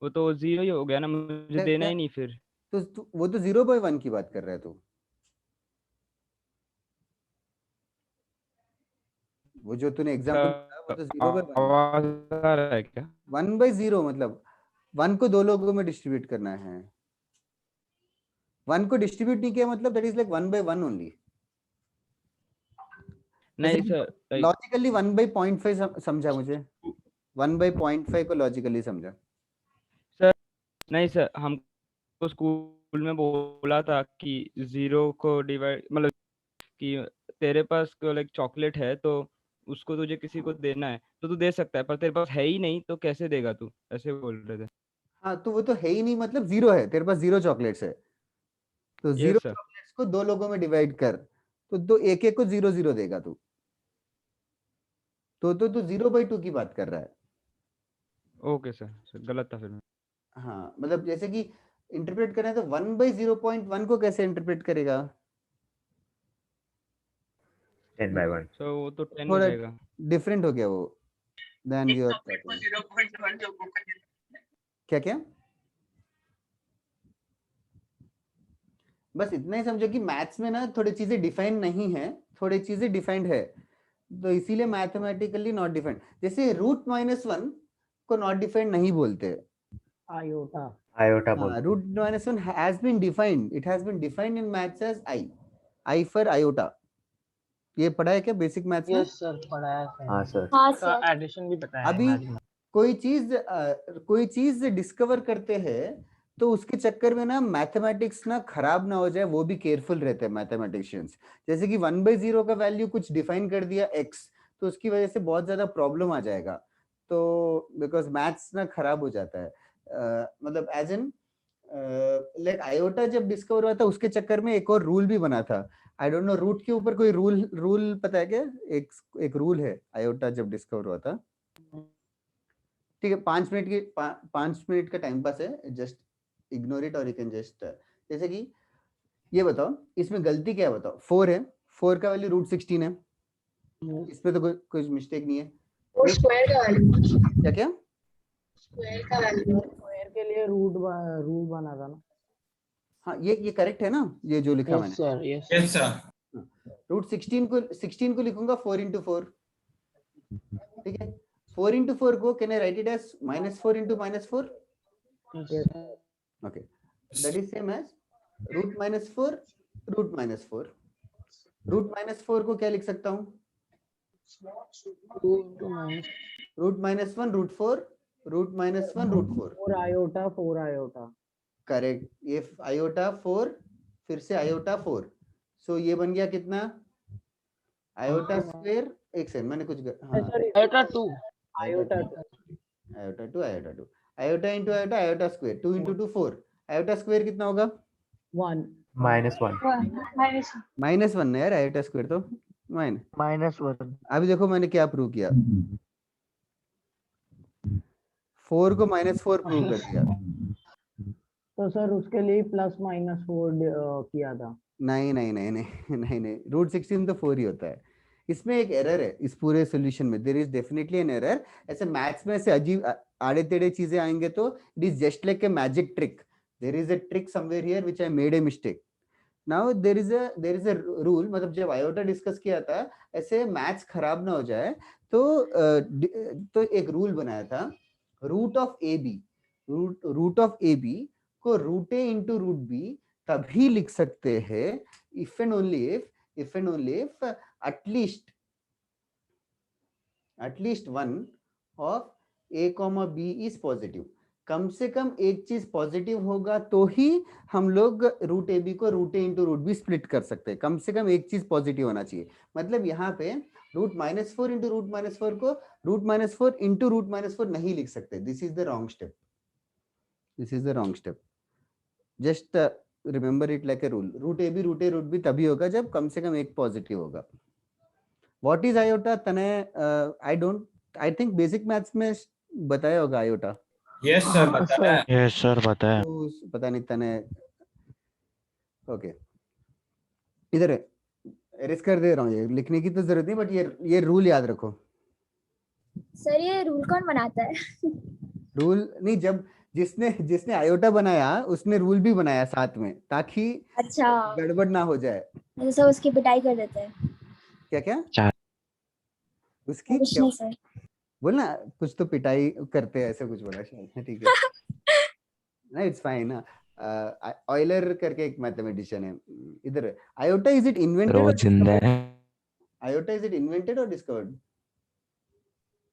वो तो 0 ही हो गया ना, मुझे देना ही नहीं फिर। तो वो तो 0/1 की बात कर रहा है तू। वो जो तूने एग्जांपल वो तो 0/1। आवाज आ रहा है क्या? 1/0 मतलब 1 को 2 लोगों में डिस्ट्रीब्यूट करना है। 1 को डिस्ट्रीब्यूट नहीं किया मतलब दैट इज लाइक 1/1 ओनली। नहीं सर, लॉजिकली 1/0.5 समझा मुझे, 1/0.5 को लॉजिकली समझा। सर नहीं सर, हमको स्कूल में बोला था कि 0 को डिवाइड, मतलब कि तेरे पास लाइक चॉकलेट है तो उसको तुझे किसी को देना है तो तू दे सकता है, पर तेरे पास है ही नहीं तो कैसे देगा तू, ऐसे बोल रहे थे। हाँ तो वो तो है ही नहीं, मतलब 0 है, तेरे पास 0 चॉकलेट्स है, तो 0 सर चॉकलेट्स को 2 लोगों में डिवाइड कर, तो दो एक एक को 0 0 देगा तू, तो तू 0/2 की बात कर रहा है। ओके सर, गलत था फिर मैं। हाँ मतलब जैसे कि इंटरप्रेट करें तो 1/0.1 को कैसे इंटरप्रेट करेगा? 10/1 तो वो तो 10 ही थोड़ा रहेगा। डिफरेंट हो गया वो देन योर सबमिट को 0.1 जो बुक है। क्या क्या? बस इतना ही समझो कि मैथ्स में ना थोड़ी चीजें डिफाइन नहीं है, थोड़ी चीजें डिफाइंड है, तो इसीलिए मैथमेटिकली नॉट डिफाइंड। जैसे √-1 को नॉट डिफाइंड नहीं बोलते, आयोटा आयोटा बोल। √-1 has been defined, it has been defined in maths as I for iota। ये पढ़ा है क्या बेसिक मैथ्स में? यस सर, पढ़ाया सर। हाँ सर। हाँ इसका सर। एडिशन भी पता है अभी imagine। कोई चीज डिस्कवर करते हैं तो उसके चक्कर में ना मैथमेटिक्स ना खराब ना हो जाए, वो भी केयरफुल रहते हैं मैथमेटिशियंस। जैसे कि 1/0 का वैल्यू कुछ डिफाइन कर दिया x, तो उसकी वजह से बहुत ज्यादा प्रॉब्लम आ जाएगा, तो बिकॉज मैथ्स ना खराब हो जाता है। मतलब एज इन लाइक आयोटा जब डिस्कवर हुआ था उसके चक्कर में एक और रूल भी बना था, आई डोंट नो रूट के ऊपर कोई रूल पता है क्या? एक रूल है आयोटा जब डिस्कवर हुआ था। ठीक है, 5 मिनट का टाइम पास है, जस्ट इग्नोर इट और यू कैन जस्ट, जैसे कि ये बताओ इसमें गलती क्या है बताओ? 4 है, 4 का वैल्यू √16 है, इसमें तो कुछ मिस्टेक नहीं है। वो स्क्वायर का वैल्यू, क्या क्या? स्क्वायर का वैल्यू, स्क्वायर के लिए रूट बना था ना। हाँ ये करेक्ट है ना, ये जो लिखा यस मैंने? Sir, yes yes sir. √16 को लिखूंगा 4 × 4, ठीक है। 4 × 4 को can I write it as -4 × -4? Okay, that is same as √-4 √-4। √-4 को क्या लिख सकता हूँ? √-1 √4 √-1 √4। 4 आयोटा करेक्ट, ये आयोटा 4 फिर से आयोटा 4, सो ये बन गया कितना? आयोटा स्क्वायर, एक सेकंड मैंने कुछ sorry iota 2 iota 2 iota into iota, iota square 2 × 2 4, iota square कितना होगा? 1 -1 -1 ना यार, आयोटा स्क्वायर तो -1। अभी देखो मैंने क्या प्रूव किया, 4 को -4 प्रूव कर दिया। तो सर उसके लिए +-4 किया था। नहीं √16 तो 4 ही होता है। इसमें एक एरर है इस पूरे सॉल्यूशन में, there is definitely an error. ऐसे मैथ्स में ऐसे अजीब आड़े टेढ़े चीजें आएंगे तो it is just like a magic trick, there is a trick somewhere here which I made a mistake. Now there is a rule, मतलब जब आयोटा डिस्कस किया था ऐसे मैथ्स खराब ना हो जाए तो एक रूल बनाया था, रूट ऑफ ए बी को √a × √b तभी लिख सकते हैं if and only if at least one of a, b is positive। कम से कम एक चीज पॉजिटिव होगा तो ही हम लोग √ab को √a × √b स्प्लिट कर सकते हैं, कम से कम एक चीज पॉजिटिव होना चाहिए। मतलब यहाँ पे √-4 × √-4 को √-4 × √-4 नहीं लिख सकते, this is the wrong step. Just remember it like a rule, √ab √a √b तभी होगा जब कम से कम एक पॉजिटिव होगा। व्हाट इज आयोटा तने? आई थिंक बेसिक मैथ्स में बताया होगा आयोटा। यस सर, बताया। यस सर बताया। तो पता नहीं तने, ओके इधर एरेज कर दे रहा हूँ, ये लिखने की तो जरूरत नहीं, बट ये रूल याद रखो। सर ये रूल कौन बनाता है? रूल नहीं, जब जिसने आयोटा बनाया उसने रूल भी बनाया साथ में, ताकि अच्छा गड़बड़ ना हो जाए। तो सब उसकी पिटाई कर देते हैं। क्या उसकी कुछ क्या नहीं सर। बोलना, कुछ तो पिटाई करते हैं ऐसे कुछ बोला शायद, ठीक है ना, इट्स फाइन। ऑयलर करके एक मैथमेटिशियन है, इधर आयोटा इज इट इन्वेंटेड जिंदा है। iota is it invented or discovered?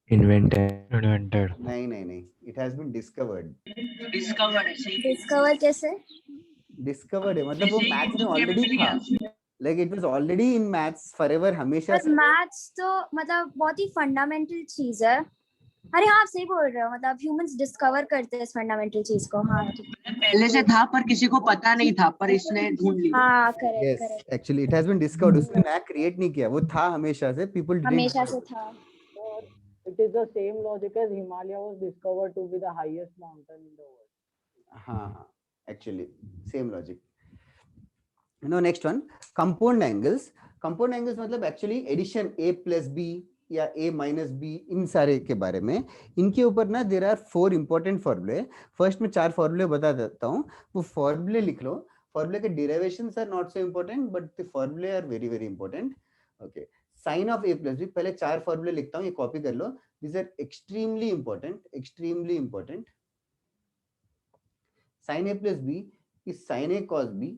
Invented. नहीं, it has been discovered. Discovered है सही डिस्कवर कैसे? Discovered है मतलब वो जैसे मैथ्स में book में ऑलरेडी मिल था, गया। like it was already in maths forever, हमेशा पर से। मैथ्स तो मतलब बहुत ही फंडामेंटल चीज है। अरे हाँ, आप सही बोल रहे हो, मतलब ह्यूमंस डिस्कवर करते हैं इस फंडामेंटल चीज को। हाँ पहले से था पर किसी को पता नहीं था, पर इसने ढूंढ लिया। हाँ, correct Yes, correct, actually it has been discovered. उसने नया क्रिएट नहीं किया, वो था हमेशा से, people didn't हमेशा know. से था। Sir, it is the same logic as Himalaya was discovered to be the highest mountain in the world. हाँ, actually same logic. Now next one, compound angles. Compound angles मतलब actually addition a plus b या a minus b, इन सारे के बारे में। इनके ऊपर ना there are 4 important formulae. First में 4 formulae बता देता हूँ, वो formulae लिख लो। Formulae के derivations are not so important, but the formulae are very very important. Okay, sin of a plus b, पहले 4 formulae लिखता हूँ, ये copy कर लो। These are extremely important, extremely important. Sin a plus b is sin a cos b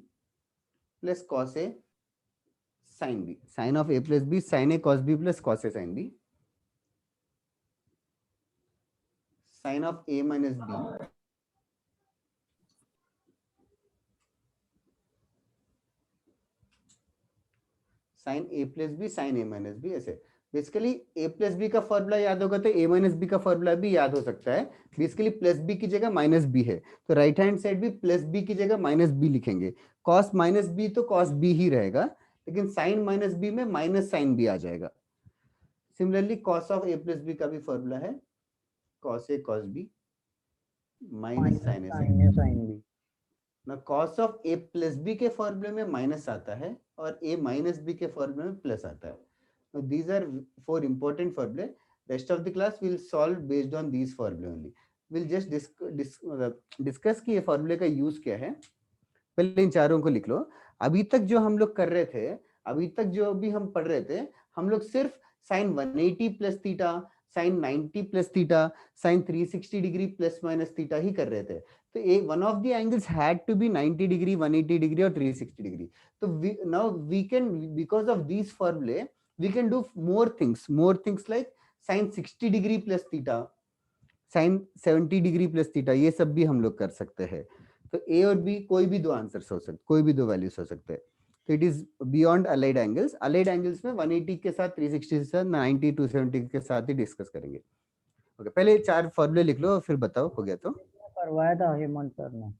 plus cos a sin b. Sin of a plus b sin a cos b plus cos a sin b. Sin of a minus b sin a plus b sin a minus b, ऐसे। Basically a plus B का formula याद होगा तो a minus B का formula भी याद हो सकता है। बेसिकली प्लस बी की जगह माइनस बी है, तो राइट हैंड साइड भी प्लस बी की जगह माइनस बी लिखेंगे। कॉस माइनस बी तो कॉस बी ही रहेगा, लेकिन साइन माइनस बी में माइनस साइन बी आ जाएगा। Similarly cos of A plus B का भी फॉर्मूला है cos A cos B minus sine A sine B. ना cos of A plus B के फॉर्मूले में माइनस आता है और ए माइनस बी के फॉर्मूले में प्लस आता है। Now, these are 4 important formulae. Rest of the class will solve based on these formulae only. We'll just discuss कि ये formula का use क्या है। पहले इन चारों को लिख लो। अभी तक जो हम लोग कर रहे थे, अभी तक जो भी हम पढ़ रहे थे, हम लोग सिर्फ sin 180 plus theta, sin 90 plus theta, sin 360 degree plus minus theta ही कर रहे थे। तो one of the angles had to be 90 degree, 180 degree और 360 डिग्री। तो now we can, because of these formulae, we can do more things like sin 60 degree plus theta, sin 70 degree plus theta, ये सब भी हम लोग कर सकते हैं। तो a और b कोई भी दो आंसर्स हो सकते, कोई भी दो वैल्यूज हो सकते हैं। तो it is beyond allied angles. Allied angles में 180 के साथ, 360 के साथ, 90 270 के साथ ही डिस्कस करेंगे। ओके, पहले 4 फॉर्मूले लिख लो फिर बताओ, हो गया तो? करवाया था हेमंत सर ने।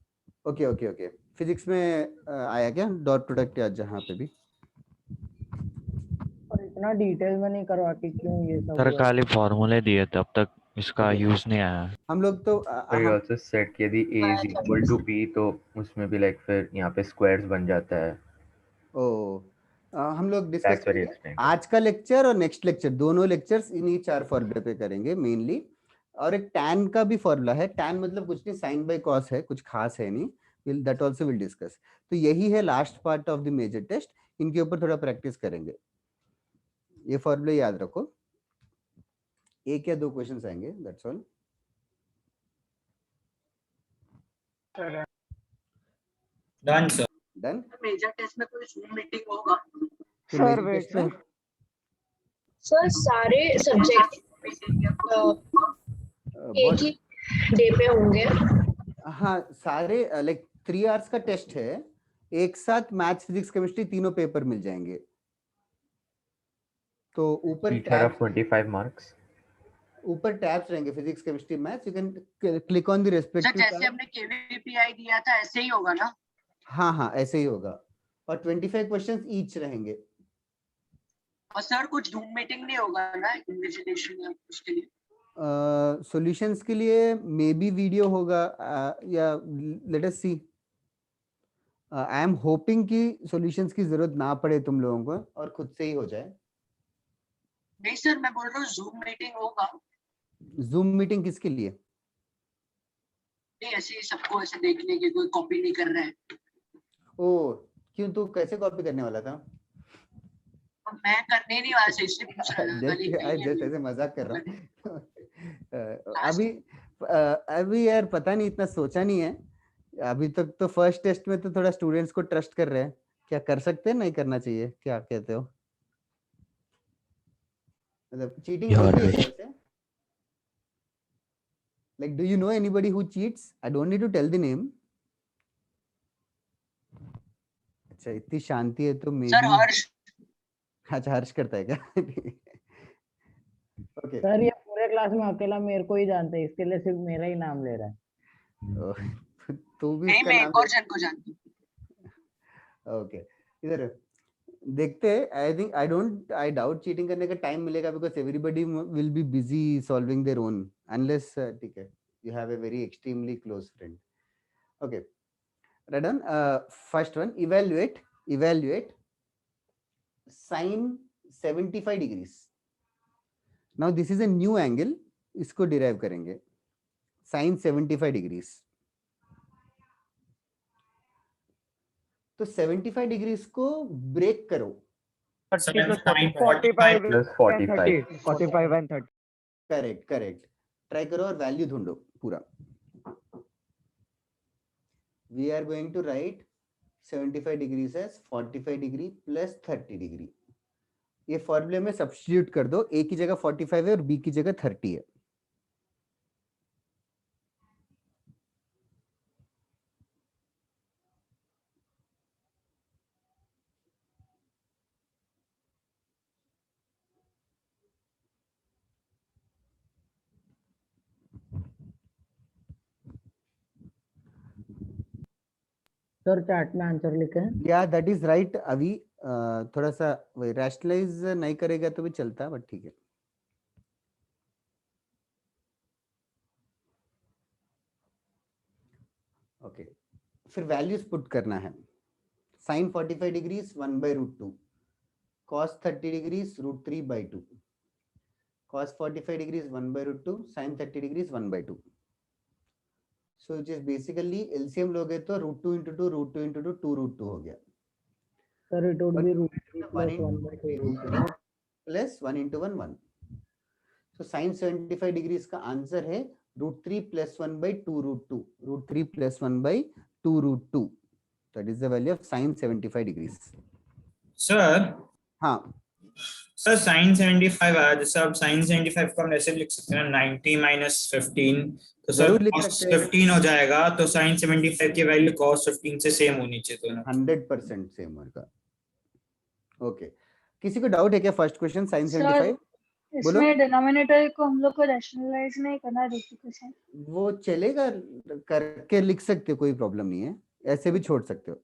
ओके ओके ओके, फिजिक्स में आया क्या डॉट प्रोडक्ट या जहाँ पे भी? और इतना डिटेल में नहीं करवा के क्यों ये सब? सर खाली फॉर्मूले दिए थे, अब तक इसका यूज नहीं आया। हम लोग तो We also said कि यदि a is equal to b तो उसमें भी लाइक फिर यहाँ पे स्क्वायर्स बन जाता है। हम लोग डिस्कस करेंगे आज का लेक्चर और नेक्स्ट लेक्चर, दोनों लेक्चर्स इन्हीं 4 फॉर्मूले पे करेंगे मेनली। और एक tan का भी फॉर्मूला है। tan मतलब कुछ नहीं, sin बाय cos है, कुछ खास है नहीं। That also will discuss. तो यही है last part of the major test. इनके ऊपर थोड़ा प्रैक्टिस करेंगे। ये फॉर्मूले याद रखो, एक या 2 क्वेश्चंस आएंगे, that's all. Done sir. Done. Major test में कोई जूम मीटिंग होगा? सर वेट सर, सर सारे सब्जेक्ट एक ही डे पे होंगे? हाँ, सारे लाइक 3 आवर्स का टेस्ट है, एक साथ मैथ्स फिजिक्स केमिस्ट्री तीनों पेपर मिल जाएंगे। तो ऊपर टैब 25 मार्क्स, ऊपर टैब्स रहेंगे, physics chemistry maths. You can click on the respective sir जैसे हमने केवीपीआई दिया था ऐसे ही होगा ना? हाँ हाँ, ऐसे ही होगा। और 25 क्वेश्चंस ईच रहेंगे। और सर कुछ जूम मीटिंग नहीं होगा ना इन्विजिलेशन या उसके लिए? सॉल्यूशंस के लिए मे बी वीडियो होगा या let us see. I am hoping कि सॉल्यूशंस की जरूरत ना पड़े तुम लोगों को और खुद से ही हो जाए। नहीं सर, मैं बोल रहा हूँ जूम मीटिंग होगा। जूम मीटिंग किसके लिए? नहीं ऐसे ही सबको ऐसे देखने की, कोई कॉपी नहीं कर रहा है। ओ क्यों, तू कैसे कॉपी करने वाला था? मैं करने नहीं वाला से, इसलिए पूछ रहा था। जैसे ऐसे मजाक कर रहा हूँ। अभी यार पता नहीं, इतना सोचा नहीं है अभी तक। तो फर्स्ट टेस्ट में तो थोड़ा स्टूडेंट्स को ट्रस्ट कर रहे हैं। क्या कर सकते हैं, नहीं करना चाहिए, क्या कहते हो? मतलब चीटिंग होती है कैसे? Like, do you know anybody who cheats? I don't need to tell the name. अच्छा, इतनी शांति है तो मे सर बी हर्ष। अच्छा, हर्ष करता है क्या? ओके सर ये पूरे क्लास में अकेला मेरे को ही जानते हैं, इसके लिए सिर्फ मेरा ही नाम ले रहा है। तो भी नहीं इसका मैं नाम एक और जन को जानती हूँ। ओके इधर देखते हैं। आई डाउट चीटिंग करने का टाइम मिलेगा, because everybody will be busy solving their own, unless ठीक है you have a very extremely close friend. Okay, right on. First one, evaluate sine 75 degrees. Now this is a new angle, इसको derive करेंगे sine 75 degrees. तो 75 degrees को break करो। 45 plus 45 and 30. Correct try करो और value ढूंढो पूरा। We are going to write 75 degrees as 45 degree plus 30 degree. ये फॉर्मूले में सब्स्टिट्यूट कर दो, ए की जगह 45 है और बी की जगह 30 है। सर चैट में आंसर लिखे हैं। या दैट इज राइट। अभी थोड़ा सा रैशनलाइज नहीं करेगा तो भी चलता, बट ठीक है। ओके फिर वैल्यूज पुट करना है। Sine 45 degrees 1/√2, cos 30 degrees √3/2, cos 45 degrees 1/√2, sine 30 degrees 1/2। So it is basically LCM लोगे तो √2 × 2 √2 × 2 2√2 हो गया। Sir it would be √3 1 + 1/2 plus 1 × 1 1। So sine 75 degrees का आंसर है √3 + 1/2√2, √3 + 1/2√2। That is the value of sine 75 degrees. Sir हाँ sir sign 75 आया, जैसे आप साइन 75 को हम ऐसे लिख सकते हैं 90 - 15, तो सर जरूर लिख cos सकते हैं। 15 हो जाएगा, तो साइन 75 की वैल्यू cos 15 से सेम होनी चाहिए दोनों। 100% सेम होगा। ओके किसी को डाउट है क्या फर्स्ट क्वेश्चन साइन सर 75? बोलो। इसमें डिनोमिनेटर को हम लोग को रैशनलाइज नहीं करना रेसिप्रोकल। वो चलेगा, करके लिख सकते हो, कोई प्रॉब्लम नहीं है, ऐसे भी छोड़ सकते हो।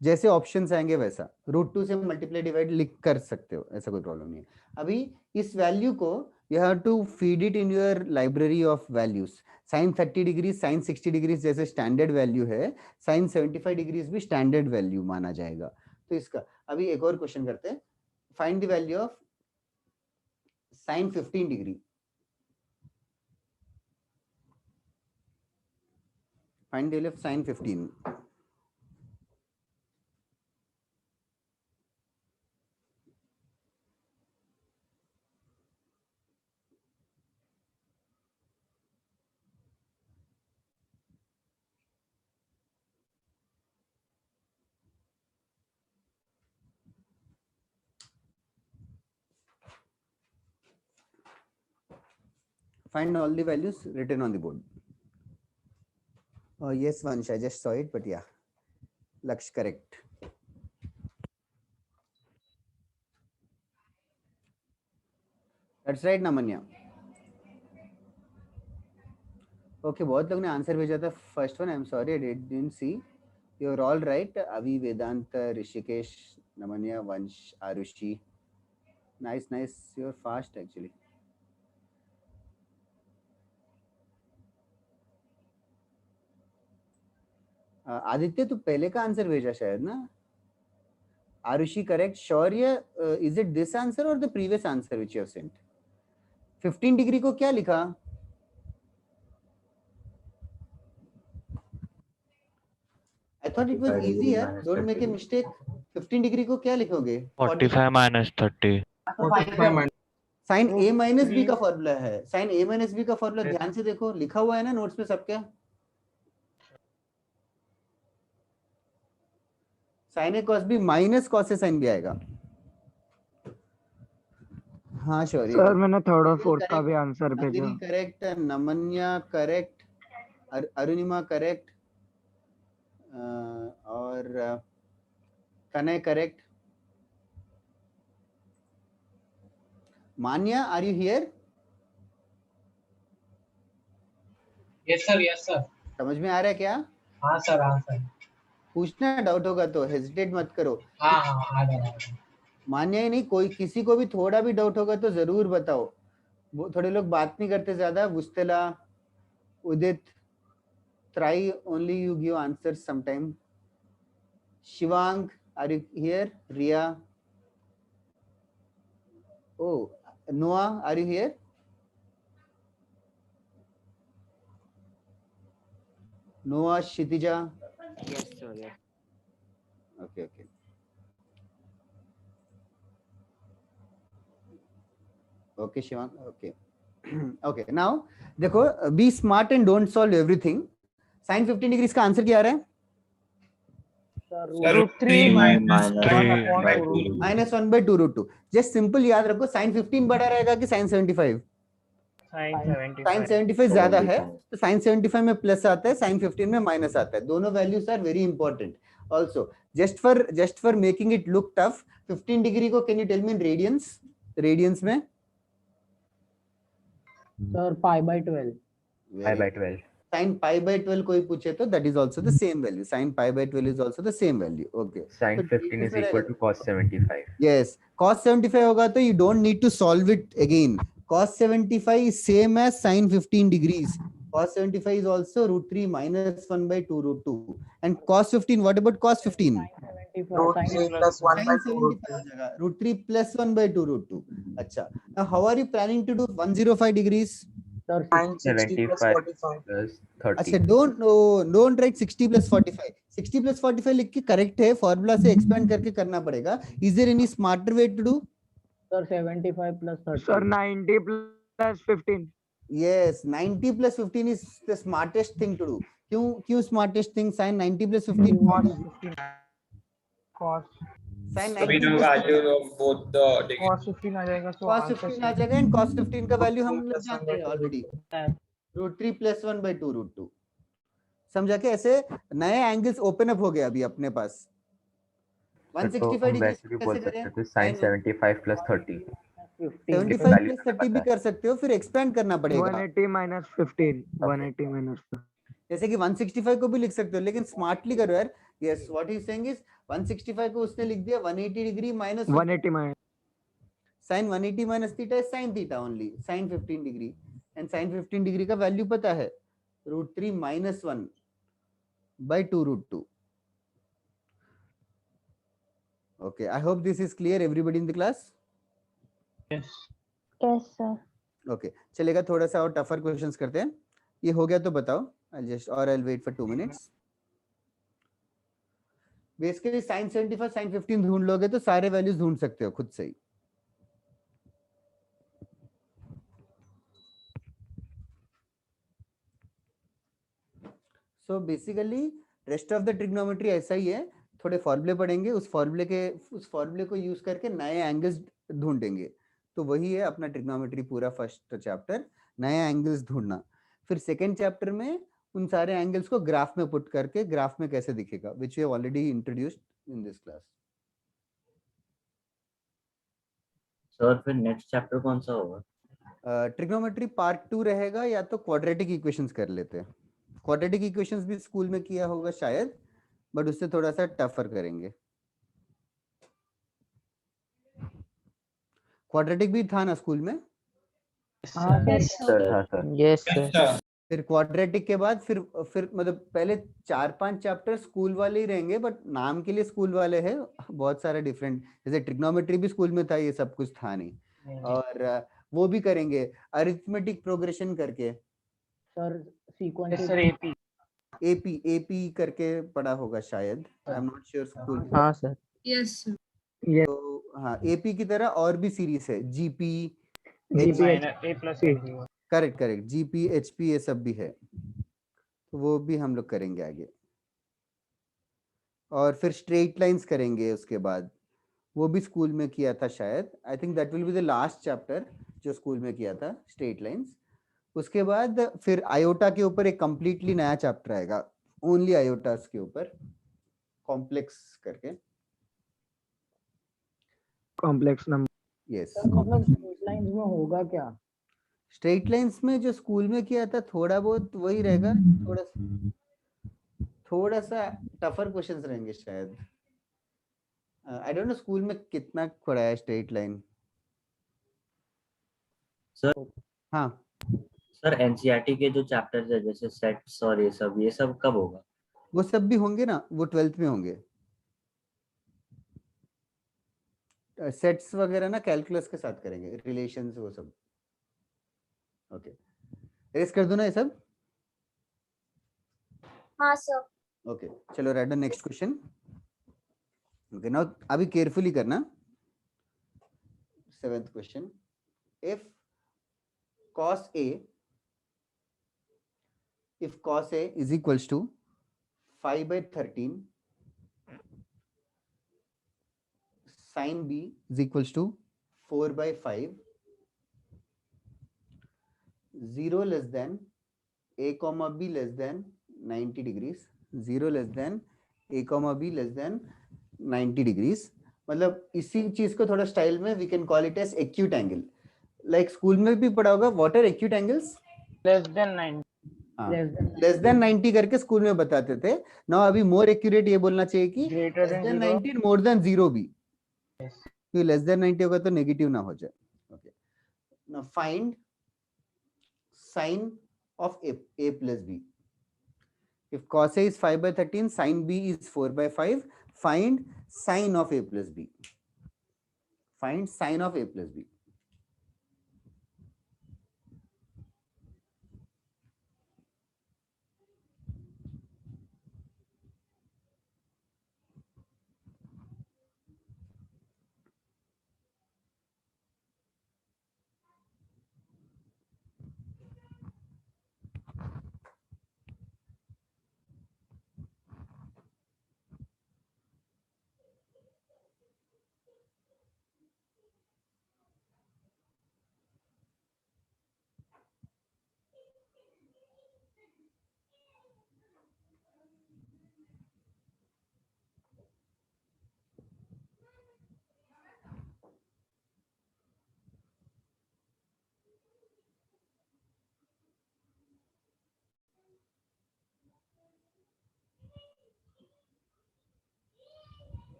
जैसे ऑप्शंस आएंगे वैसा √2 से मल्टीप्लाई डिवाइड लिख कर सकते हो, ऐसा कोई प्रॉब्लम नहीं है। अभी इस वैल्यू को you have to feed it in your library of values. Sine 30 degrees sine 60 degrees जैसे स्टैंडर्ड वैल्यू है, साइन 75 डिग्रीज भी स्टैंडर्ड वैल्यू माना जाएगा। तो इसका अभी एक और क्वेश्चन करते हैं। Find the value of sine 15 degree. Find the value of sine 15। Find all the values written on the board. Oh yes, Vansh, I just saw it, but yeah, Laksh correct. That's right, Namanya. Okay, बहुत लोग ने answer भेजा था first one. I am sorry I didn't see. You are all right. अभी, Vedant, Rishikesh, Namanya, Vansh, Aarushi. Nice nice, you are fast actually. Aditya तू पहले का answer भेजा शायद ना। Aarushi correct. Shaurya, is it this answer और the previous answer which you have sent? 15 degree को क्या लिखा? I thought it was easy यार, don't make a mistake. 15 degree को क्या लिखोगे? 45 - 30। साइन a - b का फॉर्मूला है। साइन a - b का फॉर्मूला ध्यान से देखो, लिखा हुआ है ना नोट्स में सबके। Sine a cos b minus cos a sin b आएगा। हाँ शौर्य सर मैंने थर्ड और फोर्थ का भी आंसर भेजा। Nandini correct, Namanya correct, Arunima correct, और Tanay correct. Manya, are you here? Yes sir. समझ में आ रहा है क्या? हाँ सर। पूछना डाउट होगा तो हेजिटेट मत करो। हाँ आ रहा है। मान्या ही नहीं, कोई किसी को भी थोड़ा भी डाउट होगा तो जरूर बताओ। वो थोड़े लोग बात नहीं करते ज्यादा। बुस्तेला, उदित, try only you give answers sometime. Shivang, are you here? Ria. Oh, Noah, are you here? Noah, Shitija. Yes, sir. Yes. Okay. Okay, Shivang. Okay. Okay. Now, देखो, be smart and don't solve everything. Sin 15 degrees का answer क्या आ रहा है? √3 minus 1/2 minus 1/2 √2. Just simple याद रखो, sin 15 बड़ा रहेगा कि sin 75? sin 75 ज्यादा है तो sin 75 में प्लस आता है, sin 15 में माइनस आता है. दोनों values are very important. Also, just for making it look tough, 15 degree को can you tell me in radians में? Sir, pi/12. pi/12. Sin pi/12 कोई पूछे तो that is also the same value. Sin pi/12 is also the same value. Okay. Sin 15 is equal to cos 75. Yes, cos 75 होगा तो you don't need to solve it again. Cos 75 is same as sin 15 degrees. Cos 75 is also √3 minus 1/2 √2. And cos 15, what about cos 15? √3 plus 1/2 √3 plus 1/2 √2. अच्छा. Now how are you planning to do 105 degrees? Sir, 75 plus 30. अच्छा, don't write 60 plus 45. 60 plus 45 लिख के correct है, formula से expand करके करना पड़ेगा. Is there any smarter way to do? Sir, 75 plus 30. Sir, 90 plus 15. Yes, 90 plus 15 is the smartest thing to do. क्यों smartest thing? Sin 90 plus 15. cos Sin So we 90 know plus values of both the degree. cos 15 आ जाएगा तो cos 15 आ जाएगा and cos 15 का value हम लोग जानते हैं already. √3 plus 1/2 √2. समझा के ऐसे नए एंगल्स ओपन अप हो गए अभी अपने पास. 165 डिग्री वैसे भी बोल सकते थे sin 75 plus 30. 75 plus 30 भी कर सकते हो, फिर एक्सपेंड करना पड़ेगा. 180 minus 15. 180 minus 15. जैसे कि 165 को भी लिख सकते हो, लेकिन स्मार्टली करो यार. Yes, what he saying is 165 को उसने लिख दिया 180 degree minus 180 minus. sin 180 minus theta is sin theta only, sin 15 degree. And sin 15 degree का वैल्यू पता है, √3 minus 1/2 √2. Okay, I hope this is clear everybody in the class. yes sir. Okay, चलेगा. थोड़ा सा और टफर क्वेश्चंस करते हैं. ये हो गया तो बताओ. I'll wait for 2 minutes. Basically sin 75 sin 15 ढूंढ लोगे तो सारे वैल्यूज ढूंढ सकते हो खुद से ही. So basically rest of the trigonometry ऐसा ही है. थोड़े फॉर्मूले पढ़ेंगे, उस फॉर्मूले को यूज करके नए एंगल्स ढूंढेंगे. तो वही है अपना ट्रिग्नोमेट्री पूरा फर्स्ट चैप्टर, नए एंगल्स ढूंढना. फिर सेकेंड चैप्टर में उन सारे एंगल्स को ग्राफ में पुट करके ग्राफ में कैसे दिखेगा, which we have already introduced in this class. Sir फिर नेक्स्ट चैप्टर कौन सा होगा? ट्रिग्नोमेट्री पार्ट 2 रहेगा, या तो क्वाड्रेटिक इक्वेशंस कर लेते हैं. क्वाड्रेटिक इक्वेशंस भी स्कूल में किया होगा शायद, बट उससे थोड़ा सा टफर करेंगे. क्वाड्रेटिक भी था ना स्कूल में? yes sir. फिर क्वाड्रेटिक के बाद फिर मतलब पहले 4-5 चैप्टर स्कूल वाले ही रहेंगे, बट नाम के लिए स्कूल वाले हैं. बहुत सारे डिफरेंट, जैसे ट्रिग्नोमेट्री भी स्कूल में था, ये सब कुछ था नहीं. और वो भी करेंगे अरिथमेटिक प्रोग्रेशन करके. Sir sequence. सर एपी करके पढ़ा होगा शायद, आई एम नॉट श्योर स्कूल. हाँ सर. Yes sir. तो हाँ, एपी की तरह और भी सीरीज है, GP, A+A. Correct, GP, HP, ये सब भी है. तो वो भी हम लोग करेंगे आगे. और फिर स्ट्रेट लाइंस करेंगे उसके बाद, वो भी स्कूल में किया था शायद, I think that will be the last chapter जो स्कूल में किया था, स्ट्रेट लाइंस। उसके बाद फिर आयोटा के ऊपर एक कंप्लीटली नया चैप्टर आएगा, ओनली आयोटास के ऊपर, कॉम्प्लेक्स करके। Complex number. यस, मतलब स्ट्रेट लाइंस में होगा क्या? स्ट्रेट लाइंस में जो स्कूल में किया था थोड़ा बहुत वही रहेगा, थोड़ा सा टफर क्वेश्चंस रहेंगे शायद। आई डोंट नो स्कूल में कितना पढ़ाया स्ट्रेट लाइन। सर हाँ सर, एनसीईआरटी के जो चैप्टर्स है जैसे सेट्स और ये सब कब होगा? वो सब भी होंगे ना, वो 12th में होंगे। सेट्स वगैरह ना कैलकुलस के साथ करेंगे, रिलेशंस वो सब। ओके, रेस कर दो ना ये सब। हाँ सर। ओके चलो, right the next question. Okay now अभी केयरफुली करना। 7th question, if cos A is equals to 5/13, sin B is equals to 4/5, 0 less than A comma B less than 90 degrees, 0 less than A comma B less than 90 degrees। मतलब इसी चीज को थोड़ा style में we can call it as acute angle. Like school में भी पढ़ा होगा, what are acute angles? Less than 90। Less than 90 करके स्कूल में बताते थे। नाउ अभी मोर एक्यूरेट ये बोलना चाहिए कि लेस देन 90 मोर देन 0 भी, क्योंकि लेस देन 90 होगा तो नेगेटिव ना हो जाए। Okay, now find sign of a plus b। if cos A is 5/13, sin B is 4/5, find sin of A plus B। find sin of A plus B।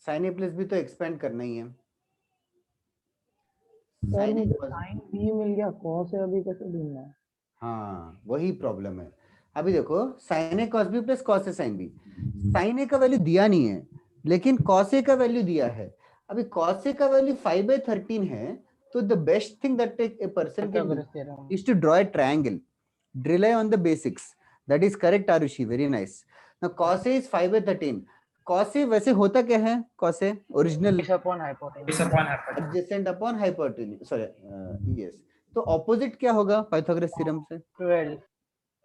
sin A plus B तो expand करना ही है। Sir मुझे sin B मिल गया, cos A अभी कैसे ढूंढना है? हाँ वही प्रॉब्लम है। अभी देखो sin A cos B plus cos A sin B, sin A का वैल्यू दिया नहीं है लेकिन cos A का वैल्यू दिया है। अभी cos A का वैल्यू 5/13 है, तो the best thing that a person can do is to draw a triangle, rely on the basics। that is correct Arushi, very nice। now cos A is 5/13, cos A वैसे होता क्या है? cos A original adjacent upon hypotenuse, sorry yes। तो opposite क्या होगा Pythagoras theorem से? 12।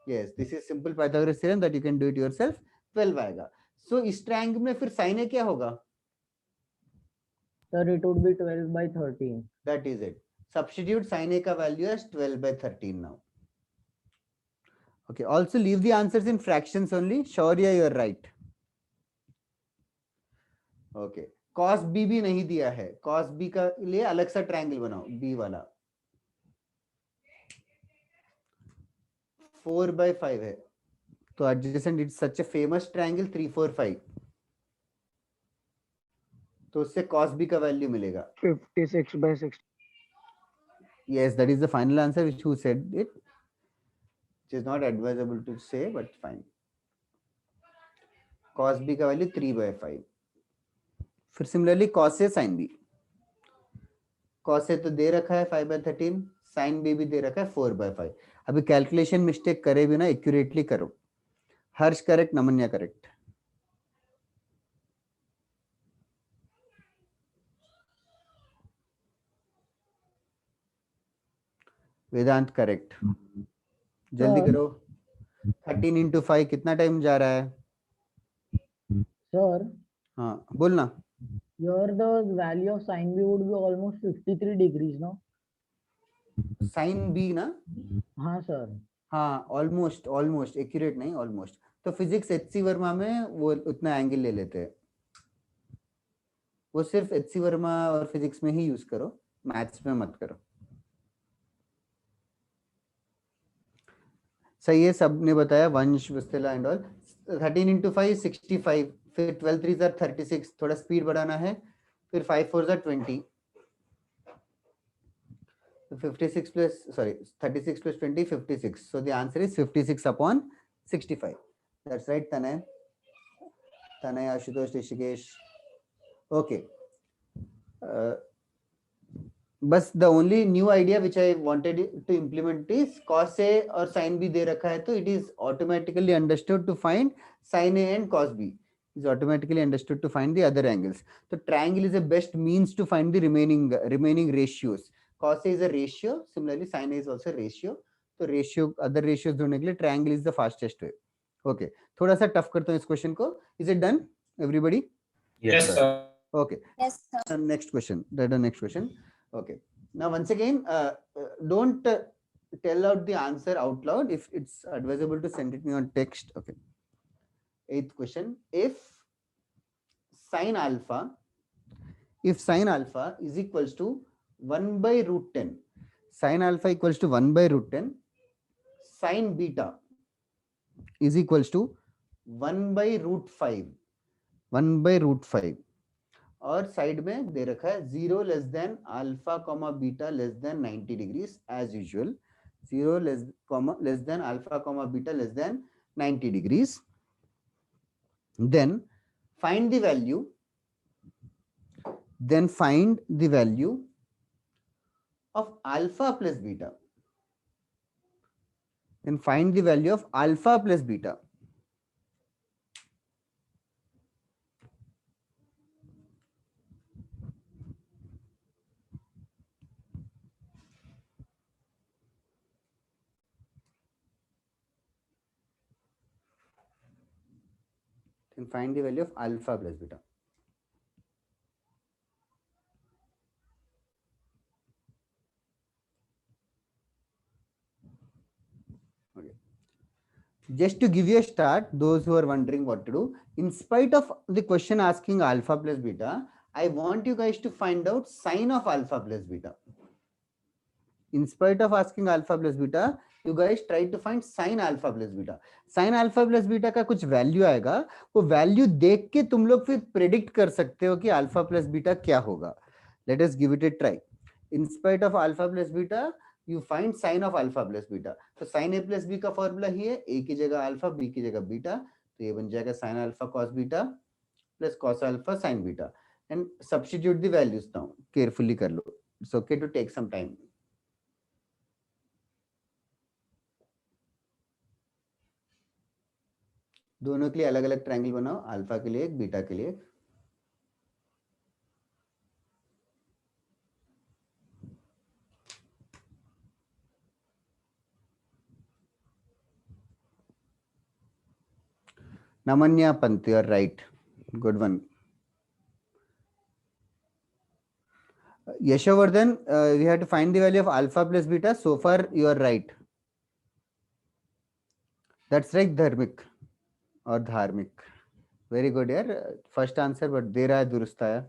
yes, this is simple Pythagoras theorem that you can do it yourself। 12 आएगा। so इस ट्रायंगल में फिर sin A क्या होगा? Sir, it would be 12/13। that is it। substitute sin A का value as 12/13 now। okay, also leave the answers in fractions only। Shaurya, you are right। okay, cos B भी नहीं दिया है, cos B का लिए अलग सा ट्रायंगल बनाओ, B वाला 4/5 है, तो adjacent it's such a famous triangle 3 4 5, तो उससे cos B का वैल्यू मिलेगा 56/60। yes, that is the final answer which who said it, which is not advisable to say but fine। cos B का value 3/5। फिर similarly cos A sin B, cos A तो दे रखा है 5/13, sin B भी दे रखा है 4/5। अभी कैलकुलेशन मिस्टेक करे भी ना, एक्यूरेटली करो। हर्ष correct, Namanya correct. Vedant correct. जल्दी करो। 13 into 5 कितना टाइम जा रहा है? सर हाँ बोलना। Here the value of sin B would be almost 53 degrees, no? Sine B ना? हाँ सर. हाँ, ऑलमोस्ट एक्यूरेट नहीं, ऑलमोस्ट. तो फिजिक्स एचसी वर्मा में वो उतना एंगल ले लेते हैं. वो सिर्फ एचसी वर्मा और फिजिक्स में ही यूज करो, मैथ्स में मत करो. सही है, सबने बताया. वंश, वस्तेला एंड ऑल. 13 into 5 65, फिर 12 3s are 36. थोड़ा स्पीड बढ़ाना है. फिर 5 4s are 20. 56 plus, sorry, 36 plus 20, 56. So the answer is 56 upon 65. That's right, Tanay, Ashutosh, Rishikesh. Okay. बस the only new idea which I wanted to implement is cos A और sin B दे रखा है, तो it is automatically understood to find sin A and cos B is automatically understood to find the other angles. So triangle is the best means to find the remaining ratios. Cos A is a ratio, similarly sin A is also a ratio. तो ratio, other ratios ढूंढने के लिए triangle is the fastest way. Okay, थोड़ा सा tough करता हूँ इस question को. Is it done, everybody? Yes, sir. Okay. Yes, sir. Next question. That the next question. Okay. Now once again, don't tell out the answer out loud. If it's advisable to send it me on text. Okay. 8th question. If sine alpha is equals to 1 by root 10, sine alpha equals to 1 by root 10, sine beta is equals to 1 by root 5, 1 by root 5, और side में दे रखा है 0 less than alpha comma beta less than 90 degrees as usual. 0 less than alpha comma beta less than 90 degrees. then find the value of alpha plus beta. Then find the value of alpha plus beta. Then find the value of alpha plus beta. Okay. Just to give you a start, those who are wondering what to do, in spite of the question asking alpha plus beta, I want you guys to find out sine of alpha plus beta. In spite of asking alpha plus beta, you guys try to find sin alpha plus beta. Sin alpha plus beta का कुछ value आएगा, वो value देख के तुम लोग फिर predict कर सकते हो कि अल्फा प्लस बीटा क्या होगा. Let us give it a try. In spite of alpha plus beta, you find sin of alpha plus beta. तो sin a plus b का फॉर्मूला ही है, a की जगह अल्फा, b की जगह बीटा, तो ये बन जाएगा sin alpha cos beta plus cos alpha sin beta. And substitute the values now. Carefully कर लो. It's okay to take some time. दोनों के लिए अलग अलग ट्रायंगल बनाओ, अल्फा के लिए एक, बीटा के लिए एक. Namanya Pant, you are right. Good one. Yashovardhan, we have to find the value of alpha plus beta. So far, you are right. That's right, Dharmik. और धार्मिक. वेरी गुड यार, फर्स्ट आंसर बट दे रहा है दुरुस्त आया.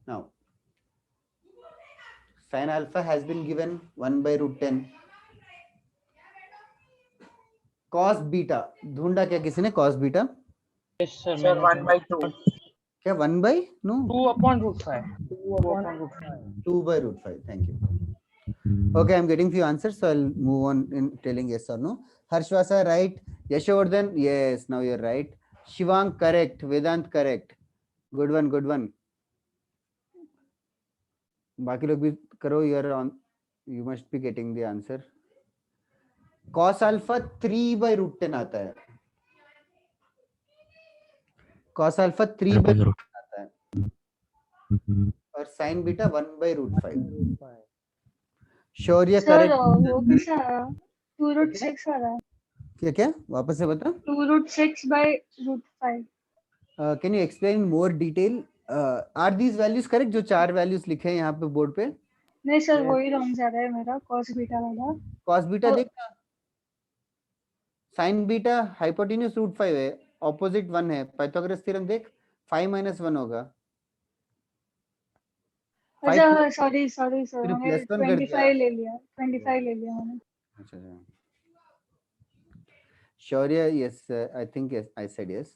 Now sin alpha has been given 1 by root 10. cos beta ढूंढा क्या किसी ने? cos beta Yes, sir. 1 by 2. क्या 1 by? No. 2 upon root 5. 2 by root 5. Thank you. Okay, I'm getting few answers, so I'll move on in telling yes or no. Harshvasa, right. Yashovardhan, yes, now you're right. Shivang, correct. Vedant, correct. Good one, good one. बाकी लोग भी करो. You must be getting the answer. Cos alpha 3 by root 10 आता है. Cos alpha 3 by root 10 आता है. और sin beta 1 by root 5. Shaurya sir correct. वो भी 2 root 6 आ रहा है. क्या क्या वापस से बता. 2√6 by √5. Can you explain more detail? Are these values correct? जो 4 values लिखे हैं यहाँ पे बोर्ड पे. नहीं सर वही रॉन्ग जा रहा है मेरा cos बीटा वाला. cos बीटा तो- देखना. sin बीटा हाइपोटेन्यूज √5 है, ऑपोजिट 1 है. पाइथागोरस थ्योरम देख, 5 - 1 होगा. अच्छा सॉरी सर फिर मैंने +1 कर दिया. 25 ले लिया. 25 ले लिया मैंने. अच्छा अच्छा. Shaurya, yes, I think yes, I said yes.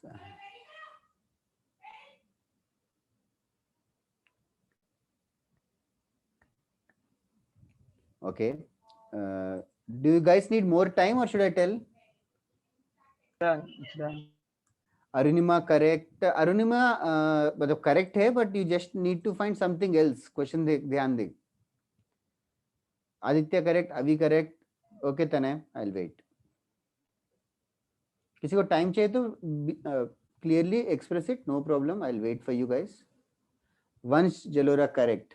Okay. Do you guys need more time or should I tell? Done. It's done. Arunima correct. Arunima मतलब correct है, but you just need to find something else. Question ध्यान दे. Aditya correct, अभी correct. Okay तनय, I'll wait. किसी को time चाहिए तो clearly express it. No problem. I'll wait for you guys. Vansh Jalora correct.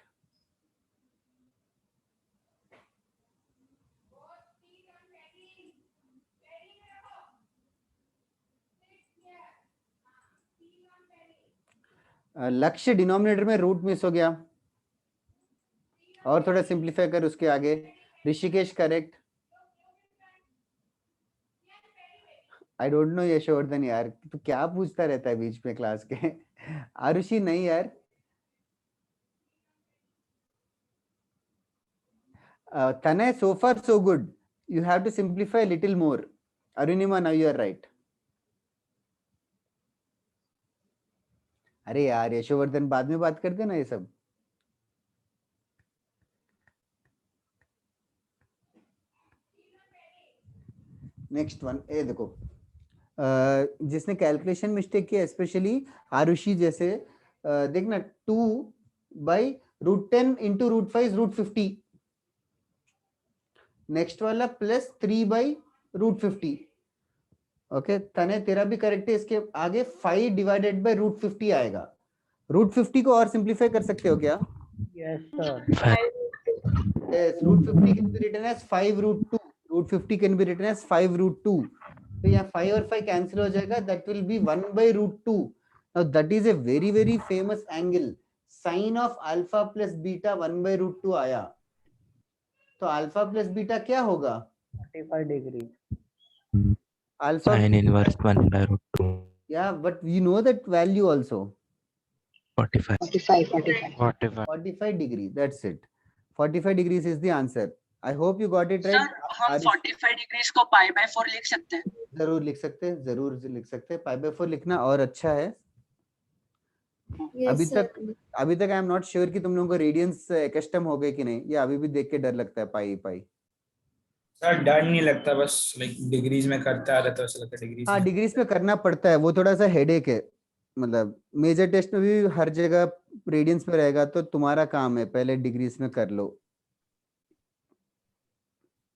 Lakshya denominator में root miss हो गया, और थोड़ा सिंप्लीफाई कर उसके आगे. Rishikesh correct. I don't know Yashvardhan यार, तू क्या पूछता रहता है बीच में क्लास के. आरुषि नहीं यार. तनय so far so good. You have to simplify a little more. Arunima, now you are right. अरे यार यशोवर्धन बाद में बात करते ना ये सब. नेक्स्ट वन ए देखो, जिसने कैलकुलेशन मिस्टेक किया स्पेशली आरुषि जैसे, देखना 2/√10 into √5 is √50. नेक्स्ट वाला +3/√50. ओके तने तेरा भी करेक्ट है. इसके आगे 5 divided by √50 आएगा. √50 को और सिंप्लीफाई कर सकते हो क्या? Yes sir. Yes, √50 can be written as 5√2. √50 can be written as 5√2. तो यहाँ 5 और 5 कैंसिल हो जाएगा. That will be 1/√2. Now that is a very very famous angle. Sin of alpha plus beta 1/√2 आया. तो अल्फा प्लस बीटा क्या होगा? 45 degree. Alpha Sin inverse 1/√2. Yeah, but you know that value also. 45. 45 degree. That's it. 45 degrees is the answer. I hope you got it right. Sir हम 45 degrees को π/4 लिख सकते हैं. जरूर लिख सकते हैं, जरूर लिख सकते हैं. π/4 लिखना और अच्छा है. Yes, sir. अभी तक आई एम नॉट श्योर कि तुम लोगों को रेडियंस कस्टम हो गए कि नहीं. ये अभी भी देख के डर लगता है पाई. सर डर नहीं लगता, बस लाइक डिग्रीज में करता रहता है, ऐसा लगता है डिग्रीज. हाँ डिग्रीज में करना पड़ता है, वो थोड़ा सा हेडेक है. मतलब मेजर टेस्ट में भी हर जगह रेडियंस में रहेगा, तो तुम्हारा काम है पहले डिग्रीज में कर लो.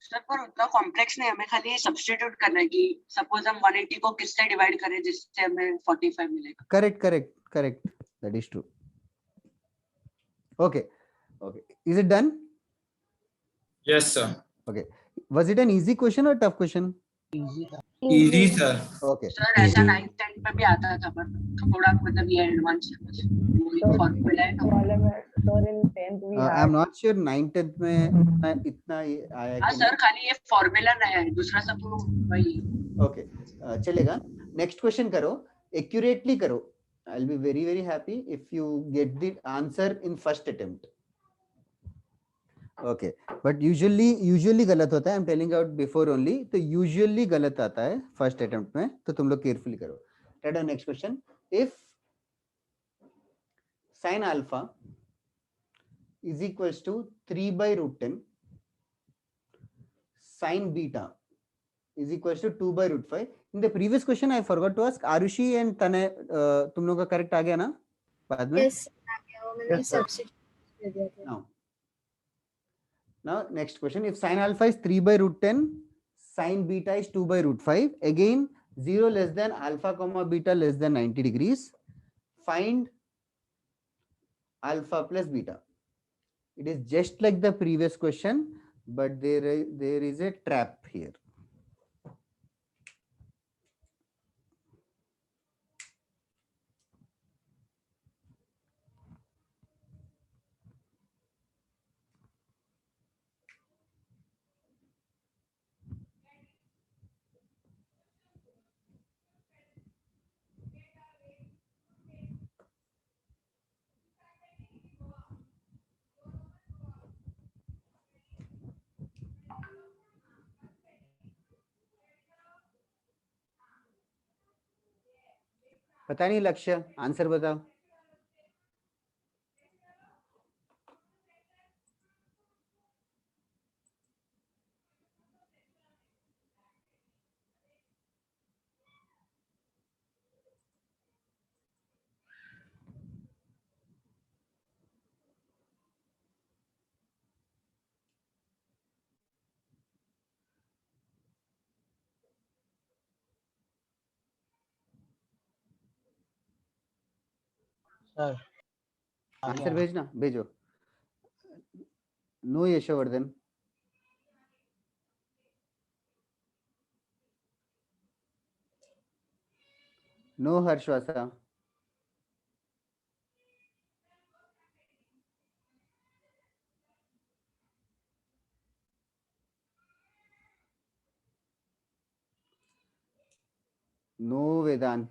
सर पर उतना कॉम्प्लेक्स नहीं, हमें खाली सब्स्टिट्यूट करना है कि सपोज हम 180 को किससे डिवाइड करें जिससे हमें 45 मिलेगा. Correct. That is true. Okay. Is it done? Yes sir. Okay. Was it an easy question or tough question? Easy sir. Okay. Sir ऐसा 9th 10th में भी आता था, पर थोड़ा मतलब ये एडवांस है बस. वही फॉर्मूला है ना. वाले में sir in 10th we I am not sure 9th 10th में इतना ये आया हाँ कि सर खाली ये फॉर्मूला नया है, दूसरा सब तो वही. Okay. चलेगा. नेक्स्ट क्वेश्चन करो, एक्यूरेटली करो. I'll be very very happy if you get the answer in first attempt. Okay, but usually गलत होता है. I'm telling out before only. तो usually गलत आता है first attempt में, तो तुम लोग carefully करो. Right, next question. If sin alpha is equals to 3/√10, sin beta is equals to 2/√5. In the previous question, I forgot to ask Arushi and Tanay, तुम लोग का correct आ गया ना बाद में? Yes, आ गया वो मैंने substitute कर दिया था. Now next question. If sin alpha is 3/√10, sin beta is 2/√5. Again, 0 less than alpha comma beta less than 90 degrees. Find alpha plus beta. It is just like the previous question, but there is a trap here. पता नहीं लक्ष्य, answer बताओ। Sir answer भेजना, भेजो। No Yashovardhan, no हर्षवासा, no वेदांत।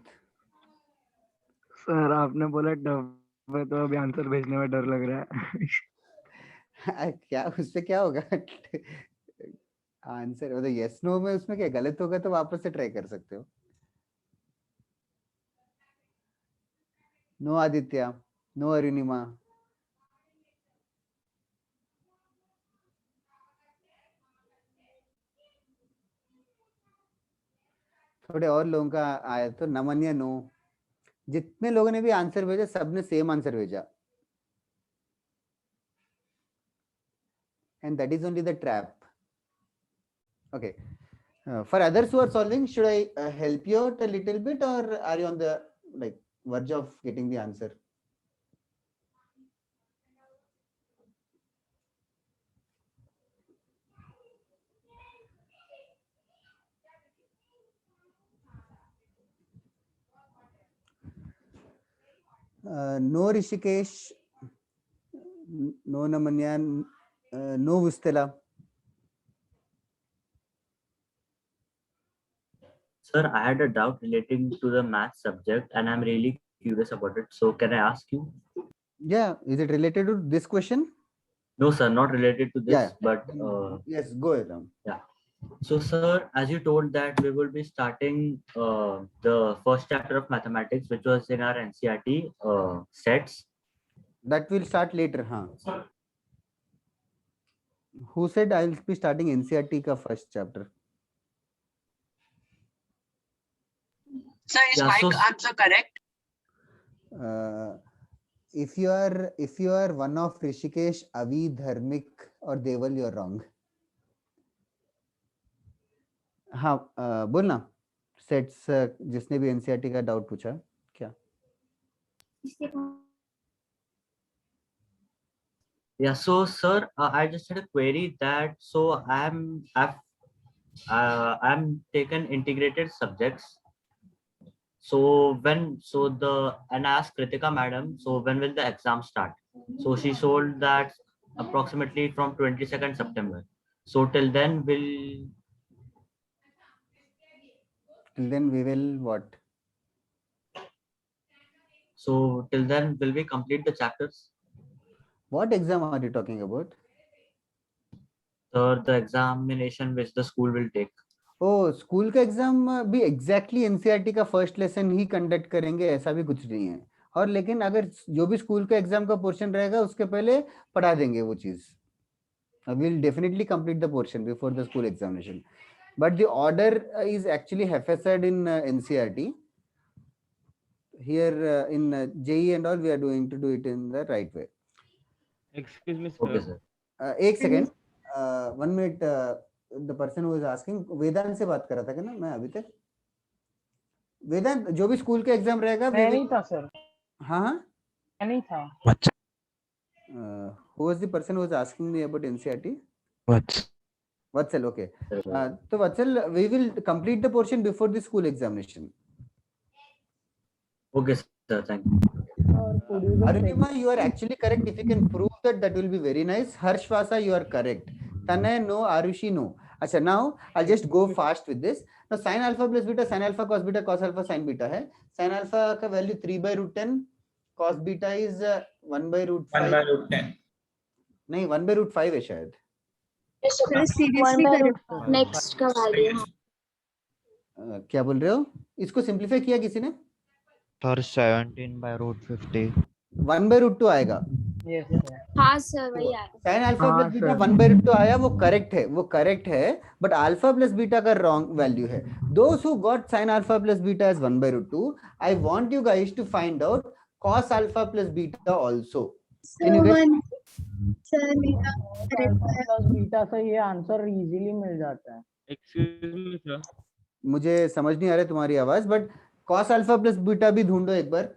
Sir आपने बोला dub है तो अभी आंसर भेजने में डर लग रहा है। क्या उससे क्या होगा? आंसर मतलब यस नो में उसमें क्या गलत होगा तो वापस से ट्राई कर सकते हो। नो आदित्य, नो अरुणिमा, थोड़े और लोगों का आया तो नमन्या नो। जितने लोगों ने भी आंसर भेजा सबने सेम आंसर भेजा, and that is only the trap. Okay, for others who are solving, should I help you out a little bit, or are you on the like verge of getting the answer? No Rishikesh, no Namanyan, no Vustela. Sir, I had a doubt relating to the math subject and I'm really curious about it. So can I ask you? Yeah, is it related to this question? No, sir, not related to this, Yeah. but Yes, go ahead. yeah. So, sir, as you told that we will be starting the first chapter of mathematics, which was in our NCERT sets. That will start later, huh? Who said I will be starting NCERT ka first chapter? Sir, is Yeah, my so- answer correct? If you are one of Rishikesh, Avi, Dharmik or Deval, you are wrong. हाँ बोलना। Sets जिसने भी NCERT का doubt पूछा क्या? Yeah, so sir, I just had a query that so I'm taken integrated subjects. So I asked Kritika madam, so when will the exam start? So she told that approximately from 22nd September. So till then we will what? So till then will we complete the chapters? What exam are you talking about? The examination which the school will take. ओ school का exam भी exactly NCERT का first lesson ही conduct करेंगे ऐसा भी कुछ नहीं है। और लेकिन अगर जो भी स्कूल का एग्जाम का पोर्शन रहेगा उसके पहले पढ़ा देंगे वो चीज। We'll definitely complete the portion before the school examination, but the order is actually haphazard in NCERT. Here in JEE and all, we are doing to do it in the right way. Excuse me, Okay, sir. एक second, 1 minute. The person who is asking, वेदांत से बात कर रहा था क्या ना मैं अभी तक? वेदांत जो भी स्कूल का एग्जाम रहेगा मैं नहीं था सर। हाँ हाँ मैं नहीं था। who was the person who was asking me about NCERT? Vatsal, okay. So Vatsal, we will complete the portion before the school examination. Okay, sir. Thank you. Arunima, you are actually correct. If you can prove that, that will be very nice. Harshvasa, you are correct. Tanay, no. Arushi, no. Achha, now I'll just go fast with this. Now sin alpha plus beta, sin alpha cos beta, cos alpha sin beta hai. Sin alpha ka value 3/√10. Cos beta is 1/√5. 1/√10. नहीं 1/√5 है शायद। Next का value क्या बोल रहे हो? इसको simplify किया किसी ने? सर 17/√50 1/√2 आएगा। हाँ सर वही आया। साइन अल्फा हाँ, प्लस बीटा sir. 1/√2 आया, वो करेक्ट है बट अल्फा प्लस बीटा का रॉन्ग वैल्यू है। Those who got sine alpha plus beta as 1/√2, I want you guys to find out cos alpha plus beta also. Can you get plus beta से ये answer easily मिल जाता है। Excuse me sir, मुझे समझ नहीं आ रहा है तुम्हारी आवाज, but cos alpha plus beta भी ढूंढो एक बार।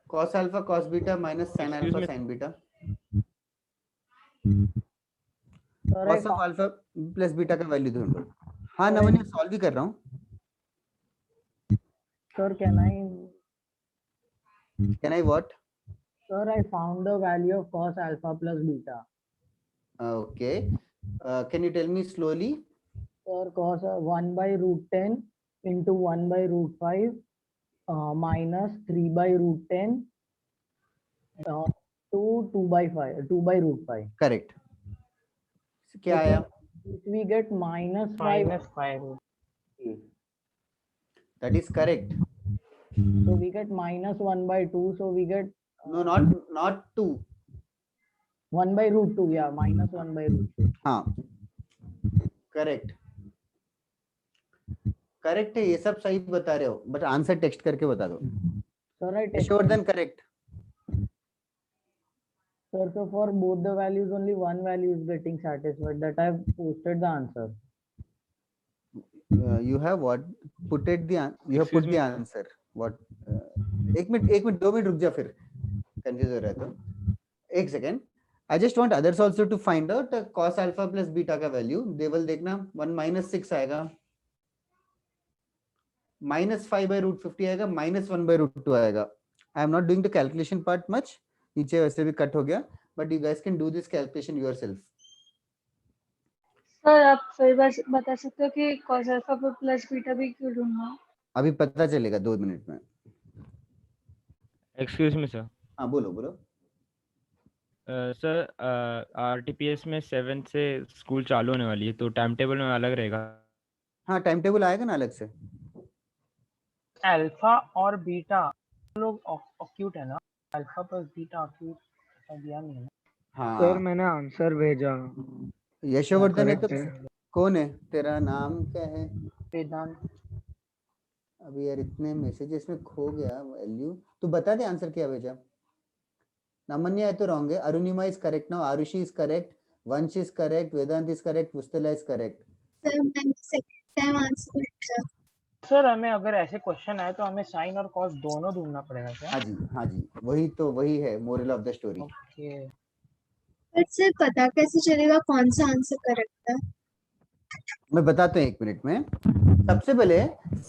cos alpha cos beta minus sin Excuse alpha me. sin beta. Sir cos of alpha plus beta का वैल्यू ढूंढो। हाँ नमन, ये सॉल्व भी कर रहा हूँ। Sir can I what? Sir, I found the value of cos alpha plus beta. Okay. Can you tell me slowly? Sir, cos 1/√10 into 1/√5 minus 3/√10 to 2/√5. Correct. क्या आया? We get minus 5. That is correct. So we get minus 1/2. So we get No, not 2. 1/√2. Yeah, minus 1/√2. हाँ, correct है, ये सब सही बता रहे हो, बट आंसर टेक्स्ट करके बता दो। Sir, I sure then correct. Sir, so for both the values, only one value is getting satisfied. That I've posted the answer. You have what? Put the answer. What? एक minute 2 minute रुक जा, फिर confuse हो रहा है तो एक second. I just want others also to find out cos alpha plus beta का वैल्यू। देवल देखना, 1 - 6 आएगा, -5/√50 आएगा, -1/√2 आएगा। I am not doing the calculation part much, नीचे वैसे भी कट हो गया, but you guys can do this calculation yourself. Sir आप फिर बस बता सकते हो कि cos अल्फा प्लस बीटा भी क्यों ढूंढना? अभी पता चलेगा 2 मिनट में। Excuse me sir. हाँ बोलो। सर आरटीपीएस में 7 से स्कूल चालू होने वाली है, तो टाइम टेबल में अलग रहेगा? हाँ, टाइम टेबल आएगा ना अलग से। अल्फा और बीटा लोग अक्यूट है ना, अल्फा प्लस बीटा अक्यूट दिया नहीं है। हाँ सर मैंने आंसर भेजा। यशोवर्धन है तो correct है। कौन है? तेरा नाम क्या है? वेदांत। अभी यार इतने मैसेजेस में खो गया वैल्यू। तू बता दे आंसर क्या भेजा। नमन्या है तो रॉन्ग है, Arunima is correct now, Aarushi is correct, Vansh is correct, Vedant is correct, Pustala is correct. Sir हमें अगर ऐसे क्वेश्चन आए तो हमें साइन और कॉस दोनों ढूंढना पड़ेगा क्या? हाँ जी, वही है moral of the story. Okay. Sir पता कैसे चलेगा कौन सा आंसर करेक्ट है? मैं बताता हूँ 1 मिनट में। सबसे पहले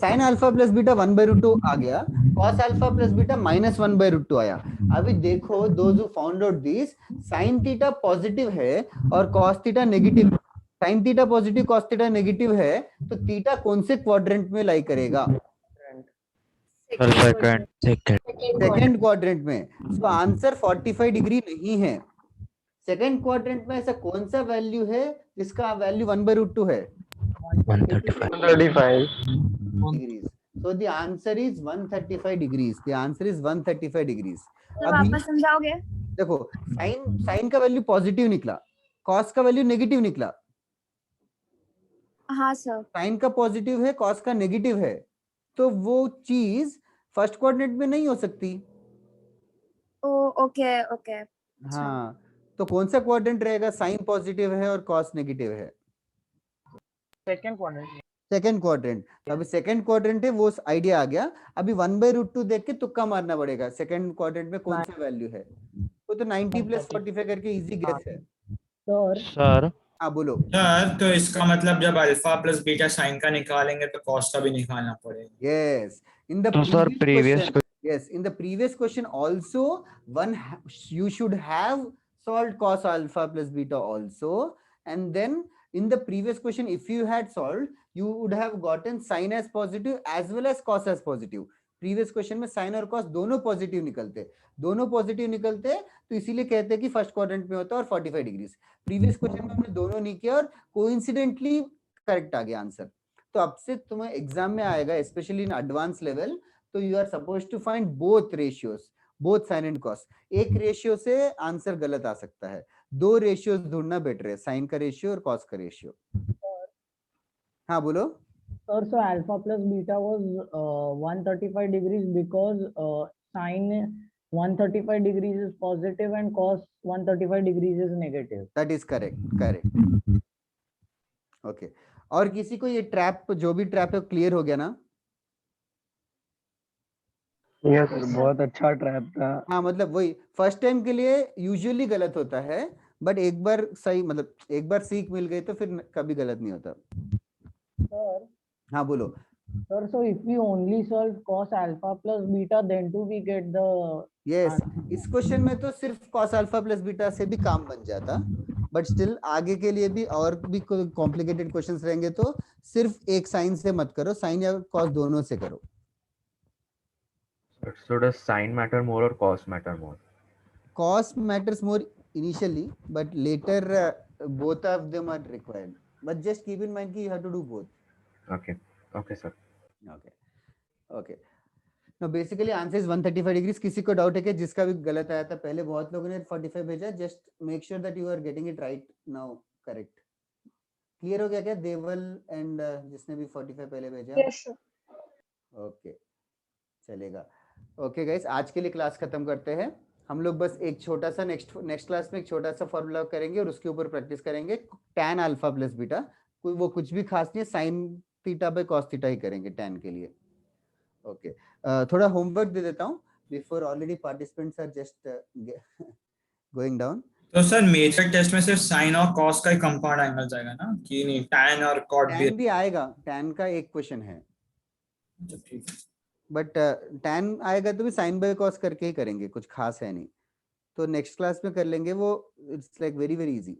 साइन अल्फा प्लस बीटा 1/√2 आ गया, cos अल्फा प्लस बीटा -1/√2 आया। अभी देखो, those who found out this, sine theta positive है और cos theta negative. Sine theta positive, cos theta negative है, तो थीटा कौन से क्वाड्रेंट में लाई करेगा? सेकंड क्वाड्रेंट में। सो आंसर 45 डिग्री नहीं है। सेकंड क्वाड्रेंट में ऐसा कौन सा वैल्यू है जिसका वैल्यू 1/√2 है? 135 degrees. So the answer is 135 degrees. The answer is 135 degrees. तो वापस समझाओगे? देखो, साइन का वैल्यू पॉजिटिव निकला, cos का वैल्यू नेगेटिव निकला। हाँ सर। साइन का पॉजिटिव है, cos का नेगेटिव है, तो वो चीज फर्स्ट क्वाड्रेंट में नहीं हो सकती। ओके। हाँ, तो कौन सा क्वाड्रेंट रहेगा? साइन पॉजिटिव है और cos नेगेटिव है। Second quadrant. Second quadrant. तो अभी सेकंड क्वाड्रेंट है, वो आइडिया आ गया। अभी 1/√2 देख के तुक्का मारना पड़ेगा, सेकंड क्वाड्रेंट में कौन सा वैल्यू है। वो तो 90 + 45 करके इजी गेस है। सर हाँ बोलो। सर तो इसका मतलब जब अल्फा प्लस बीटा साइन का निकालेंगे तो कॉस का भी निकालना पड़ेगा। Yes, in the previous question also you should have solved cos alpha plus beta also, and then in the previous question if you had solved you would have gotten sin as positive as well as cos as positive। Previous question में sign और cos दोनों positive निकलते, तो इसीलिए कहते हैं कि first quadrant में होता है और 45 डिग्री। प्रीवियस क्वेश्चन में हमने दोनों नहीं किया और कोइंसिडेंटली करेक्ट आ गया आंसर। तो अब से तुम्हें एग्जाम में आएगा, स्पेशली इन एडवांस लेवल, तो you are suppose to find both ratios, both sine and cos. एक रेशियो से आंसर गलत आ सकता है, 2 रेशियोज ढूंढना बेटर है, साइन का रेशियो और कॉस का रेशियो। हाँ बोलो। Sir, so alpha plus beta was 135 degrees because sine 135 degrees is positive and cos 135 degrees is negative. That is correct. Okay. और किसी को ये ट्रैप, जो भी ट्रैप है, क्लियर हो गया ना? यस सर, बहुत अच्छा ट्रैप था। हाँ मतलब वही फर्स्ट टाइम के लिए यूजुअली गलत होता है, बट एक बार सही, मतलब एक बार सीख मिल गई तो फिर कभी गलत नहीं होता। Sir, हाँ बोलो। sir, so if we only solve cos alpha plus beta, then too we get the yes, इस क्वेश्चन में तो सिर्फ cos अल्फा प्लस बीटा से भी काम बन जाता, बट स्टिल आगे के लिए भी और भी कॉम्प्लिकेटेड क्वेश्चंस रहेंगे तो सिर्फ एक साइन से मत करो, साइन या cos दोनों से करो। So does sin matter more or cos matter more? Cos matters more initially, but later both of them are required. But just keep in mind कि you have to do both. Okay. Okay, sir. Okay. Now basically answer is 135 degrees. किसी को doubt है कि जिसका भी गलत आया था पहले, बहुत लोगों ने 45 भेजा, just make sure that you are getting it right now, correct. Clear हो गया क्या देवल एंड जिसने भी 45 पहले भेजा? Yes sir. Okay, चलेगा। ओके गाइस, आज के लिए क्लास खत्म करते हैं। हम लोग बस एक छोटा सा नेक्स्ट क्लास में एक छोटा सा फॉर्मूला करेंगे और उसके ऊपर प्रैक्टिस करेंगे। tan अल्फा प्लस बीटा, कोई वो कुछ भी खास नहीं है, sin theta by cos theta ही करेंगे tan के लिए। ओके, थोड़ा होमवर्क दे देता हूँ before already participants are just going down. तो सर मेजर टेस्ट में सिर्फ साइन और कॉस का ही कंपाउंड एंगल जाएगा ना, कि नहीं tan और cot भी आएगा, tan का एक क्वेश्चन है, ठीक है, बट tan आएगा तो भी साइन बाय कॉस करके ही करेंगे, कुछ खास है नहीं, तो नेक्स्ट क्लास में कर लेंगे वो। It's like very very easy.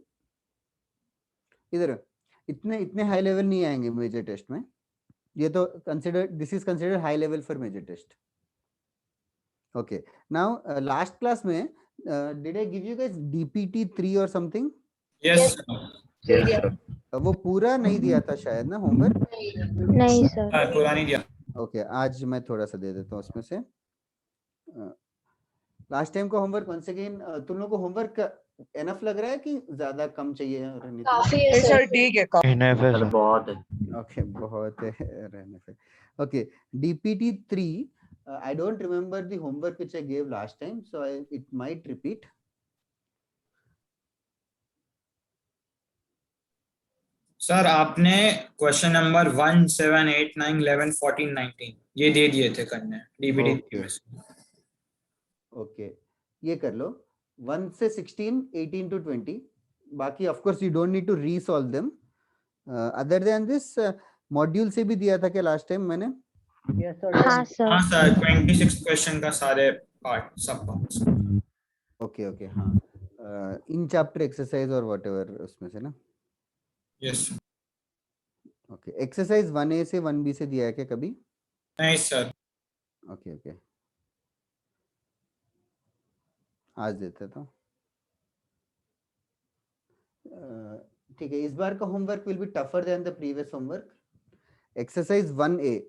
इधर इतने हाई लेवल नहीं आएंगे मेजर टेस्ट में, ये तो consider, this is consider high level for major test. Okay, now last class में did I give you guys DPT 3 और समथिंग? यस वो पूरा नहीं दिया था शायद ना होमवर्क? नहीं सर, पूरा नहीं दिया। ओके, आज मैं थोड़ा सा दे देता हूँ उसमें से। लास्ट टाइम का होमवर्क वंस अगेन, तुम लोगों को होमवर्क एनफ लग रहा है कि ज्यादा कम चाहिए? काफी है सर, ठीक है, बहुत है। ओके, बहुत है रहने से। Okay, DPT 3, I don't remember the homework which I gave last time, so it might repeat. Sir आपने क्वेश्चन नंबर 1, 7, 8, 9, 11, 14, 19 ये दे दिए थे करने डीबीटी में से। ओके, ये कर लो 1 से 16, 18 to 20। बाकी of course you don't need to resolve them. Other than this module से भी दिया था क्या लास्ट टाइम मैंने? Yes sir. हाँ सर। हाँ सर, 26 क्वेश्चन का सारे पार्ट, सब पार्ट्स। ओके ओके, हाँ, इन चैप्टर एक्सरसाइज और व्हाटएवर उसमें से ना? यस। ओके, एक्सरसाइज 1A से 1B से दिया है क्या कभी? नहीं सर। ओके ओके, आज देता था। ठीक है, इस बार का homework will be tougher than the previous homework. Exercise 1A,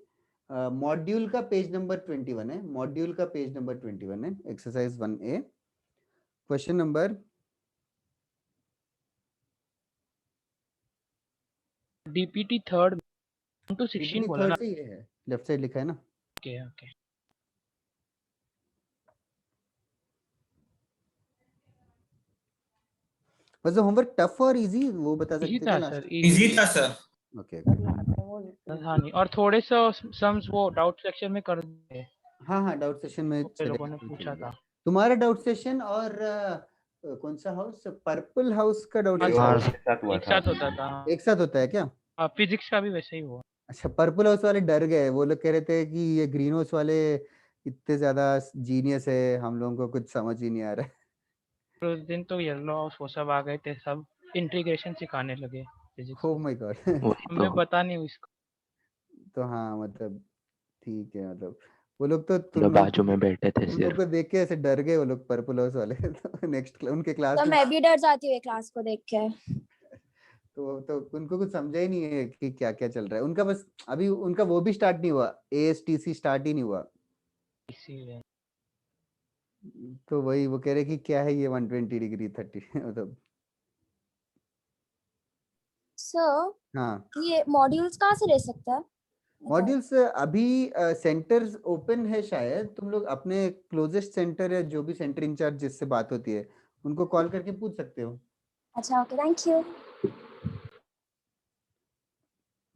module का पेज नंबर 21 है, मॉड्यूल का पेज नंबर 21 है, exercise 1A, question number DPT 3 to 16 बोला ना? ये है, लेफ्ट साइड लिखा है ना? Okay okay. Was the homework tough or easy, वो बता सकते था क्या? सर, इजी था सर। ओके, हाँ नहीं, और थोड़े से सम्स वो डाउट सेक्शन में कर दिए। हाँ, डाउट सेशन में लोगों ने पूछा था। तुम्हारा डाउट सेशन और कौन सा हाउस, पर्पल हाउस का डाउट एक साथ होता था। एक साथ होता है क्या? फिजिक्स का भी वैसे ही हुआ। अच्छा, पर्पल हाउस वाले डर गए, वो लोग कह रहे थे कि ये ग्रीन हाउस वाले इतने ज्यादा जीनियस है, हम लोगों को कुछ समझ ही नहीं आ रहा है। उस दिन तो येलो हाउस वो सब आ गए थे, सब इंटीग्रेशन सिखाने लगे फिजिक्स। ओह माय गॉड, हमें पता नहीं इसको। तो हाँ मतलब ठीक है, मतलब वो लोग तो लोग बाजू में बैठे थे, तुम लोग को देख के ऐसे डर गए वो लोग पर्पल हाउस वाले। नेक्स्ट उनके क्लास तो मैं भी डर जाती हूँ क्लास को देख के। तो उनको कुछ समझा ही नहीं है कि क्या क्या चल रहा है उनका, बस अभी उनका वो भी स्टार्ट नहीं हुआ, ASTC स्टार्ट ही नहीं हुआ, इसीलिए तो वही वो कह रहे कि क्या है ये 120 डिग्री 30 मतलब। सर हाँ ये मॉड्यूल्स कहाँ से ले सकते हैं? मॉड्यूल्स अभी सेंटर्स ओपन है शायद, तुम लोग अपने क्लोजेस्ट सेंटर या जो भी सेंटर इंचार्ज जिससे बात होती है उनको कॉल करके पूछ सकते हो। अच्छा ओके, थैंक यू।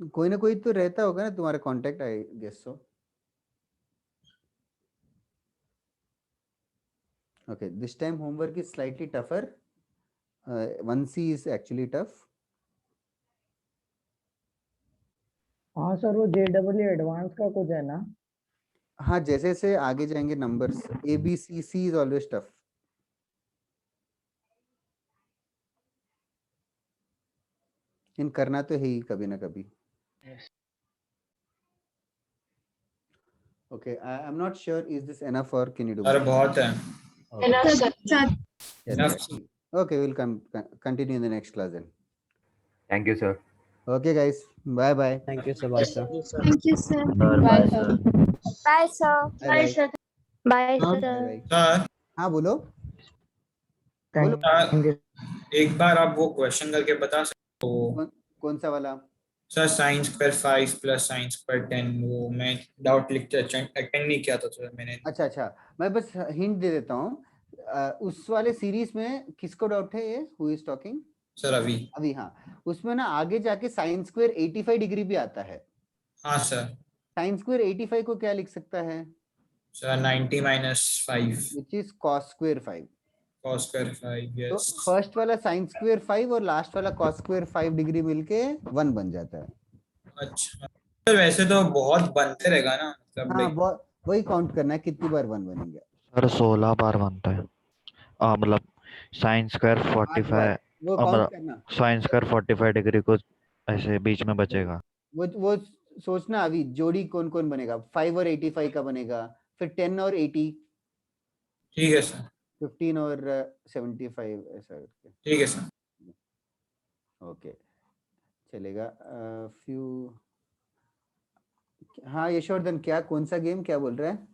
कोई ना कोई तो रहता होगा ना तुम्हारा contact, I guess so. Okay, this time homework is slightly tougher. 1C is actually tough. हाँ सर, वो JEE एडवांस का कुछ है ना? हाँ जैसे जैसे आगे जाएंगे numbers, ABCC is always tough. इन करना तो है ही कभी ना कभी। Okay, I am not sure is this enough or can you do sir more? बहुत है। Enough, sir. Yes, Enough. right. Okay, we'll continue in the next class then. Thank you, sir. Okay guys, bye bye. Thank you, sir. Bye, sir. Thank you, sir. Bye, sir. Bye sir. Bye, sir. Bye Bye sir. bye. Sir हाँ बोलो। Thank you. एक बार आप वो question करके बता सकते हो? कौन सा वाला? Sir sine square 5 plus sine square 10, वो मैं डाउट लिखते अटेंड नहीं किया था सर मैंने। अच्छा मैं बस हिंट दे देता हूँ। उस वाले सीरीज में किसको डाउट है, ये हु इज टॉकिंग? सर अभी हाँ उसमें ना आगे जाके साइन स्क्वायर 85 डिग्री भी आता है। हाँ सर। साइन स्क्वायर 85 को क्या लिख सकता है? Sir 90 minus 5 which is cos square 5। Cos square 5, तो यस। फर्स्ट वाला साइन स्क्वायर 5 और लास्ट वाला कॉस स्क्वायर 5 डिग्री मिलके 1 बन जाता है। अच्छा सर, वैसे तो बहुत बनते रहेगा ना, मतलब हाँ like वही काउंट करना है कितनी बार 1 बनेंगे। सर 16 बार बनता है। मतलब साइन स्क्वायर 45, वो काउंट मतलब करना, साइन स्क्वायर 45 डिग्री को ऐसे बीच में बचेगा। वो सोचना अभी जोड़ी कौन कौन बनेगा, 5 और 85 का बनेगा, फिर 10 और 80, ठीक है सर। 15 और 75 ऐसा करके। ठीक है सर। ओके चलेगा। फ्यू हाँ यशवर्धन, क्या कौन सा गेम क्या बोल रहा है?